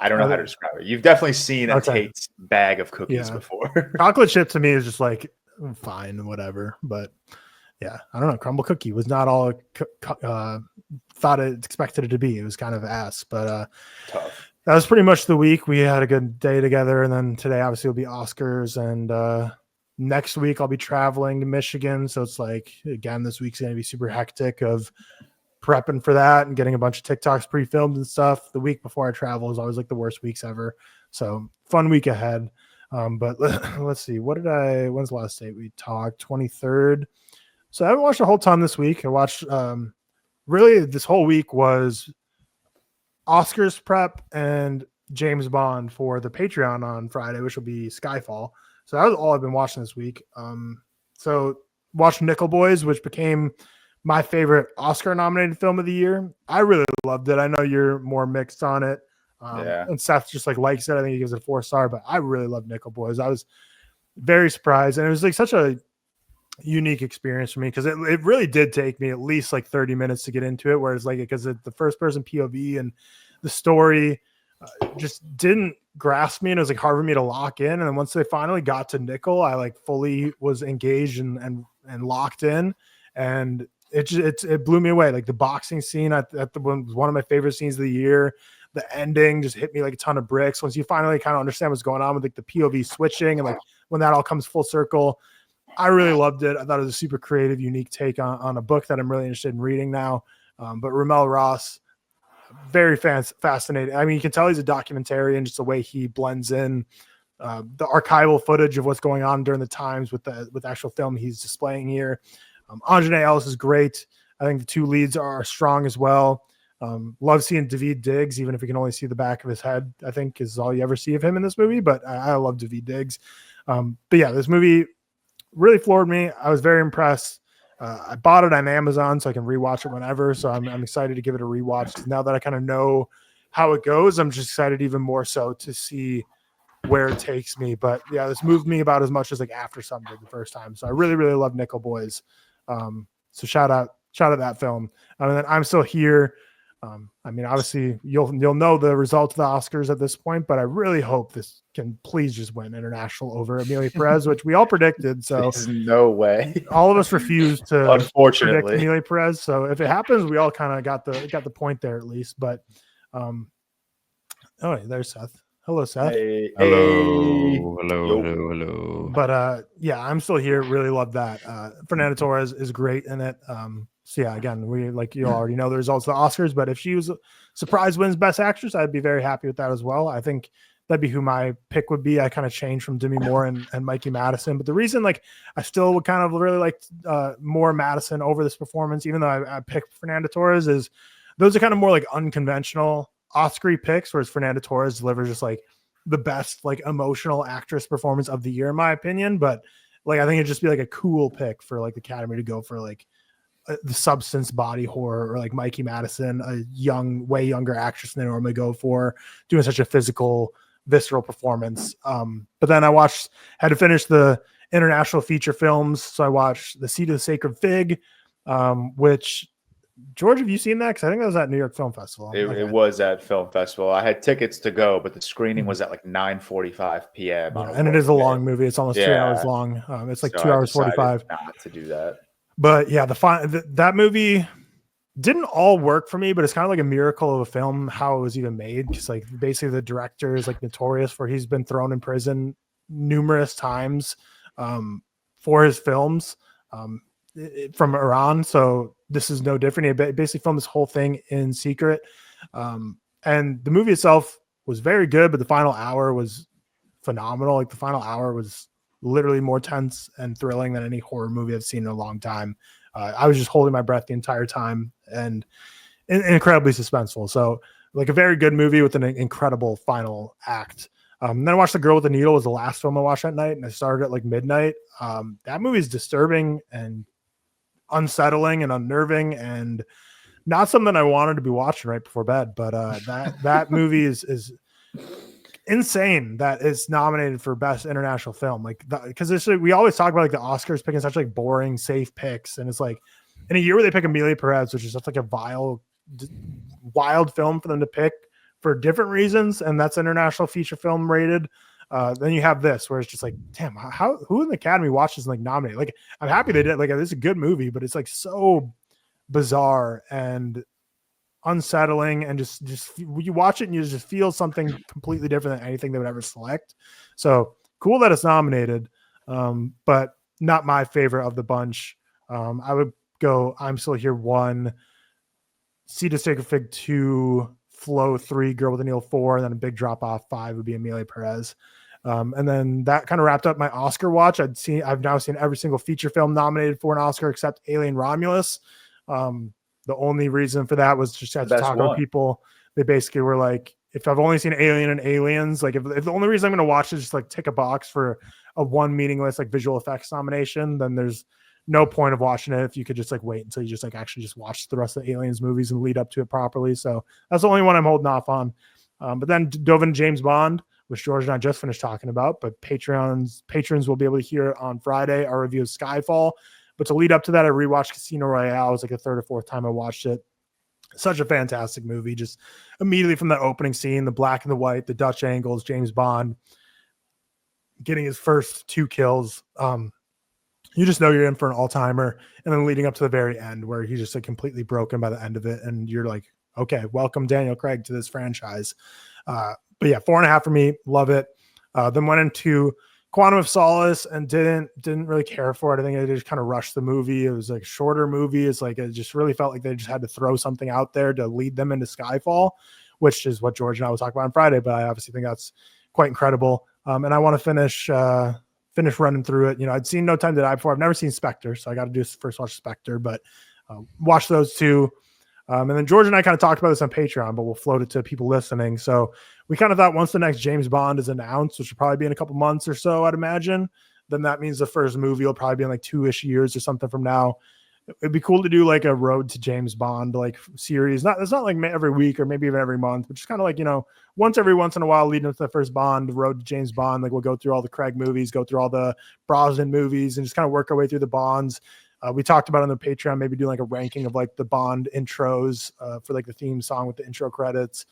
I don't know how to describe it. You've definitely seen a Tate's bag of cookies before. Chocolate chip to me is just like fine, whatever. But yeah, I don't know. Crumble cookie was not all thought it expected it to be. It was kind of ass, but tough. That was pretty much the week. We had a good day together, and then today obviously will be Oscars, and next week I'll be traveling to Michigan. So it's like, again, this week's going to be super hectic of prepping for that and getting a bunch of TikToks pre-filmed and stuff. The week before I travel is always like the worst weeks ever. So fun week ahead. But let's see. When's the last date we talked? 23rd. So I haven't watched a whole ton this week. I watched, really this whole week was Oscars prep and James Bond for the Patreon on Friday, which will be Skyfall. So that was all I've been watching this week. So watched Nickel Boys, which became my favorite Oscar nominated film of the year. I really loved it. I know you're more mixed on it. And Seth just like likes it. I think he gives it a 4-star, but I really love Nickel Boys. I was very surprised. And it was like such a unique experience for me because it really did take me at least like 30 minutes to get into it. Whereas like, because the first person POV and the story just didn't grasp me, and it was like hard for me to lock in. And then once they finally got to Nickel, I like fully was engaged and locked in. And it blew me away. Like the boxing scene at the was one of my favorite scenes of the year. The ending just hit me like a ton of bricks. Once you finally kind of understand what's going on with like the POV switching and like when that all comes full circle, I really loved it. I thought it was a super creative, unique take on a book that I'm really interested in reading now. But Ramel Ross, very fascinating. I mean, you can tell he's a documentarian, just the way he blends in the archival footage of what's going on during the times with the actual film he's displaying here. Anjanae Ellis is great. I think the two leads are strong as well. Love seeing Daveed Diggs, even if you can only see the back of his head, I think is all you ever see of him in this movie. But I love Daveed Diggs. But yeah, this movie really floored me. I was very impressed. I bought it on Amazon so I can rewatch it whenever. So I'm excited to give it a rewatch. Now that I kind of know how it goes, I'm just excited even more so to see where it takes me. But yeah, this moved me about as much as like After Sun did the first time. So I really, really love Nickel Boys. So shout out that film. And then I'm Still Here. I mean, obviously you'll know the results of the Oscars at this point, but I really hope this can please just win international over Amelia Perez, which we all predicted. So there's no way. All of us refused to unfortunately predict Amelia Perez. So if it happens, we all kind of got the point there at least. But there's Seth. Hello, Seth. Hey. Hello. But yeah, I'm Still Here. Really love that. Fernanda Torres is great in it. So yeah, again, we like you already know the results of the Oscars, but if she was surprise wins Best Actress, I'd be very happy with that as well. I think that'd be who my pick would be. I kind of changed from Demi Moore and Mikey Madison, but the reason like I still would kind of really like more Madison over this performance, even though I picked Fernanda Torres, is those are kind of more like unconventional Oscar picks, whereas Fernanda Torres delivers just like the best like emotional actress performance of the year, in my opinion. But like I think it'd just be like a cool pick for like the Academy to go for like the substance body horror, or like Mikey Madison, a way younger actress than they normally go for, doing such a physical, visceral performance. But then I had to finish the international feature films. So I watched The Seed of the Sacred Fig, which George, have you seen that? Because I think that was at New York Film Festival. It was at Film Festival. I had tickets to go, but the screening was at like 9:45 p.m. And it is a long movie. It's almost 3 hours long. It's like 2 hours 45. Not to do that. But yeah, that movie didn't all work for me, but it's kind of like a miracle of a film how it was even made. Because like basically the director is like notorious for he's been thrown in prison numerous times for his films from Iran. So this is no different. He basically filmed this whole thing in secret. And the movie itself was very good, but the final hour was phenomenal. Like the final hour was literally more tense and thrilling than any horror movie I've seen in a long time. I was just holding my breath the entire time and incredibly suspenseful. So like a very good movie with an incredible final act. Then I watched The Girl with the Needle was the last film I watched that night, and I started at like midnight. That movie is disturbing and unsettling and unnerving, and not something I wanted to be watching right before bed. But that movie is insane that it's nominated for best international film. Like, because we always talk about like the Oscars picking such like boring, safe picks, and it's like in a year where they pick Amelia Perez, which is such like a wild film for them to pick for different reasons, and that's international feature film rated. Then you have this where it's just like, damn, who in the Academy watches and like nominate? Like, I'm happy they did. Like, this is a good movie, but it's like so bizarre and unsettling, and just you watch it and you just feel something completely different than anything they would ever select. So cool that it's nominated, but not my favorite of the bunch. I would go I'm Still Here 1, See to Take a Fig 2, Flow 3, Girl with a Needle 4, and then a big drop off 5 would be Amelia Perez. And then that kind of wrapped up my Oscar watch. I've now seen every single feature film nominated for an Oscar except Alien Romulus. The only reason for that was just to talk to people. They basically were like, if I've only seen Alien and Aliens, like if the only reason I'm going to watch is just like tick a box for a one meaningless like visual effects nomination, then there's no point of watching it if you could just like wait until you just like actually just watch the rest of the Aliens movies and lead up to it properly. So that's the only one I'm holding off on. But then dove into James Bond, which George and I just finished talking about, but patrons will be able to hear on Friday our review of Skyfall. But to lead up to that, I rewatched Casino Royale. It was like the third or fourth time I watched it. Such a fantastic movie. Just immediately from that opening scene, the black and the white, the Dutch angles, James Bond getting his first 2 kills. You just know you're in for an all-timer. And then leading up to the very end where he's just like completely broken by the end of it. And you're like, okay, welcome Daniel Craig to this franchise. But yeah, 4.5 for me. Love it. Then went into Quantum of Solace and didn't really care for it. I think they just kind of rushed the movie. It was like a shorter movie. It's like, it just really felt like they just had to throw something out there to lead them into Skyfall, which is what George and I was talking about on Friday. But I obviously think that's quite incredible. And I want to finish running through it. You know, I'd seen No Time to Die before. I've never seen Spectre, so I got to do first watch Spectre, but watch those two. And then George and I kind of talked about this on Patreon, but we'll float it to people listening. So we kind of thought once the next James Bond is announced, which will probably be in a couple months or so, I'd imagine, then that means the first movie will probably be in like 2-ish years or something from now. It'd be cool to do like a Road to James Bond like series. It's not like every week or maybe even every month, but just kind of like, you know, once in a while leading up to the first Bond, Road to James Bond. Like we'll go through all the Craig movies, go through all the Brosnan movies, and just kind of work our way through the Bonds. We talked about on the Patreon, maybe doing like a ranking of like the Bond intros for like the theme song with the intro credits.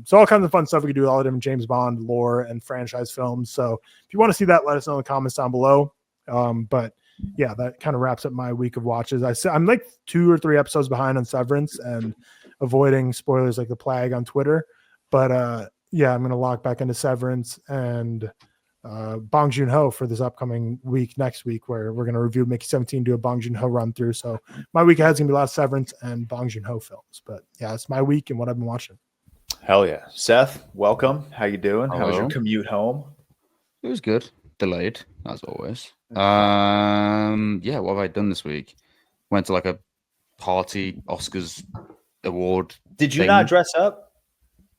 So all kinds of fun stuff we could do with all the different James Bond lore and franchise films. So if you want to see that, let us know in the comments down below. But yeah, that kind of wraps up my week of watches. I'm like 2 or 3 episodes behind on Severance and avoiding spoilers like the plague on Twitter. But yeah, I'm going to lock back into Severance and Bong Joon-ho for this upcoming week, next week, where we're going to review Mickey 17, do a Bong Joon-ho run through. So my week ahead is going to be a lot of Severance and Bong Joon-ho films. But yeah, it's my week and what I've been watching. Hell yeah. Seth, welcome. How you doing? Hello. How was your commute home? It was good. Delayed, as always. Yeah, what have I done this week? Went to like a party, Oscars award. Did you thing. not dress up?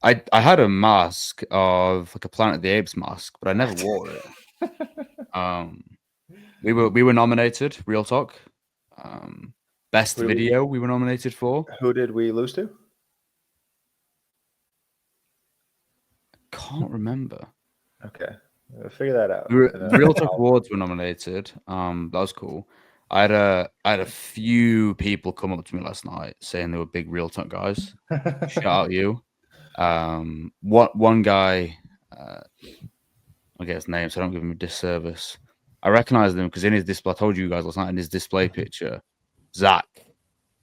I had a mask of like a Planet of the Apes mask, but I never wore it. We were nominated, ReelTok. Best video we were nominated for. Who did we lose to? Can't remember. Okay. We'll figure that out. ReelTok Awards were nominated. That was cool. I had a few people come up to me last night saying they were big ReelTok guys. Shout out you. One guy, I'll get his name so I don't give him a disservice. I recognized him because in his display, I told you guys last night in his display picture, Zach,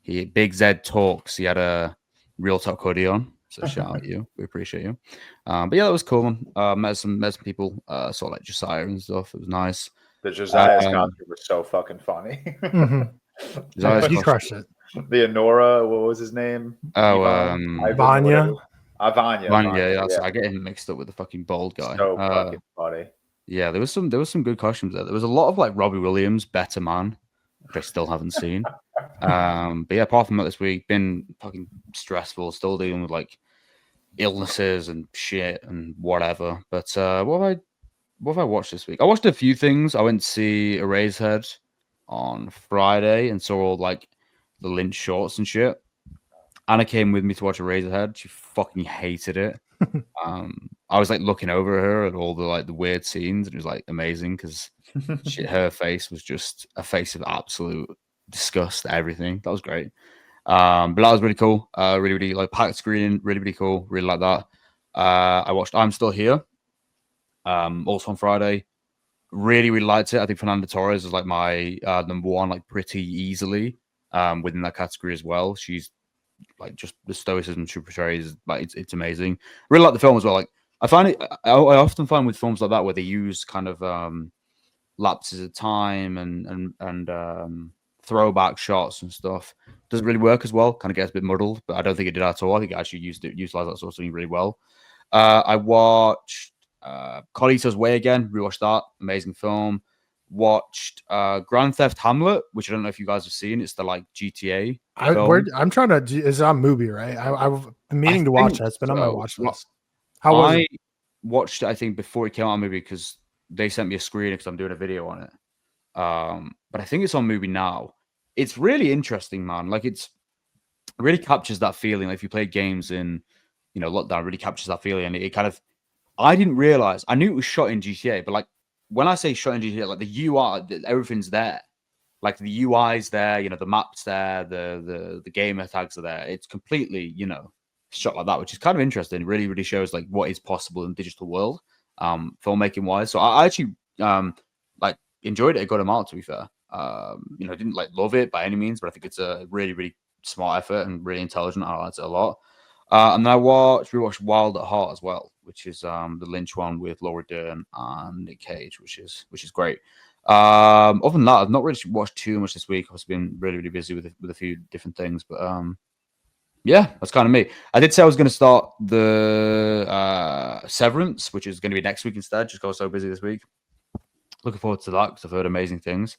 Big Z Talks, he had a ReelTok hoodie on. So shout out you. We appreciate you. But yeah, that was cool. Met some people, saw like Josiah and stuff. It was nice. The Josiah's costume was so fucking funny. He crushed it. The Anora, what was his name? Vanya. Vanya. Yeah. I get him mixed up with the fucking bald guy. So fucking funny. Yeah, there was some good costumes there. There was a lot of like Robbie Williams, Better Man, which I still haven't seen. But yeah, apart from that, this week been fucking stressful. Still dealing with like illnesses and shit and whatever. But what have I watched this week? I watched a few things. I went to see Eraserhead on Friday and saw all like the Lynch shorts and shit. Anna came with me to watch Eraserhead. She fucking hated it. I was like looking over at her at all the like the weird scenes, and it was like amazing because her face was just a face of absolute disgust at everything. That was great. But that was really cool. Really like packed screen, really cool. Really like that. I watched I'm Still Here. Also on Friday. Really liked it. I think Fernanda Torres is like my number one, like pretty easily within that category as well. She's like just the stoicism she portrays, like it's amazing. Really like the film as well. Like I find it, I often find with films like that where they use kind of lapses of time and throwback shots and stuff doesn't really work as well. Kind of gets a bit muddled, but I don't think it did at all. I think it actually utilized that sort of thing really well. I watched Carlito's Way again. Rewatched that amazing film. Watched Grand Theft Hamlet, which I don't know if you guys have seen. It's the like GTA. I'm trying to. It's on movie, right? I've been meaning to watch that. It's been on my watch list. How was it? Watched it, I think, before it came out on movie because they sent me a screener because I'm doing a video on it. But I think it's on movie now. It's really interesting, man. Like it really captures that feeling. Like if you play games in, lockdown, it really captures that feeling. And it kind of, I didn't realize. I knew it was shot in GTA, but like when I say shot in GTA, like the UI, everything's there. Like the UI's there, the map's there, the gamer tags are there. It's completely, shot like that, which is kind of interesting. It really shows like what is possible in the digital world, filmmaking wise. So I actually like enjoyed it a good amount, to be fair. Didn't like love it by any means, but I think it's a really smart effort and really intelligent. I liked it a lot. And then I rewatched Wild at Heart as well, which is the Lynch one with Laura Dern and Nick Cage, which is great. Other than that, I've not really watched too much this week. I've been really busy with a few different things, but yeah, that's kind of me. I did say I was going to start the Severance, which is going to be next week instead. Just got so busy this week. Looking forward to that because I've heard amazing things.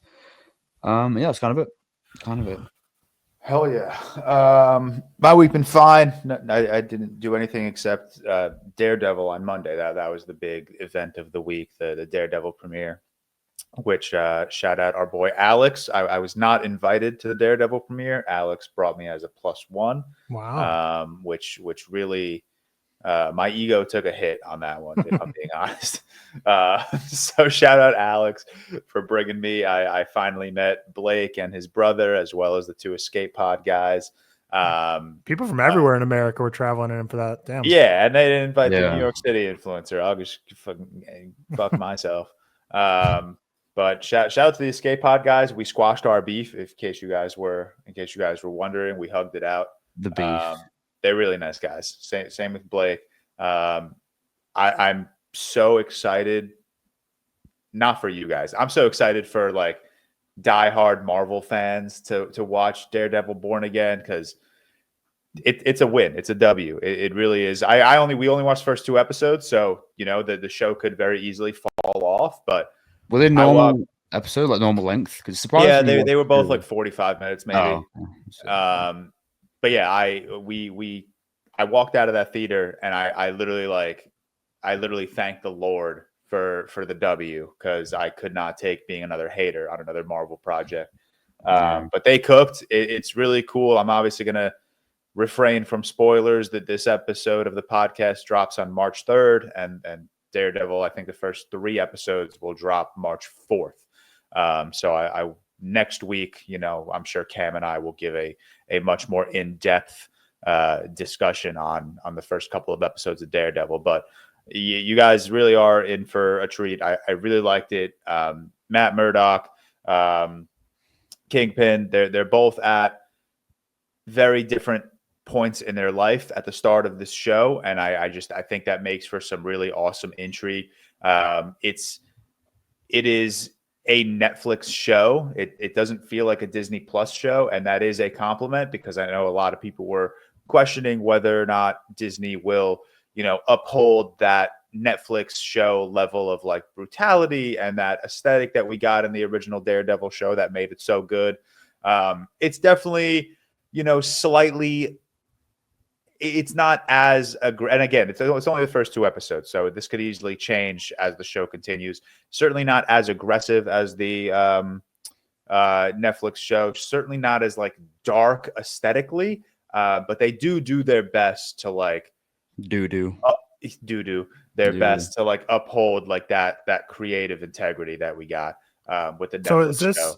Yeah, that's kind of it. Hell yeah. My week been fine. I didn't do anything except Daredevil on Monday. That was the big event of the week, the Daredevil premiere, which shout out our boy Alex. I was not invited to the Daredevil premiere. Alex brought me as a +1. Wow. Which really my ego took a hit on that one, if I'm being honest. So shout out Alex for bringing me. I finally met Blake and his brother, as well as the 2 Escape Pod guys. People from everywhere in America were traveling in for that. Damn. Yeah, and they didn't invite the New York City influencer. I'll just fuck myself. But shout out to the Escape Pod guys. We squashed our beef. In case you guys were wondering, we hugged it out. The beef. They're really nice guys. Same with Blake. I'm so excited. Not for you guys. I'm so excited for like diehard Marvel fans to watch Daredevil Born Again, because it's a win. It's a W. It really is. We only watched the first 2 episodes, so the show could very easily fall off. But were they normal episode, like normal length? Because surprisingly, yeah, they were both like 45 minutes, maybe. Oh. But yeah, I walked out of that theater and I literally thanked the Lord for the W, because I could not take being another hater on another Marvel project. But they cooked. It's really cool. I'm obviously gonna refrain from spoilers. That this episode of the podcast drops on March 3rd, and Daredevil, I think the first 3 episodes will drop March 4th. So I next week, I'm sure Cam and I will give a much more in-depth discussion on the first couple of episodes of Daredevil. But you guys really are in for a treat. I really liked it. Matt Murdock, Kingpin, they're both at very different points in their life at the start of this show, and I think that makes for some really awesome intrigue. It is a Netflix show. It doesn't feel like a Disney Plus show, and that is a compliment, because I know a lot of people were questioning whether or not Disney will, uphold that Netflix show level of like brutality and that aesthetic that we got in the original Daredevil show that made it so good. It's definitely, slightly it's not as and again, it's only the first 2 episodes, so this could easily change as the show continues. Certainly not as aggressive as the Netflix show. Certainly not as like dark aesthetically, but they do their best to like best to like uphold like that creative integrity that we got with the Netflix show.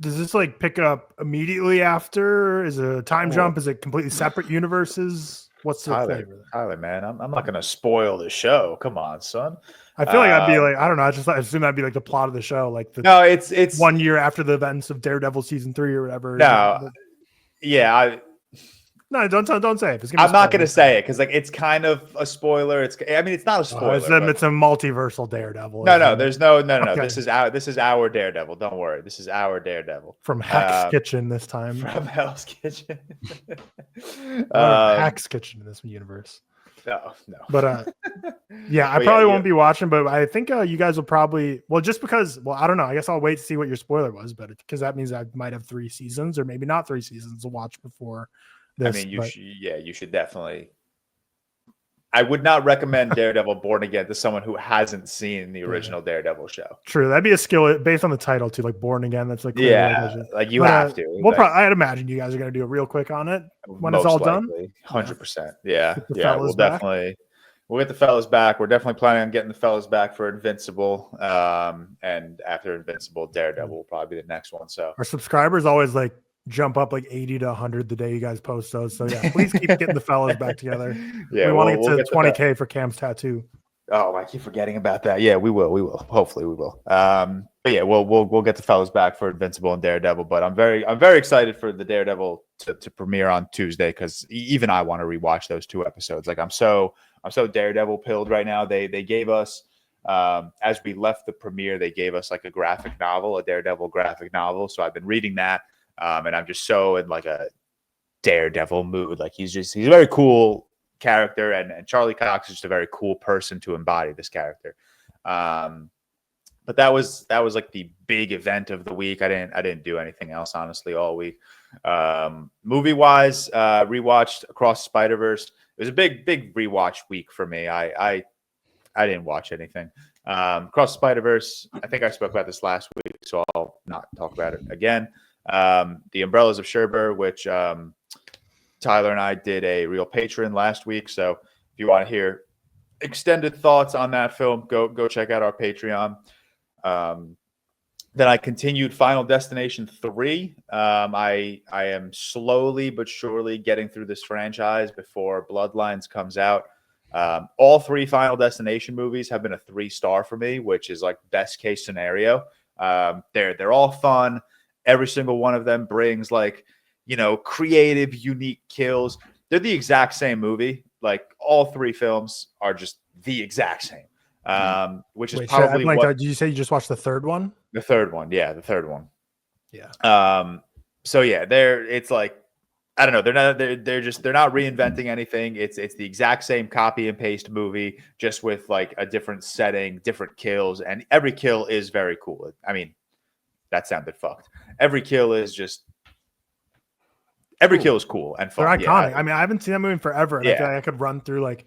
Does this like pick up immediately after? Is it a time jump? Is it completely separate universes? What's the flavor? Tyler, man, I'm not gonna spoil the show. Come on, son. I feel like I'd be like, I don't know. I assume that'd be like the plot of the show. Like it's 1 year after the events of Daredevil season 3 or whatever. No, yeah, No, don't say it. I'm not going to say it because like it's kind of a spoiler. It's not a spoiler. It's a multiversal Daredevil. No. There's no. Okay. This is our Daredevil. Don't worry. This is our Daredevil from Hell's Kitchen this time. From Hell's Kitchen. Hack's Kitchen in this universe. No. But yeah, I probably won't be watching. But I think you guys will probably just because. Well, I don't know. I guess I'll wait to see what your spoiler was, but because that means I might have 3 seasons or maybe not 3 seasons to watch before. I mean, you should definitely. I would not recommend Daredevil Born Again to someone who hasn't seen the original Daredevil show. True, that'd be a skill based on the title too, like Born Again. That's like like you have to. I'd imagine you guys are going to do a real quick on it when it's all done. 100%. Yeah. We'll get the fellas back. We're definitely planning on getting the fellas back for Invincible, and after Invincible, Daredevil will probably be the next one. So our subscribers always like jump up like 80 to 100 the day you guys post those. So yeah, please keep getting the fellas back together. Yeah, we want to get to 20K for Cam's tattoo. Oh, I keep forgetting about that. Yeah, we will. Hopefully we will. But yeah, we'll get the fellas back for Invincible and Daredevil. But I'm very excited for the Daredevil to premiere on Tuesday because even I want to rewatch those 2 episodes. Like I'm so Daredevil pilled right now. They gave us as we left the premiere, they gave us like a graphic novel, a Daredevil graphic novel. So I've been reading that. And I'm just so in like a Daredevil mood. Like he's a very cool character, and Charlie Cox is just a very cool person to embody this character. But that was like the big event of the week. I didn't do anything else honestly all week. Movie wise, rewatched Across the Spider-Verse. It was a big rewatch week for me. I didn't watch anything. Across the Spider-Verse. I think I spoke about this last week, so I'll not talk about it again. The Umbrellas of Cherbourg, which Tyler and I did a Real Patreon last week. So if you want to hear extended thoughts on that film, go check out our Patreon. Then I continued Final Destination 3. I am slowly but surely getting through this franchise before Bloodlines comes out. All 3 Final Destination movies have been a 3-star for me, which is like best case scenario. They're all fun. Every single one of them brings like, creative, unique kills. They're the exact same movie. Like all 3 films are just the exact same. Which is probably did you say you just watched the 3rd one? The 3rd one. Yeah, the 3rd one. Yeah. So yeah, it's like, I don't know. They're not reinventing anything. It's the exact same copy and paste movie, just with like a different setting, different kills, and every kill is very cool. I mean, that sounded fucked. Every kill is cool and fun. They're iconic. Yeah. I mean, I haven't seen that movie in forever. And I feel like I could run through like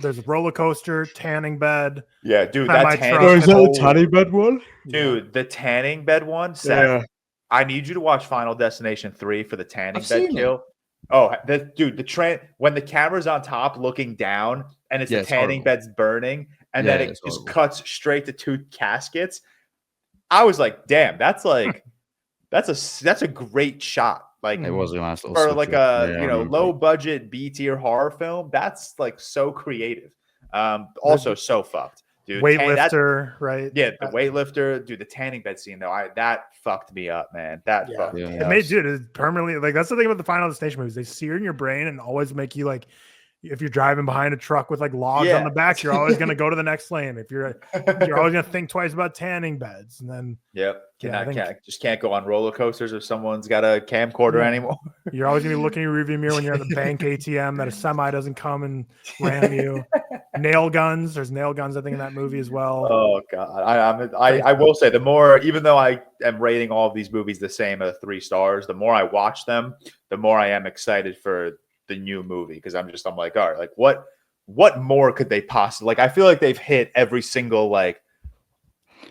there's a roller coaster, tanning bed. Yeah, dude, that tanning bed one? Dude, the tanning bed one. Seth, yeah. I need you to watch Final Destination 3 for the tanning bed kill. Oh, when the camera's on top looking down and it's the tanning bed's burning, and then it just cuts straight to 2 caskets. I was like, damn, that's a great shot. Like it was a nice little for like a low budget B tier horror film. That's like so creative. Also so fucked, dude. Weightlifter, right? Yeah, the weightlifter, dude. The tanning bed scene though, that fucked me up, man. That fucked me up. It made it permanently like that's the thing about the Final Destination movies. They sear in your brain and always make you like. If you're driving behind a truck with like logs on the back, you're always going to go to the next lane. If you're always going to think twice about tanning beds, and then just can't go on roller coasters if someone's got a camcorder anymore. You're always going to be looking in your rearview mirror when you're at the bank ATM that a semi doesn't come and ram you. Nail guns. There's nail guns, I think, in that movie as well. Oh god, I will say the more, even though I am rating all of these movies the same at 3 stars, the more I watch them, the more I am excited for the new movie because I'm like, all right, like what more could they possibly like? I feel like they've hit every single like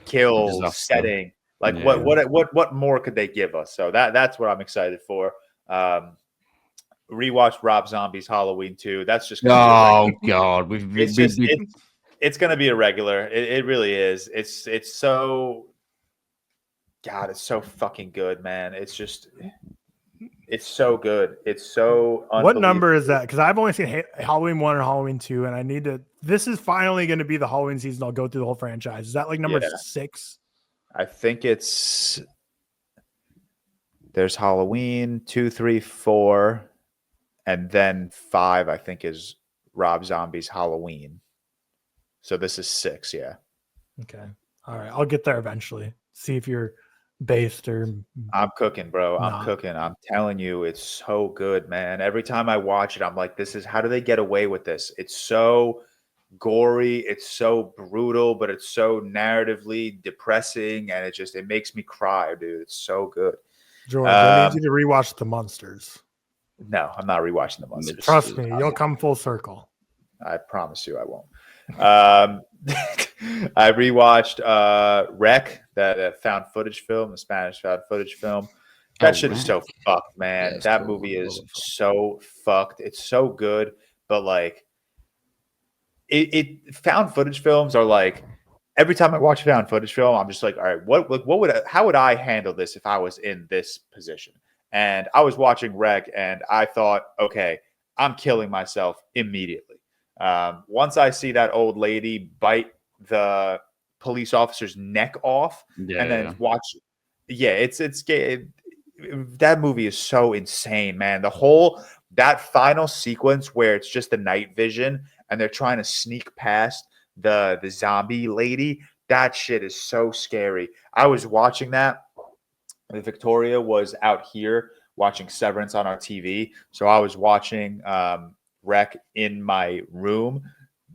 kill Disaster. setting. Like Yeah. what more could they give us? So that's what I'm excited for. Rewatched Rob Zombie's Halloween 2. That's just gonna be God, it's gonna be a regular. It really is. It's so God, it's so fucking good, man. It's so good. It's so What number is unbelievable. that? Because I've only seen Halloween 1 and Halloween 2, and I need to. This is finally going to be the Halloween season. I'll go through the whole franchise. Is that like number 6? I think there's Halloween 2, 3, 4, and then 5. I think is Rob Zombie's Halloween. So this is 6. Yeah. Okay. All right. I'll get there eventually. See if you're based or. I'm cooking, bro. Nah. I'm cooking. I'm telling you, it's so good, man. Every time I watch it, I'm like, how do they get away with this? It's so gory, it's so brutal, but it's so narratively depressing, and it makes me cry, dude. It's so good. George, I need you to rewatch The Monsters. No, I'm not rewatching The Monsters. Trust me, you'll come full circle. I promise you I won't. I rewatched Rec, that found footage film, the Spanish found footage film. That shit is so fucked, man. That movie is so fucked. It's so good, but like it found footage films are like every time I watch a found footage film, I'm just like, all right, how would I handle this if I was in this position? And I was watching Rec and I thought, okay, I'm killing myself immediately. Once I see that old lady bite the police officer's neck off and then watch, that movie is so insane, man. That final sequence where it's just the night vision and they're trying to sneak past the zombie lady, that shit is so scary. I was watching that. Victoria was out here watching Severance on our TV, so I was watching Rec in my room,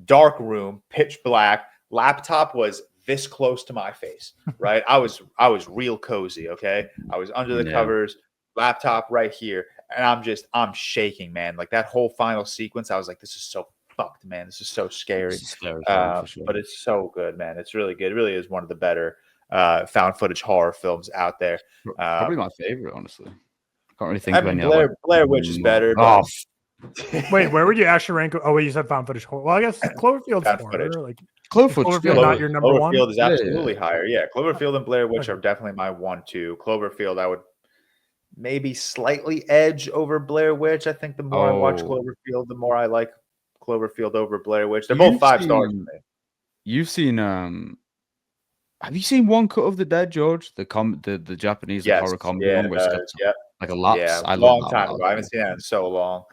dark room, pitch black. Laptop was this close to my face, right? I was real cozy, okay? I was under the covers, laptop right here, and I'm shaking, man. Like that whole final sequence, I was like, this is so fucked, man. This is so scary. For sure. But it's so good, man. It's really good. It really is one of the better found footage horror films out there. Probably my favorite, honestly. Can't really think of any Blair, other. Blair Witch is better. Oh, wait, where would you actually rank? Oh, wait, you said found footage horror. Well, I guess Cloverfield's horror. Like Cloverfield, not your number one. Cloverfield is absolutely higher. Yeah, Cloverfield and Blair Witch are definitely my 1-2. Cloverfield, I would maybe slightly edge over Blair Witch. I think the more I watch Cloverfield, the more I like Cloverfield over Blair Witch. They're both 5 stars for me. You've seen have you seen One Cut of the Dead, George? The Japanese horror comedy one where it's got like a lapse. Yeah, I long love time ago. I haven't seen that in so long.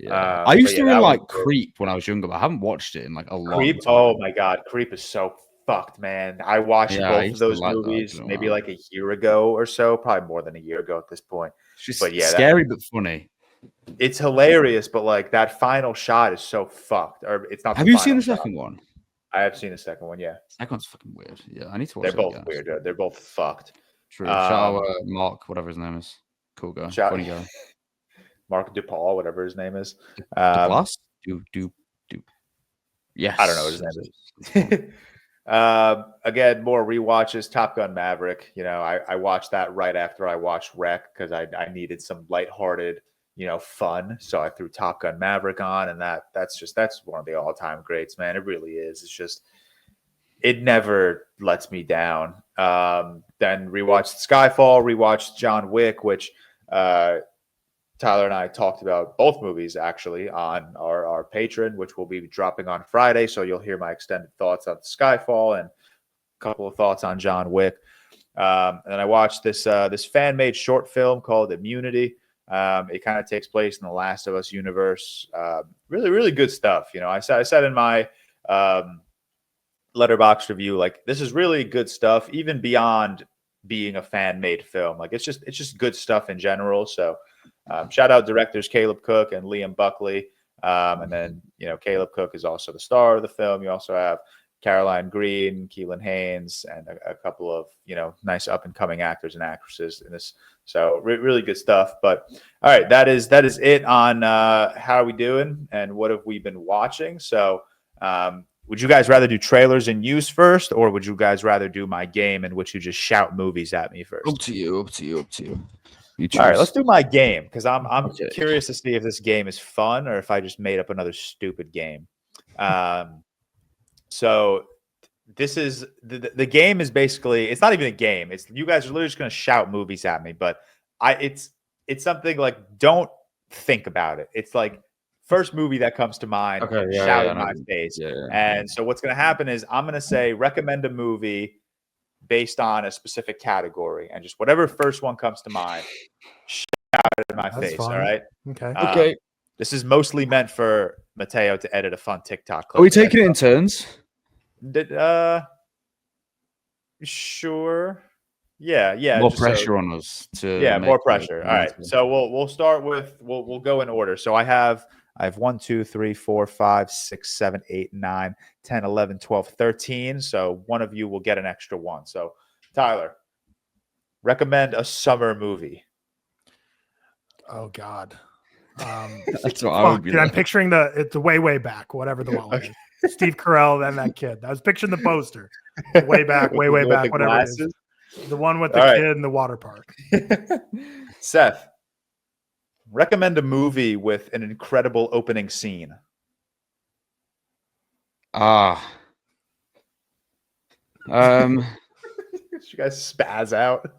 Yeah. I used to really like Creep when I was younger, but I haven't watched it in like a long time. Oh my god, Creep is so fucked, man. I watched both of those movies maybe like a year ago or so, probably more than a year ago at this point. But yeah, scary but funny. It's hilarious, but like that final shot is so fucked. Or it's not. Have you seen the second one? I have seen the second one. Yeah, second one's fucking weird. Yeah, I need to watch. They're both weird. They're both fucked. True. Shout out Mark, whatever his name is. Cool guy. Funny guy. Mark DuPaul, whatever his name is. Duplass? Yes. I don't know what his name is. Again, more rewatches. Top Gun Maverick. You know, I watched that right after I watched Rec because I needed some lighthearted, fun. So I threw Top Gun Maverick on, and that's one of the all-time greats, man. It really is. It's just it never lets me down. Then rewatched Skyfall, rewatched John Wick, which Tyler and I talked about both movies actually on our Patreon, which will be dropping on Friday. So you'll hear my extended thoughts on Skyfall and a couple of thoughts on John Wick. And then I watched this fan-made short film called Immunity. It kind of takes place in the Last of Us universe. Really, really good stuff. I said in my Letterboxd review, like, this is really good stuff, even beyond being a fan-made film. Like, it's just good stuff in general. So shout out directors Caleb Cook and Liam Buckley. And then, Caleb Cook is also the star of the film. You also have Caroline Green, Keelan Haynes, and a couple of nice up and coming actors and actresses in this. So really good stuff. But all right, that is it on how are we doing and what have we been watching. So would you guys rather do trailers and news first, or would you guys rather do my game in which you just shout movies at me first? Up to you. Up to you. Up to you. All right, let's do my game because I'm curious to see if this game is fun or if I just made up another stupid game. So this is the game is basically, it's not even a game. It's you guys are literally just going to shout movies at me, but it's something like, don't think about it. It's like first movie that comes to mind, shout in my face. And so what's going to happen is I'm going to say recommend a movie based on a specific category, and just whatever first one comes to mind, shout it in my face. Fun. All right. Okay. This is mostly meant for Mateo to edit a fun TikTok clip. Are we taking it in turns? Sure. Yeah. More pressure on us to. More pressure. All right. So we'll start with we'll go in order. So I have 1, 2, 3, 4, 5, 6, 7, 8, 9, 10, 11, 12, 13. So one of you will get an extra one. So Tyler, recommend a summer movie. Oh God. That's what I would be. Dude, I'm picturing it's way back, whatever the one is. Steve Carell and that kid. I was picturing the poster. Way back, way back, whatever glasses. It is. The one with the kid in the water park. Seth, recommend a movie with an incredible opening scene. You guys spaz out.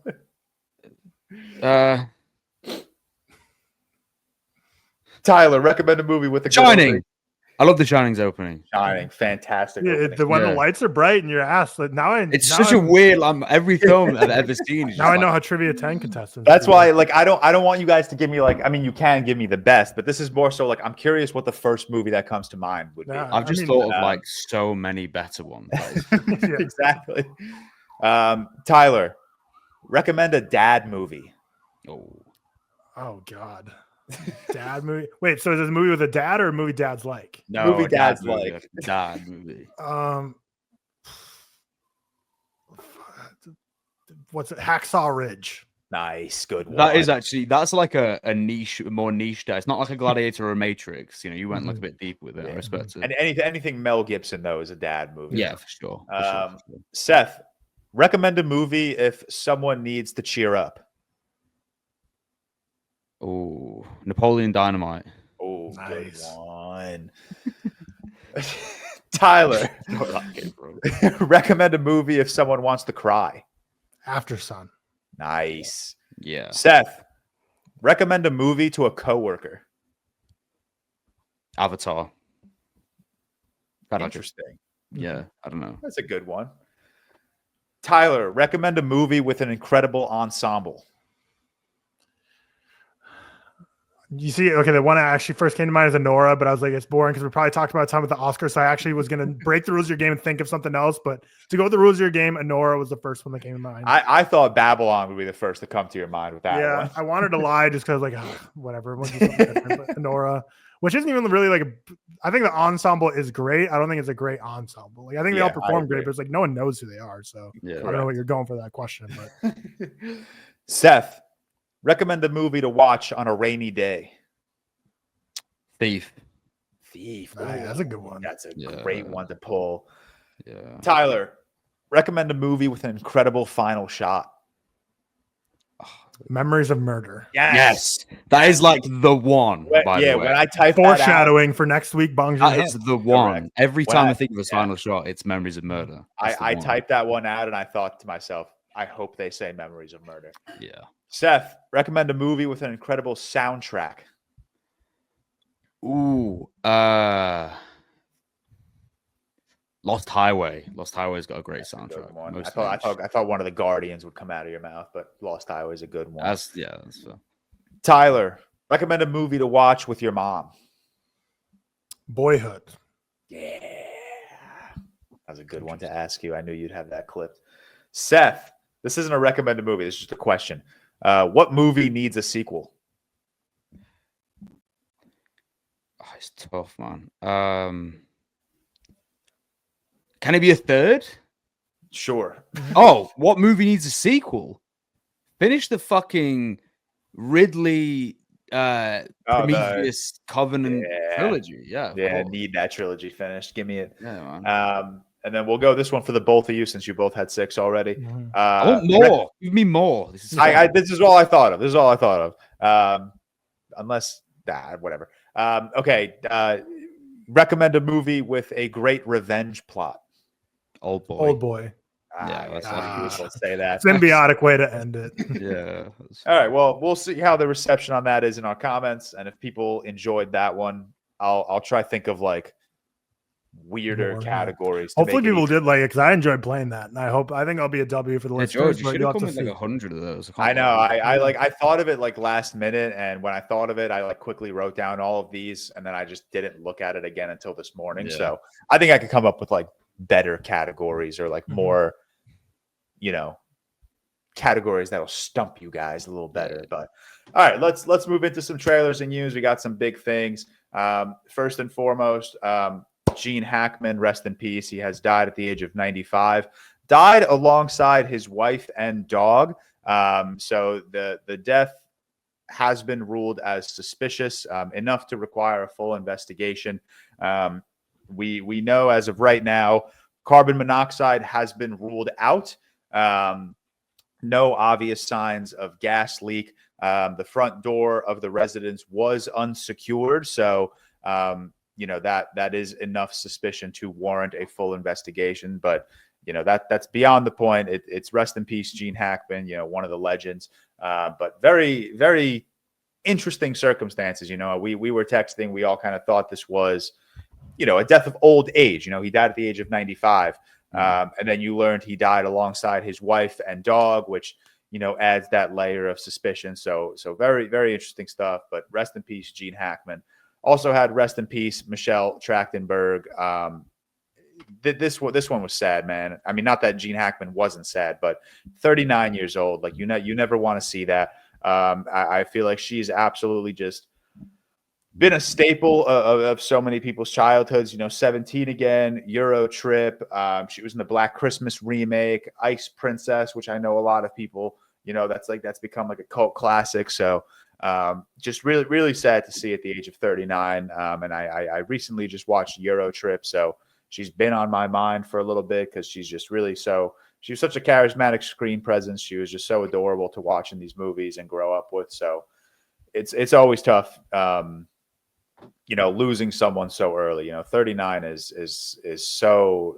Tyler, recommend a movie with a Shining. Opening. I love The Shining's opening. Shining, fantastic. Yeah, when the lights are bright in your ass. Like it's such a weird. Every film I've ever seen. Now I know how Trivia 10 contestants. That's why, I don't want you guys to give me you can give me the best, but this is more so I'm curious what the first movie that comes to mind would be. I've just thought of so many better ones. Exactly. Tyler, recommend a dad movie. Oh God. Dad movie. Wait, so is this a movie with a dad or a movie dads like? No, movie dads like. Dad movie. What's it? Hacksaw Ridge. Nice, good one. That's like a niche, more niche dad. It's not like a Gladiator or a Matrix. You went a bit deep with it. I respect it. And anything Mel Gibson though is a dad movie. Yeah, for sure. Seth, recommend a movie if someone needs to cheer up. Oh, Napoleon Dynamite. Oh, nice. Good one. Tyler, recommend a movie if someone wants to cry. After Sun. Nice. Yeah. Seth, recommend a movie to a coworker. Avatar. Interesting. Yeah, I don't know. That's a good one. Tyler, recommend a movie with an incredible ensemble. You see, okay, the one that actually first came to mind is Anora, but I was like, it's boring because we probably talked about time with the Oscars. So I actually was going to break the rules of your game and think of something else. But to go with the rules of your game, Anora was the first one that came to mind. I thought Babylon would be the first to come to your mind with that one. Yeah, I wanted to lie just because, whatever. But Anora, which isn't even really I think the ensemble is great. I don't think it's a great ensemble. I think they all perform great, but it's no one knows who they are. So I don't know what you're going for that question. But Seth, recommend a movie to watch on a rainy day. Thief. That's a good one. That's a great one to pull. Yeah. Tyler, recommend a movie with an incredible final shot. Memories of Murder. Yes. That is the one. By the way. When I type foreshadowing for next week, Bong that is the one. Correct. Every time I think of a final shot, it's Memories of Murder. I typed that one out and I thought to myself, I hope they say Memories of Murder. Yeah. Seth, recommend a movie with an incredible soundtrack. Ooh, Lost Highway. Lost Highway's got a great soundtrack. I thought one of the Guardians would come out of your mouth, but Lost Highway's a good one. That's fair. Tyler, recommend a movie to watch with your mom. Boyhood. Yeah. That was a good one to ask you. I knew you'd have that clipped. Seth, this isn't a recommended movie. This is just a question. What movie needs a sequel? It's tough, man. Can it be a third? Sure. Oh, what movie needs a sequel? Finish the fucking Ridley Prometheus Covenant trilogy. Yeah, need that trilogy finished. Give me it. Yeah, man. And then we'll go this one for the both of you, since you both had 6 already. I want more. Give me more. This is this is all I thought of. Unless whatever. Okay. Recommend a movie with a great revenge plot. Old Boy. Old Boy. Yeah, let's say that. Symbiotic way to end it. Yeah. All right. Well, we'll see how the reception on that is in our comments, and if people enjoyed that one, I'll try to think of like weirder categories. Hopefully, people did like it because I enjoyed playing that, and I think I'll be a W for the list. George, you should have come with like 100 of those. I know. I thought of it like last minute, and when I thought of it, I like quickly wrote down all of these, and then I just didn't look at it again until this morning. Yeah. So I think I could come up with like better categories or like more, categories that'll stump you guys a little better. But all right, let's move into some trailers and news. We got some big things. First and foremost, Gene Hackman, rest in peace. He has died at the age of 95. Died alongside his wife and dog. So the death has been ruled as suspicious, enough to require a full investigation. We know as of right now, carbon monoxide has been ruled out. No obvious signs of gas leak. The front door of the residence was unsecured, so that is enough suspicion to warrant a full investigation. But that's beyond the point. It's rest in peace, Gene Hackman. One of the legends. But very, very interesting circumstances. We were texting. We all kind of thought this was, a death of old age. He died at the age of 95. And then you learned he died alongside his wife and dog, which, adds that layer of suspicion. So very, very interesting stuff. But rest in peace, Gene Hackman. Also had rest in peace, Michelle Trachtenberg. This one was sad, man. I mean, not that Gene Hackman wasn't sad, but 39 years old. Like, you never want to see that. I feel like she's absolutely just been a staple of so many people's childhoods. 17 again, Euro Trip. She was in the Black Christmas remake, Ice Princess, which I know a lot of people, that's become like a cult classic. So just really, really sad to see at the age of 39. And I recently just watched Euro Trip. So she's been on my mind for a little bit because she's just really she was such a charismatic screen presence. She was just so adorable to watch in these movies and grow up with. So it's always tough, losing someone so early. 39 is so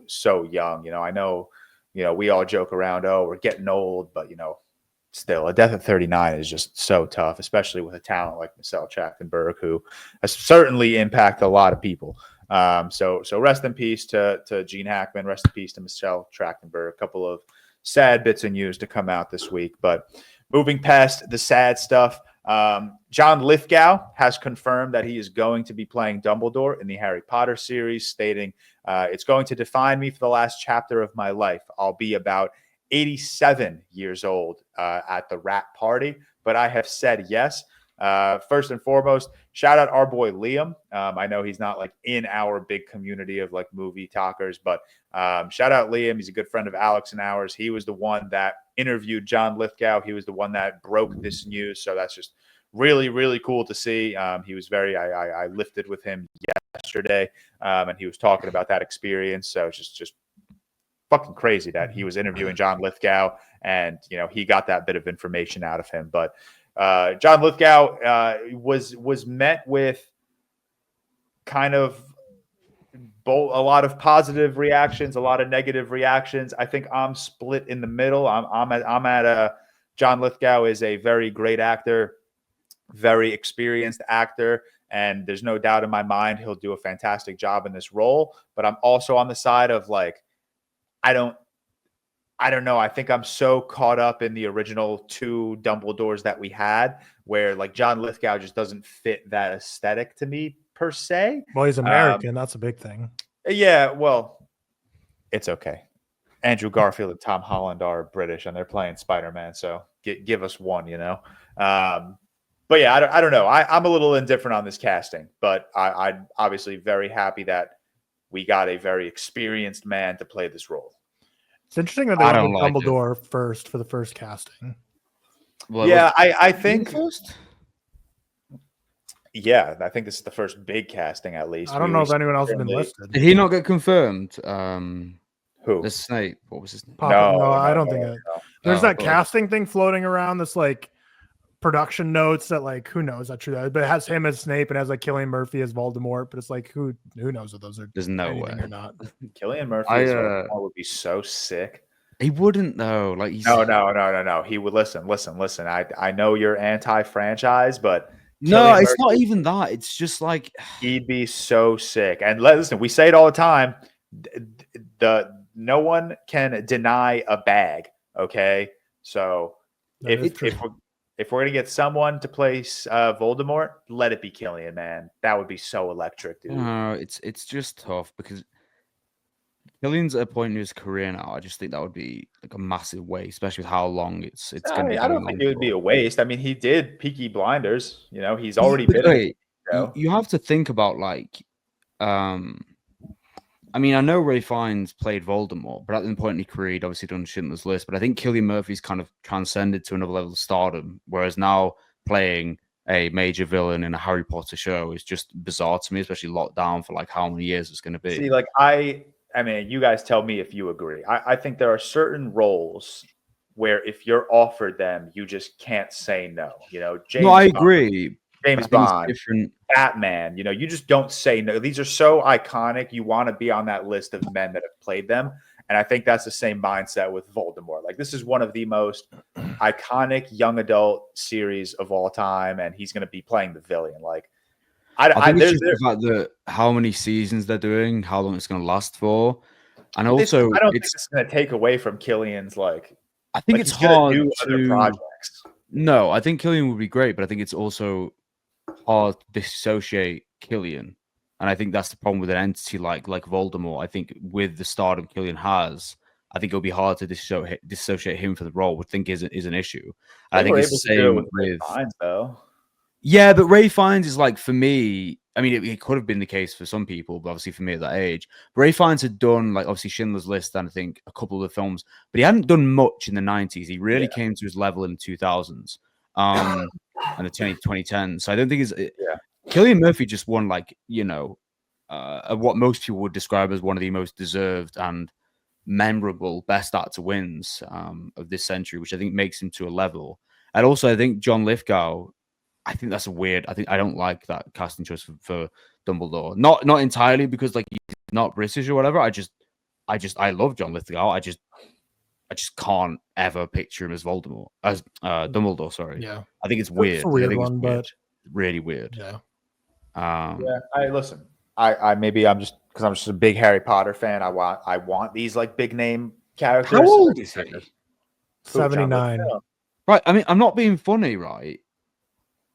young. I know, we all joke around, oh, we're getting old, but still, a death at 39 is just so tough, especially with a talent like Michelle Trachtenberg, who has certainly impacted a lot of people. So rest in peace to Gene Hackman. Rest in peace to Michelle Trachtenberg. A couple of sad bits of news to come out this week. But moving past the sad stuff, John Lithgow has confirmed that he is going to be playing Dumbledore in the Harry Potter series, stating, it's going to define me for the last chapter of my life. I'll be about 87 years old at the wrap party, but I have said yes. First and foremost, shout out our boy Liam. I know he's not like in our big community of like movie talkers, but shout out Liam. He's a good friend of Alex and ours. He was the one that interviewed John Lithgow. He was the one that broke this news. So that's just really, really cool to see. He was I lifted with him yesterday, and he was talking about that experience. So it's just fucking crazy that he was interviewing John Lithgow and, he got that bit of information out of him. But John Lithgow was met with kind of a lot of positive reactions, a lot of negative reactions. I think I'm split in the middle. I'm at John Lithgow is a very great actor, very experienced actor, and there's no doubt in my mind he'll do a fantastic job in this role. But I'm also on the side of like, I don't know. I think I'm so caught up in the original 2 Dumbledores that we had, where like John Lithgow just doesn't fit that aesthetic to me per se. Well, he's American. That's a big thing. Yeah, well, it's okay. Andrew Garfield and Tom Holland are British, and they're playing Spider-Man, so give us one, But yeah, I don't know. I'm a little indifferent on this casting, but I'm obviously very happy that we got a very experienced man to play this role. It's interesting that they went with Dumbledore first for the first casting. Well, yeah, I think first. Yeah, I think this is the first big casting, at least. I don't know if anyone else has been listed. Did he not get confirmed? Who? The Snape. What was his name? No, I don't think it. There's that but casting thing floating around. This like production notes that like who knows that true, but it has him as Snape and has like Cillian Murphy as Voldemort. But it's like who knows if those are. There's no way or not. Cillian Murphy as Voldemort would be so sick. He wouldn't though. Like he's... No. He would listen. I know you're anti-franchise, but no, it's not even that. It's just like he'd be so sick. And listen, we say it all the time. No one can deny a bag. Okay, so if we're gonna get someone to play Voldemort, let it be Cillian, man. That would be so electric, dude. No, it's just tough because Cillian's at a point in his career now. I just think that would be like a massive waste, especially with how long it's going to be. I don't think it would be a waste. I mean, he did Peaky Blinders. You know, he's already been. You have to think about like, I mean, I know Ray Fiennes played Voldemort, but at the point in his career, he'd obviously done Schindler's List. But I think Cillian Murphy's kind of transcended to another level of stardom, whereas now playing a major villain in a Harry Potter show is just bizarre to me, especially locked down for like how many years it's going to be. See, like I mean, you guys tell me if you agree. I think there are certain roles where if you're offered them, you just can't say no. You know, I agree. James Bond, Batman, you know, you just don't say no. These are so iconic. You want to be on that list of men that have played them. And I think that's the same mindset with Voldemort. Like, this is one of the most iconic young adult series of all time. And he's going to be playing the villain. Like, I think it's just about how many seasons they're doing, how long it's going to last for. And also, I don't think it's going to take away from Cillian's, like, I think it's hard to do other projects. No, I think Cillian would be great, but I think it's also hard to dissociate Cillian. And I think that's the problem with an entity like Voldemort. I think with the stardom Cillian has, I think it'll be hard to dissociate him for the role, which I think is an issue. I think it's the same with Ray Fiennes, though. Yeah, but Ray Fiennes is like, for me, I mean, it could have been the case for some people, but obviously for me at that age, Ray Fiennes had done like obviously Schindler's List and I think a couple of the films, but he hadn't done much in the 90s. He really came to his level in the 2000s and the 2010s. So I don't think Cillian Murphy just won like, you know, what most people would describe as one of the most deserved and memorable best actor wins of this century, which I think makes him to a level. And also I think John Lithgow, I think that's I don't like that casting choice for Dumbledore. Not entirely because like he's not British or whatever. I love John Lithgow. I just can't ever picture him as Voldemort, as Dumbledore. Sorry. Yeah. I think it's weird. It's a weird one, but really weird. Yeah. Maybe I'm just because I'm just a big Harry Potter fan. I want these like big name characters. How old is he? 79. Right. I mean, I'm not being funny, right?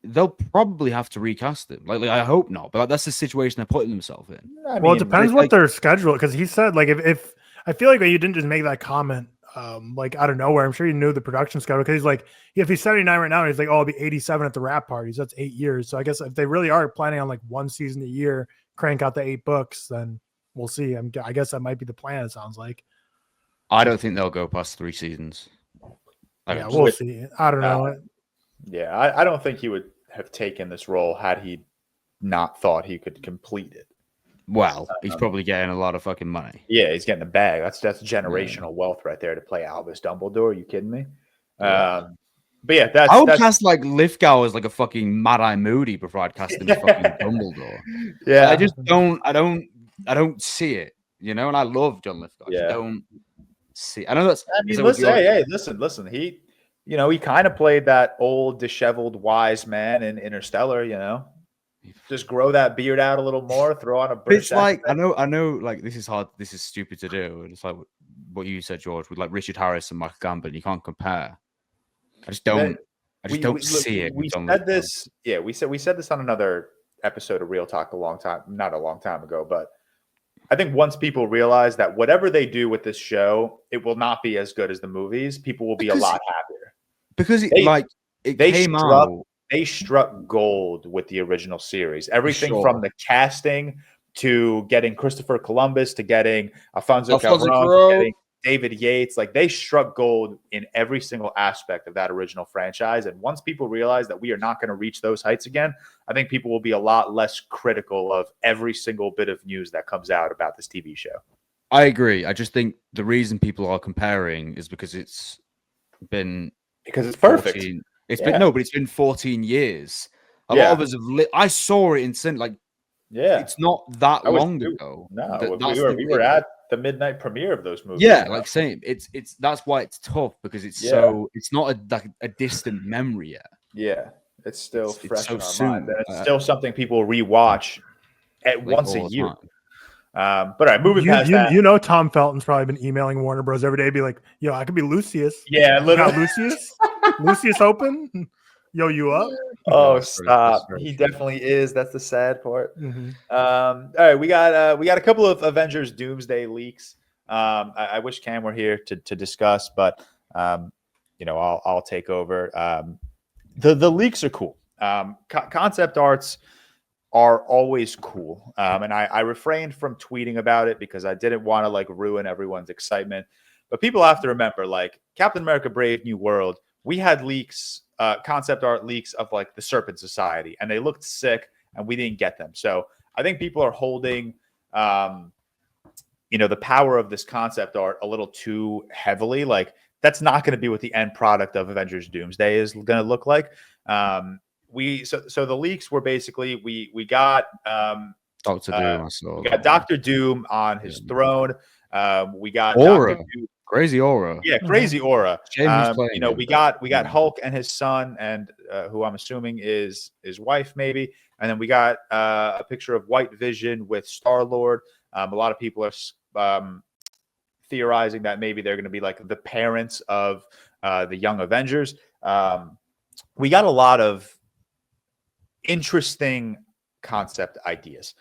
They'll probably have to recast him. Like I hope not, but that's the situation they're putting themselves in. Well, it depends what their schedule, because he said like if I feel like you didn't just make that comment like out of nowhere. I'm sure you knew the production schedule, because he's like, if he's 79 right now, he's like, oh, I'll be 87 at the wrap parties. That's 8 years. So I guess if they really are planning on like one season a year, crank out the 8 books, then we'll see. I guess that might be the plan. It sounds like. I don't think they'll go past 3 seasons. We'll see. I don't know. Yeah, I don't think he would have taken this role had he not thought he could complete it. Well, he's probably getting a lot of fucking money. Yeah, he's getting a bag. That's generational wealth right there to play Albus Dumbledore. Are you kidding me? But yeah, I would cast like Lithgow as like a fucking Mad-Eye Moody before I'd cast him as fucking Dumbledore. Yeah, I just don't see it, you know. And I love John Lithgow. I just don't see. I know that's. I mean, listen. He, you know, he kind of played that old, disheveled, wise man in Interstellar. You know, just grow that beard out a little more, throw on a British. It's like I know. Like this is hard. This is stupid to do. And it's like what you said, George, with like Richard Harris and Michael Gambon. You can't compare. I just don't. See it. We said this. Yeah, we said this on another episode of ReelTok not a long time ago, but I think once people realize that whatever they do with this show, it will not be as good as the movies, people will be a lot happier. Because they struck gold with the original series. Everything from the casting to getting Christopher Columbus, to getting Alfonso Cuarón, to getting David Yates. Like, they struck gold in every single aspect of that original franchise. And once people realize that we are not going to reach those heights again, I think people will be a lot less critical of every single bit of news that comes out about this TV show. I agree. I just think the reason people are comparing is because it's perfect. 14, it's been 14 years. A lot of us have I saw it in like, it's not that long ago. No, we were at the midnight premiere of those movies. Yeah, like same. It's that's why it's tough, because it's it's not a distant memory yet. Yeah, it's still fresh so in our soon. mind. And it's still something people rewatch once a year. But all right, moving past that. You know, Tom Felton's probably been emailing Warner Bros. Every day, be like, "Yo, I could be Lucius." Yeah, literally. Lucius. Lucius open. Yo, you up? Oh, stop! He definitely is. That's the sad part. Mm-hmm. All right, we got a couple of Avengers Doomsday leaks. I wish Cam were here to discuss, but I'll take over. The leaks are cool. Concept arts are always cool, and I refrained from tweeting about it because I didn't want to ruin everyone's excitement. But people have to remember, Captain America: Brave New World, we had leaks. Concept art leaks of the Serpent Society, and they looked sick, and we didn't get them. So I think people are holding, the power of this concept art a little too heavily. That's not going to be what the end product of Avengers Doomsday is going to look like. So the leaks were basically we got Dr. Doom. We got Dr. Doom on his throne. We got Aura. Dr. Doom. Crazy aura. Yeah, crazy aura. We got Yeah. Hulk and his son, and who I'm assuming is his wife, maybe. And then we got a picture of White Vision with Star-Lord. A lot of people are theorizing that maybe they're going to be the parents of the young Avengers. We got a lot of interesting concept ideas.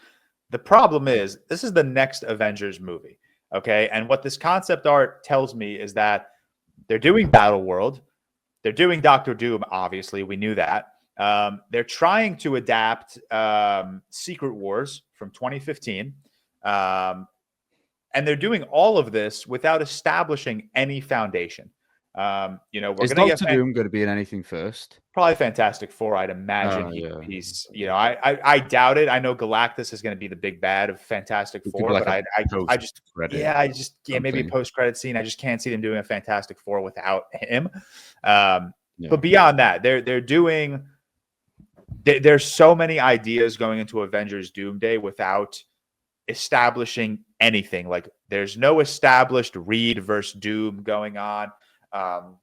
The problem is, this is the next Avengers movie. Okay, and what this concept art tells me is that they're doing Battle World, they're doing Doctor Doom. Obviously, we knew that. They're trying to adapt Secret Wars from 2015, and they're doing all of this without establishing any foundation. Is Doctor Doom going to be in anything first? Probably Fantastic Four, I'd imagine. I doubt it. I know Galactus is going to be the big bad of Fantastic Four, but maybe a post-credit scene. I just can't see them doing a Fantastic Four without him. But beyond that, they're doing. There's so many ideas going into Avengers Doomsday without establishing anything. There's no established Reed versus Doom going on. And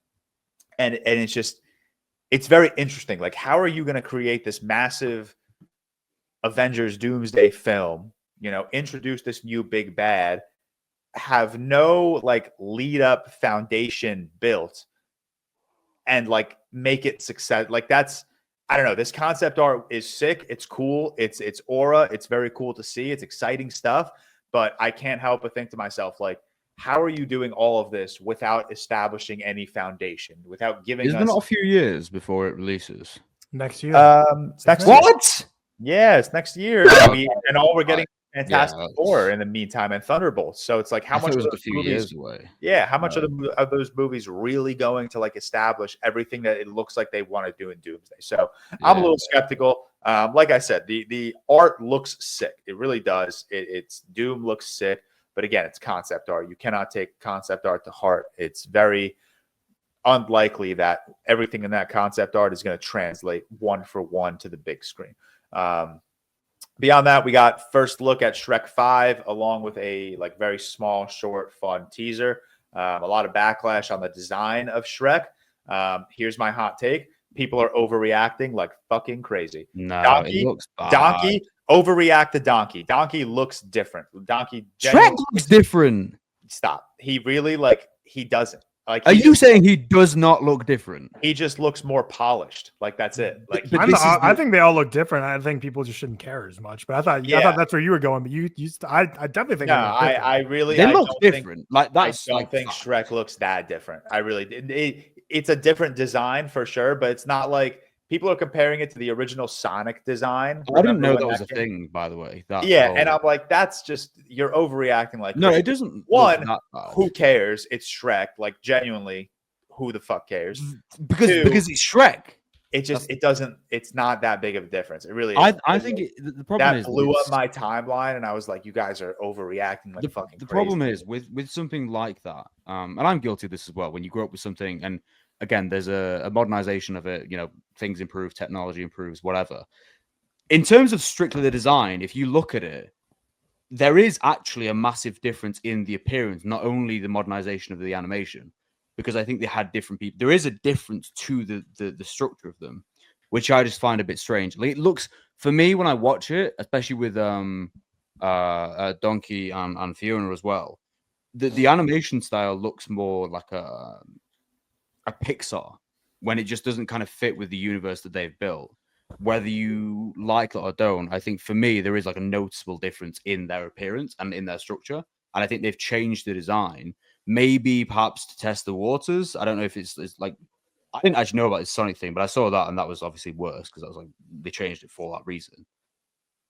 it's very interesting. How are you going to create this massive Avengers Doomsday film, introduce this new big bad, have no lead up foundation built, and make it success? I don't know. This concept art is sick. It's cool. It's aura. It's very cool to see. It's exciting stuff, but I can't help but think to myself, how are you doing all of this without establishing any foundation, without giving Isn't it not a few years before it releases? Next year. It's next what? Year. Yeah, it's next year. And all we're getting Fantastic Four in the meantime, and Thunderbolts. So it's how much was a few years away? Yeah, how much of those movies really going to establish everything that it looks like they want to do in Doomsday? So I'm a little skeptical. Like I said, the art looks sick. It really does. It's Doom looks sick. But again, it's concept art. You cannot take concept art to heart. It's very unlikely that everything in that concept art is going to translate one for one to the big screen. Beyond that, we got first look at Shrek 5, along with a very small, short, fun teaser. A lot of backlash on the design of Shrek. Here's my hot take. People are overreacting like fucking crazy. No, it looks bad. Donkey. Overreact to Donkey. Donkey looks different. Shrek looks different. Stop. He really he doesn't. Are you saying he does not look different? He just looks more polished. That's it. I think they all look different. I think people just shouldn't care as much. But I thought that's where you were going. But I definitely think. No, I really. They look different. I don't think Shrek looks that different. I really. It's a different design for sure, but it's not people are comparing it to the original Sonic design. I didn't Remember know when that was a came? thing, by the way. That Yeah, whole- and I'm like, that's just you're overreacting. Like, no, crazy. it doesn't. One, look that bad. who cares? It's Shrek. Like, genuinely, who the fuck cares? Because Two, because it's Shrek. it doesn't. It's not that big of a difference. It really is. I think the problem that is blew up my timeline, and I was like, you guys are overreacting like fucking the crazy. problem is with something like that, and I'm guilty of this as well. When you grow up with something, and again, there's a modernization of it. You know, things improve, technology improves, whatever. In terms of strictly the design, if you look at it, there is actually a massive difference in the appearance, not only the modernization of the animation, because I think they had different people. There is a difference to the structure of them, which I just find a bit strange. Like, it looks, for me, when I watch it, especially with Donkey and Fiona as well, the animation style looks more like a Pixar, when it just doesn't kind of fit with the universe that they've built. Whether you like it or don't, I think for me there is like a noticeable difference in their appearance and in their structure, and I think they've changed the design, maybe perhaps to test the waters. I don't know if it's like, I didn't actually know about this Sonic thing, but I saw that and that was obviously worse because I was like, they changed it for that reason.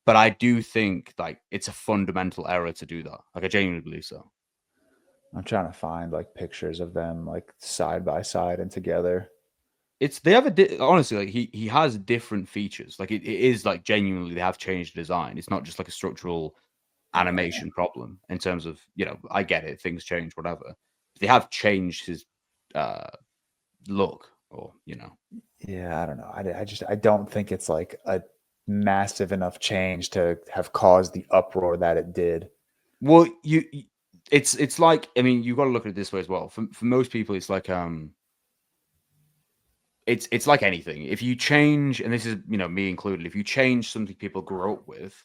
But I do think like it's a fundamental error to do that. Like, I genuinely believe so. I'm trying to find like pictures of them like side by side and together. They have honestly, like he has different features. Like, it is like genuinely they have changed the design. It's not just like a structural animation problem in terms of, you know, I get it, things change, whatever. They have changed his look, or, you know. Yeah, I don't know. I don't think it's like a massive enough change to have caused the uproar that it did. Well, it's like, I mean, you've got to look at it this way as well. For most people, it's like it's like anything. If you change, and this is, you know, me included, if you change something people grew up with,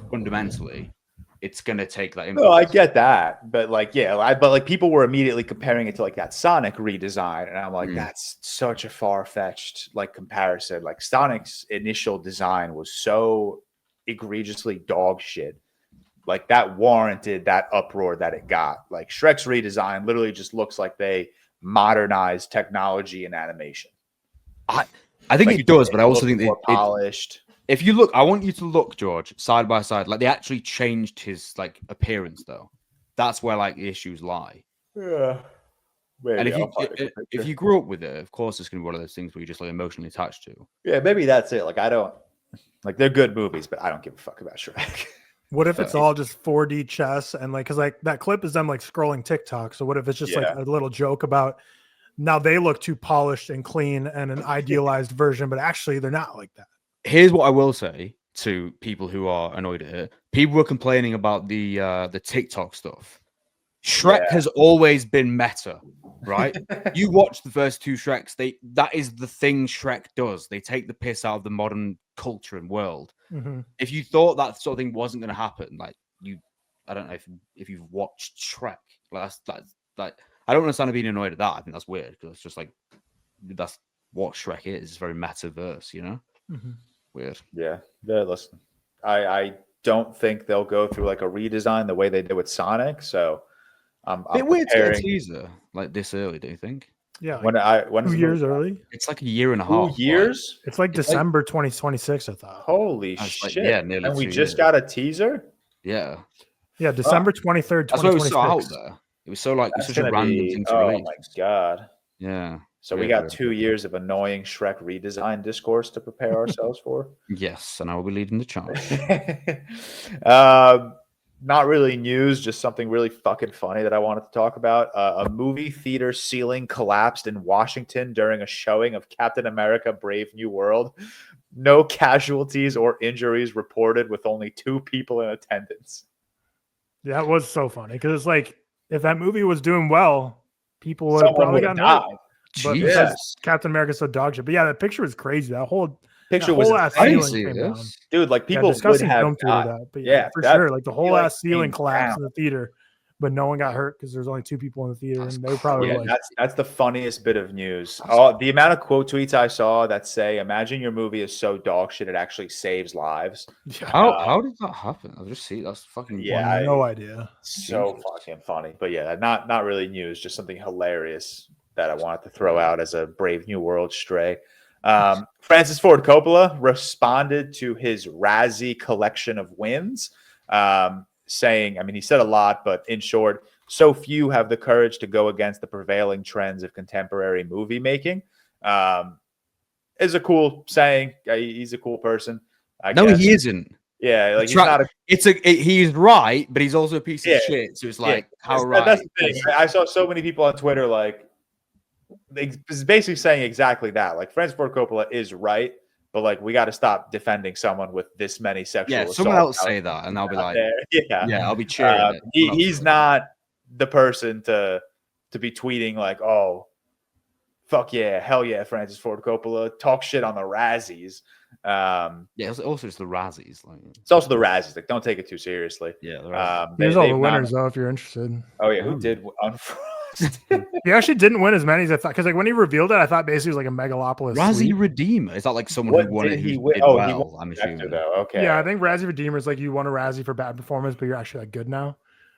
fundamentally, it's gonna take that influence. No, I get that, but like, yeah, but like people were immediately comparing it to like that Sonic redesign, and I'm like, that's such a far-fetched like comparison. Like, Sonic's initial design was so egregiously dog shit. Like, that warranted that uproar that it got. Like, Shrek's redesign literally just looks like they modernized technology and animation. I think like, it does, but I also think more polished. If you look, I want you to look, George, side by side. Like, they actually changed his like appearance, though. That's where like the issues lie. Yeah. Maybe, and if you grew up with it, of course, it's gonna be one of those things where you're just like emotionally attached to. Yeah, maybe that's it. Like, I don't like, they're good movies, but I don't give a fuck about Shrek. What if it's all just 4D chess and like, because like that clip is them like scrolling TikTok. So what if it's just like a little joke about now they look too polished and clean and an idealized version, but actually they're not like that. Here's what I will say to people who are annoyed at it. People were complaining about the TikTok stuff. Shrek has always been meta, right? You watch the first two Shreks, that is the thing Shrek does. They take the piss out of the modern culture and world. Mm-hmm. If you thought that sort of thing wasn't going to happen, like, I don't know if you've watched Shrek, like that's like, I don't understand being annoyed at that. I think that's weird because it's just like, that's what Shrek is. It's very metaverse, you know? Mm-hmm. Weird. Yeah. Listen, I don't think they'll go through like a redesign the way they did with Sonic. So I'm weird to get a teaser like this early, do you think? Yeah. When 2 years early? It's like a year and a half. 2 years? It's like December 2026, I thought. Holy shit. Like, yeah, nearly. And we just got a teaser? Yeah. Yeah, December 23rd, 2026. That's why it was so out there. It was so like, it's such a random thing to release. Oh my god. Yeah. So we got 2 years of annoying Shrek redesign discourse to prepare ourselves for. Yes, and I will be leading the charge. Not really news, just something really fucking funny that I wanted to talk about. A movie theater ceiling collapsed in Washington during a showing of Captain America: Brave New World. No casualties or injuries reported, with only 2 people in attendance. Yeah, it was so funny because it's like, if that movie was doing well, people would have probably gotten hurt. But because Captain America's so dog shit. But yeah, that picture was crazy. That whole picture was ass ceiling came down. Dude, like, people would have that. But yeah, for sure. Like, the whole ass ceiling collapsed in the theater, but no one got hurt because there's only 2 people in the theater, and they were probably like, that's the funniest bit of news. The amount of quote tweets I saw that say, "Imagine your movie is so dog shit it actually saves lives." Yeah. How did that happen? I'll just see. That's fucking no idea. So fucking funny. But yeah, not really news, just something hilarious that I wanted to throw out as a Brave New World stray. Francis Ford Coppola responded to his Razzie collection of wins, saying, I mean, he said a lot, but in short, so few have the courage to go against the prevailing trends of contemporary movie making. Is a cool saying. He's a cool person. I guess. He isn't. Yeah, like he's not. He's right, but he's also a piece of shit. So it's like, how right? That's the thing. I saw so many people on Twitter like basically saying exactly that. Like Francis Ford Coppola is right, but like we got to stop defending someone with this many sexual assaults. Someone else say that, and I'll be like, I'll be cheering. He's not the person to be tweeting like, oh, fuck yeah, hell yeah, Francis Ford Coppola, talk shit on the Razzies. It's also just the Razzies. Like, it's also the Razzies. Like, don't take it too seriously. Yeah. Here's all the winners though, if you're interested. Oh yeah, who did unfrost? He actually didn't win as many as I thought, because like when he revealed it, I thought basically it was like a Megalopolis. Razzie Redeemer, is that like someone who won it? He won. I'm assuming. Okay. Yeah, I think Razzie Redeemer is like you won a Razzie for bad performance, but you're actually like good now.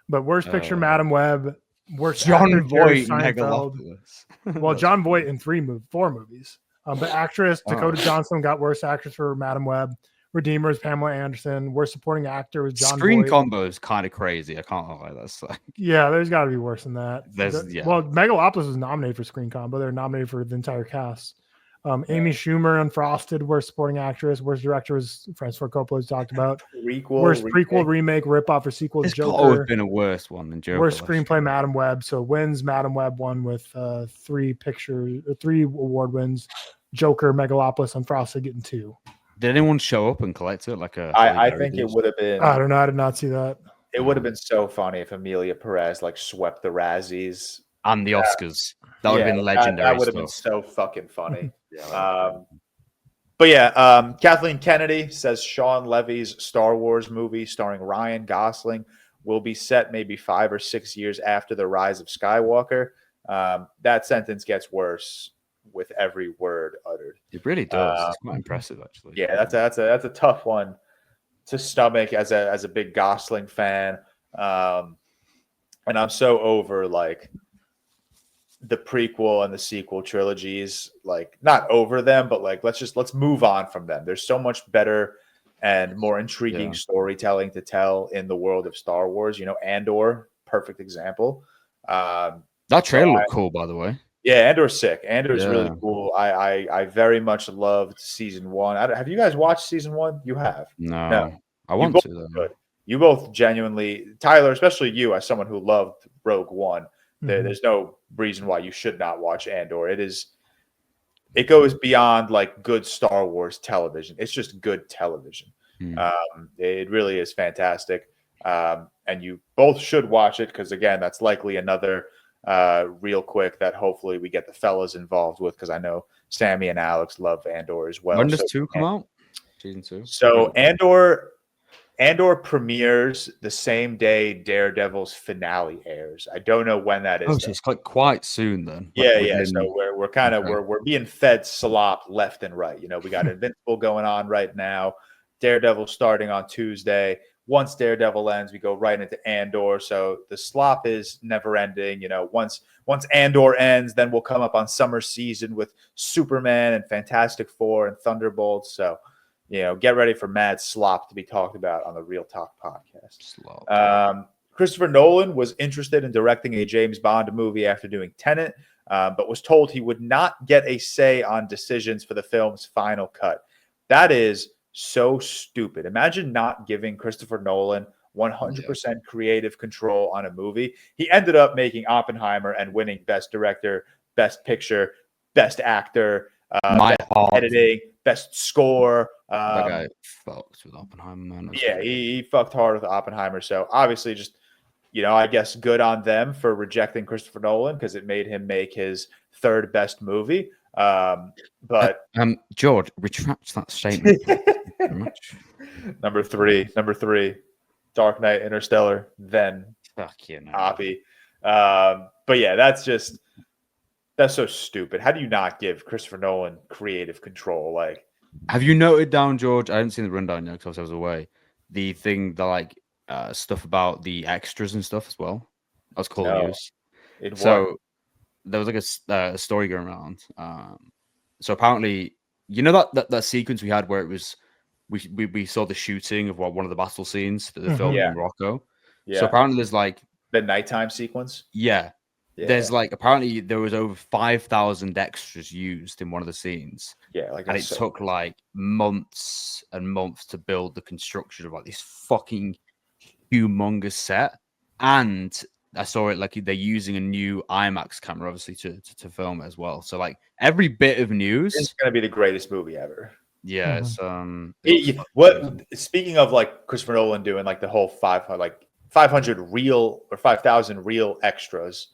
But worst picture, Madam Web. Worst John Voight, Megalopolis. Well, John Voight in 4 movies. But actress Dakota Johnson got worst actress for Madam Web. Redeemers Pamela Anderson. Worst supporting actor was John Screen Voight. combo is kind of crazy. I can't lie. That's like... Yeah, there's got to be worse than that. Yeah. Well, Megalopolis was nominated for screen combo. They're nominated for the entire cast. Amy Schumer, Unfrosted, worst supporting actress. Worst director was Francis Ford Coppola, as talked about. Worst prequel, remake, ripoff, or sequel to Joker. It's got to have been a worse one than Joker. Worst screenplay, Madam Web. So wins Madam Web won with 3 award wins. Joker, Megalopolis, Unfrosted getting 2. Did anyone show up and collect it? I think it would have been. I don't know. I did not see that. It would have been so funny if Amelia Perez like swept the Razzies and the Oscars. That would have been legendary. That would have been so fucking funny. But yeah, Kathleen Kennedy says Sean Levy's Star Wars movie starring Ryan Gosling will be set maybe 5 or 6 years after the rise of Skywalker. That sentence gets worse with every word uttered. It really does. It's quite impressive, actually. Yeah, that's a tough one to stomach as a big Gosling fan. And I'm so over like the prequel and the sequel trilogies, like not over them, but like let's move on from them. There's so much better and more intriguing storytelling to tell in the world of Star Wars. You know, Andor, perfect example. That trailer looked cool, by the way. Yeah, Andor's sick. Andor's really cool. I very much loved season 1. Have you guys watched season 1? You have? No. I want to though. You both genuinely, Tyler, especially you, as someone who loved Rogue One. There's no reason why you should not watch Andor. It goes beyond like good Star Wars television. It's just good television. It really is fantastic. And you both should watch it because again, that's likely another real quick that hopefully we get the fellas involved with, because I know Sammy and Alex love Andor as well. When does 2 come out? Season 2. So Andor premieres the same day Daredevil's finale airs. I don't know when that is. Oh, so it's quite soon then. Yeah. So we're kind of we're being fed slop left and right. You know, we got Invincible going on right now. Daredevil starting on Tuesday. Once Daredevil ends, we go right into Andor. So the slop is never ending. You know, once Andor ends, then we'll come up on summer season with Superman and Fantastic Four and Thunderbolts. So, you know, get ready for mad slop to be talked about on the ReelTok podcast. Christopher Nolan was interested in directing a James Bond movie after doing Tenet, but was told he would not get a say on decisions for the film's final cut. That is so stupid. Imagine not giving Christopher Nolan 100% creative control on a movie. He ended up making Oppenheimer and winning Best Director, Best Picture, Best Actor, best editing, Best Score. That guy fucked with Oppenheimer, man. Yeah, he fucked hard with Oppenheimer. So obviously just, you know, I guess good on them for rejecting Christopher Nolan because it made him make his 3rd best movie. But George, retract that statement. Very much. Number three, Dark Knight, Interstellar, then Oppie. But yeah, that's so stupid. How do you not give Christopher Nolan creative control? Like, have you noted down, George? I haven't seen the rundown yet because I was away. The thing that like stuff about the extras and stuff as well. That was cool news. So there was like a story going around. So apparently you know that sequence we had where it was we saw the shooting of one of the battle scenes that they're filming in Morocco. Yeah. So apparently there's like the nighttime sequence. Yeah. There's like apparently there was over 5,000 extras used in one of the scenes. Yeah, like and it took like months and months to build the construction of like this fucking humongous set. And I saw it like they're using a new IMAX camera, obviously, to film it as well. So like every bit of news is gonna be the greatest movie ever. Yeah, speaking of like Christopher Nolan doing like the whole 500 real or 5,000 real extras.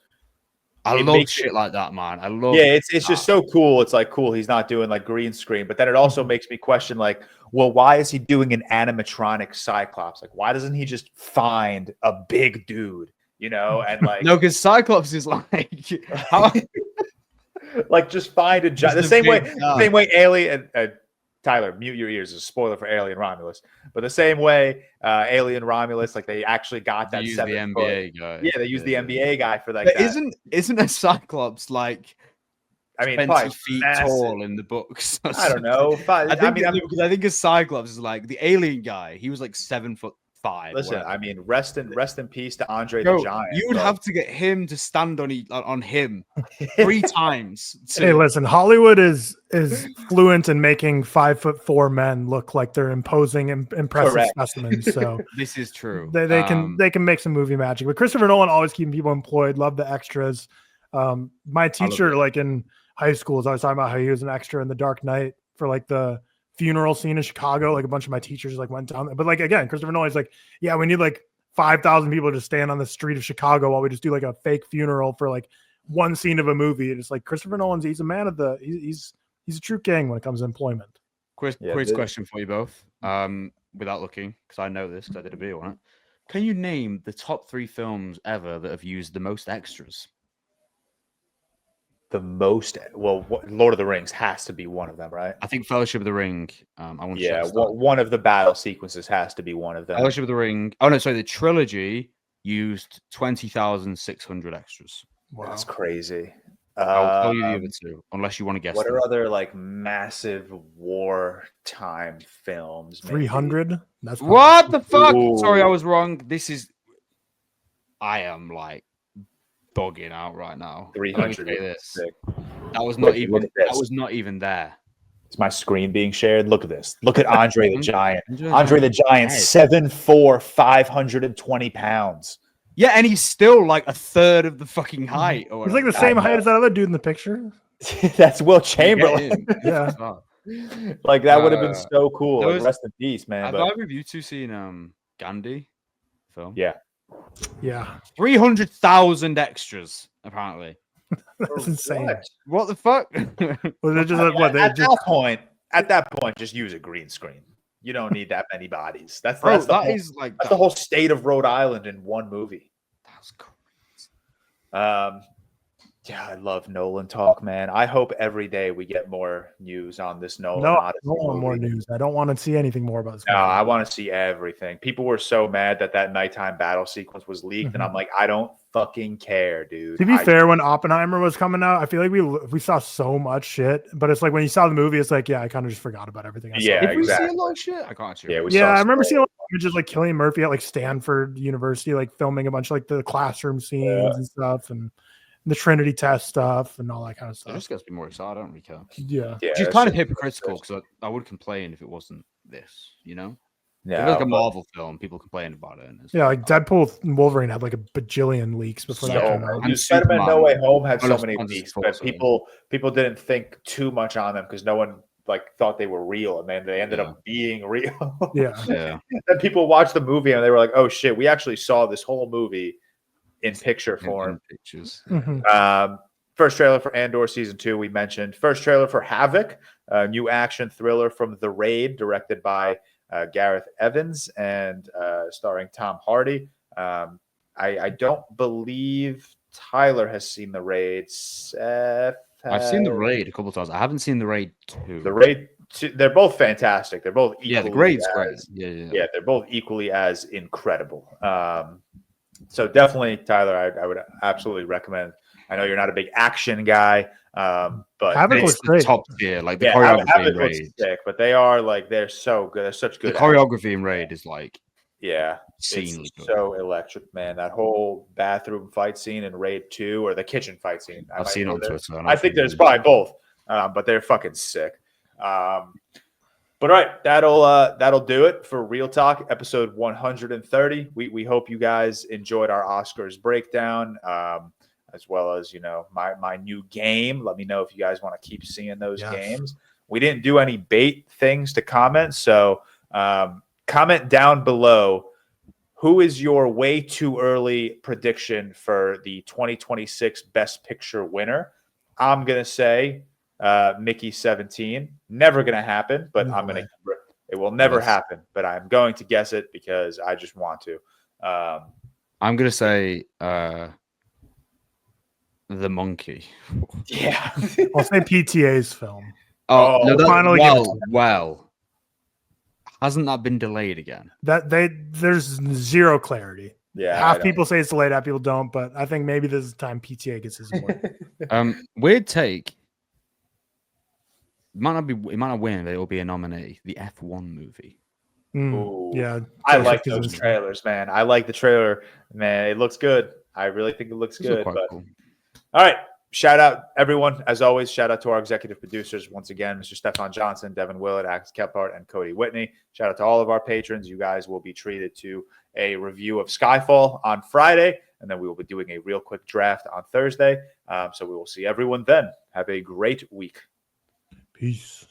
I love shit like that, man. I love. Yeah, it's just so cool. It's like cool. He's not doing like green screen, but then it also makes me question like, well, why is he doing an animatronic Cyclops? Like, why doesn't he just find a big dude, you know? And like, no, because Cyclops is like, how... like just find the same way Alien. Tyler, mute your ears. It's a spoiler for Alien Romulus. But the same way Alien Romulus, like they actually got that the NBA guy. Yeah, they used the NBA guy for that. Isn't a Cyclops like? I mean, 20 feet tall in the books. I don't know. I think a Cyclops is like the Alien guy. He was like 7'5". Listen, I mean, rest in peace to Andre the Giant. You would have to get him to stand on him 3 times. Hey, listen, Hollywood is fluent in making 5'4" men look like they're imposing, impressive specimens. So this is true. They can make some movie magic. But Christopher Nolan always keeping people employed. Love the extras. My teacher, like in high school, I was talking about how he was an extra in The Dark Knight for like the funeral scene in Chicago. Like a bunch of my teachers like went down there. But like again, Christopher Nolan's like, yeah, we need like 5,000 people to stand on the street of Chicago while we just do like a fake funeral for like one scene of a movie. And it's like Christopher Nolan's he's a man of he's a true king when it comes to employment. Quiz question for you both. Without looking, because I know this because I did a video on it. Can you name the top 3 films ever that have used the most extras? The most, well, Lord of the Rings has to be one of them, right? I think Fellowship of the Ring. One of the battle sequences has to be one of them. Fellowship of the Ring. Oh no, sorry, the trilogy used 20,600 extras. Wow, that's crazy. I'll tell you the other 2, unless you want to guess. What are other like massive wartime films? 300. That's what the fuck. Ooh. Sorry, I was wrong. I am like bugging out right now. 300. That was not even. That was not even there. It's my screen being shared. Look at this. Look at Andre the Giant. Andre the Giant, 7'4", 520 pounds. Yeah, and he's still like a third of the fucking height. Or he's like the same height as that other dude in the picture. That's Will Chamberlain. Yeah. Like that would have been so cool. Like, rest in peace, man. Have either of you 2 seen Gandhi film? Yeah. 300,000 extras, apparently. That's insane. What the fuck? At that point, just use a green screen. You don't need that many bodies. That's the whole state of Rhode Island in one movie. That's crazy. Yeah, I love Nolan talk, man. I hope every day we get more news on this Nolan. No, I don't want more news. I don't want to see anything more about this. No, I want to see everything. People were so mad that nighttime battle sequence was leaked, and I'm like, I don't fucking care, dude. To be fair, when Oppenheimer was coming out, I feel like we saw so much shit, but it's like when you saw the movie, it's like, yeah, I kind of just forgot about everything. Did we see a lot of shit? I can't. I remember seeing a lot of images like Cillian Murphy at like Stanford University, like filming a bunch of like the classroom scenes and stuff, and the Trinity test stuff and all that kind of stuff. I just got to be more excited. I don't really care. Yeah. Which is kind of hypocritical because I would complain if it wasn't this, you know? Yeah. If it was like a Marvel film, people complain about it. Yeah, like Deadpool and Wolverine had like a bajillion leaks before that came out. And Spider-Man No Way Home had so many leaks, but people didn't think too much on them because no one like thought they were real, and then they ended up being real. Yeah. And people watched the movie and they were like, "Oh shit, we actually saw this whole movie in picture form." Pictures. First trailer for Andor season 2 we mentioned. First trailer for Havoc, a new action thriller from The Raid, directed by Gareth Evans and starring Tom Hardy. I don't believe Tyler has seen The Raid. Seth I've seen The Raid a couple of times. I haven't seen The Raid 2. The Raid 2, they're both fantastic. They're both equally The Raid's great. Yeah, they're both equally as incredible. So definitely, Tyler, I would absolutely recommend I know you're not a big action guy, but Havoc it's looks the great. top tier. Like the yeah, choreography Havoc in looks Raid. sick, but they're so good. They're such The good. choreography in Raid is like It's good. so electric, man. That whole bathroom fight scene in Raid 2 or the kitchen fight scene. I've seen it on Twitter. I think there's probably both, but they're fucking sick. But all right, that'll do it for Real Talk episode 130. We hope you guys enjoyed our Oscars breakdown, as well as my new game. Let me know if you guys want to keep seeing those games. We didn't do any bait things to comment, so comment down below. Who is your way too early prediction for the 2026 Best Picture winner? I'm gonna say Mickey 17. Never gonna happen, but it will never happen. But I'm going to guess it because I just want to. I'm gonna say The Monkey. Yeah, I'll say PTA's film. Well, hasn't that been delayed again? There's zero clarity. Yeah, half people say it's delayed, half people don't. But I think maybe this is the time PTA gets his award. Weird take. It might not win, but it will be a nominee. The F1 movie. Yeah, I like those trailers, man. I like the trailer, man. It looks good. I really think it looks good. But cool. All right. Shout out, everyone. As always, shout out to our executive producers. Once again, Mr. Stefan Johnson, Devin Willett, Alex Kephart, and Cody Whitney. Shout out to all of our patrons. You guys will be treated to a review of Skyfall on Friday, and then we will be doing a real quick draft on Thursday. So we will see everyone then. Have a great week. Peace.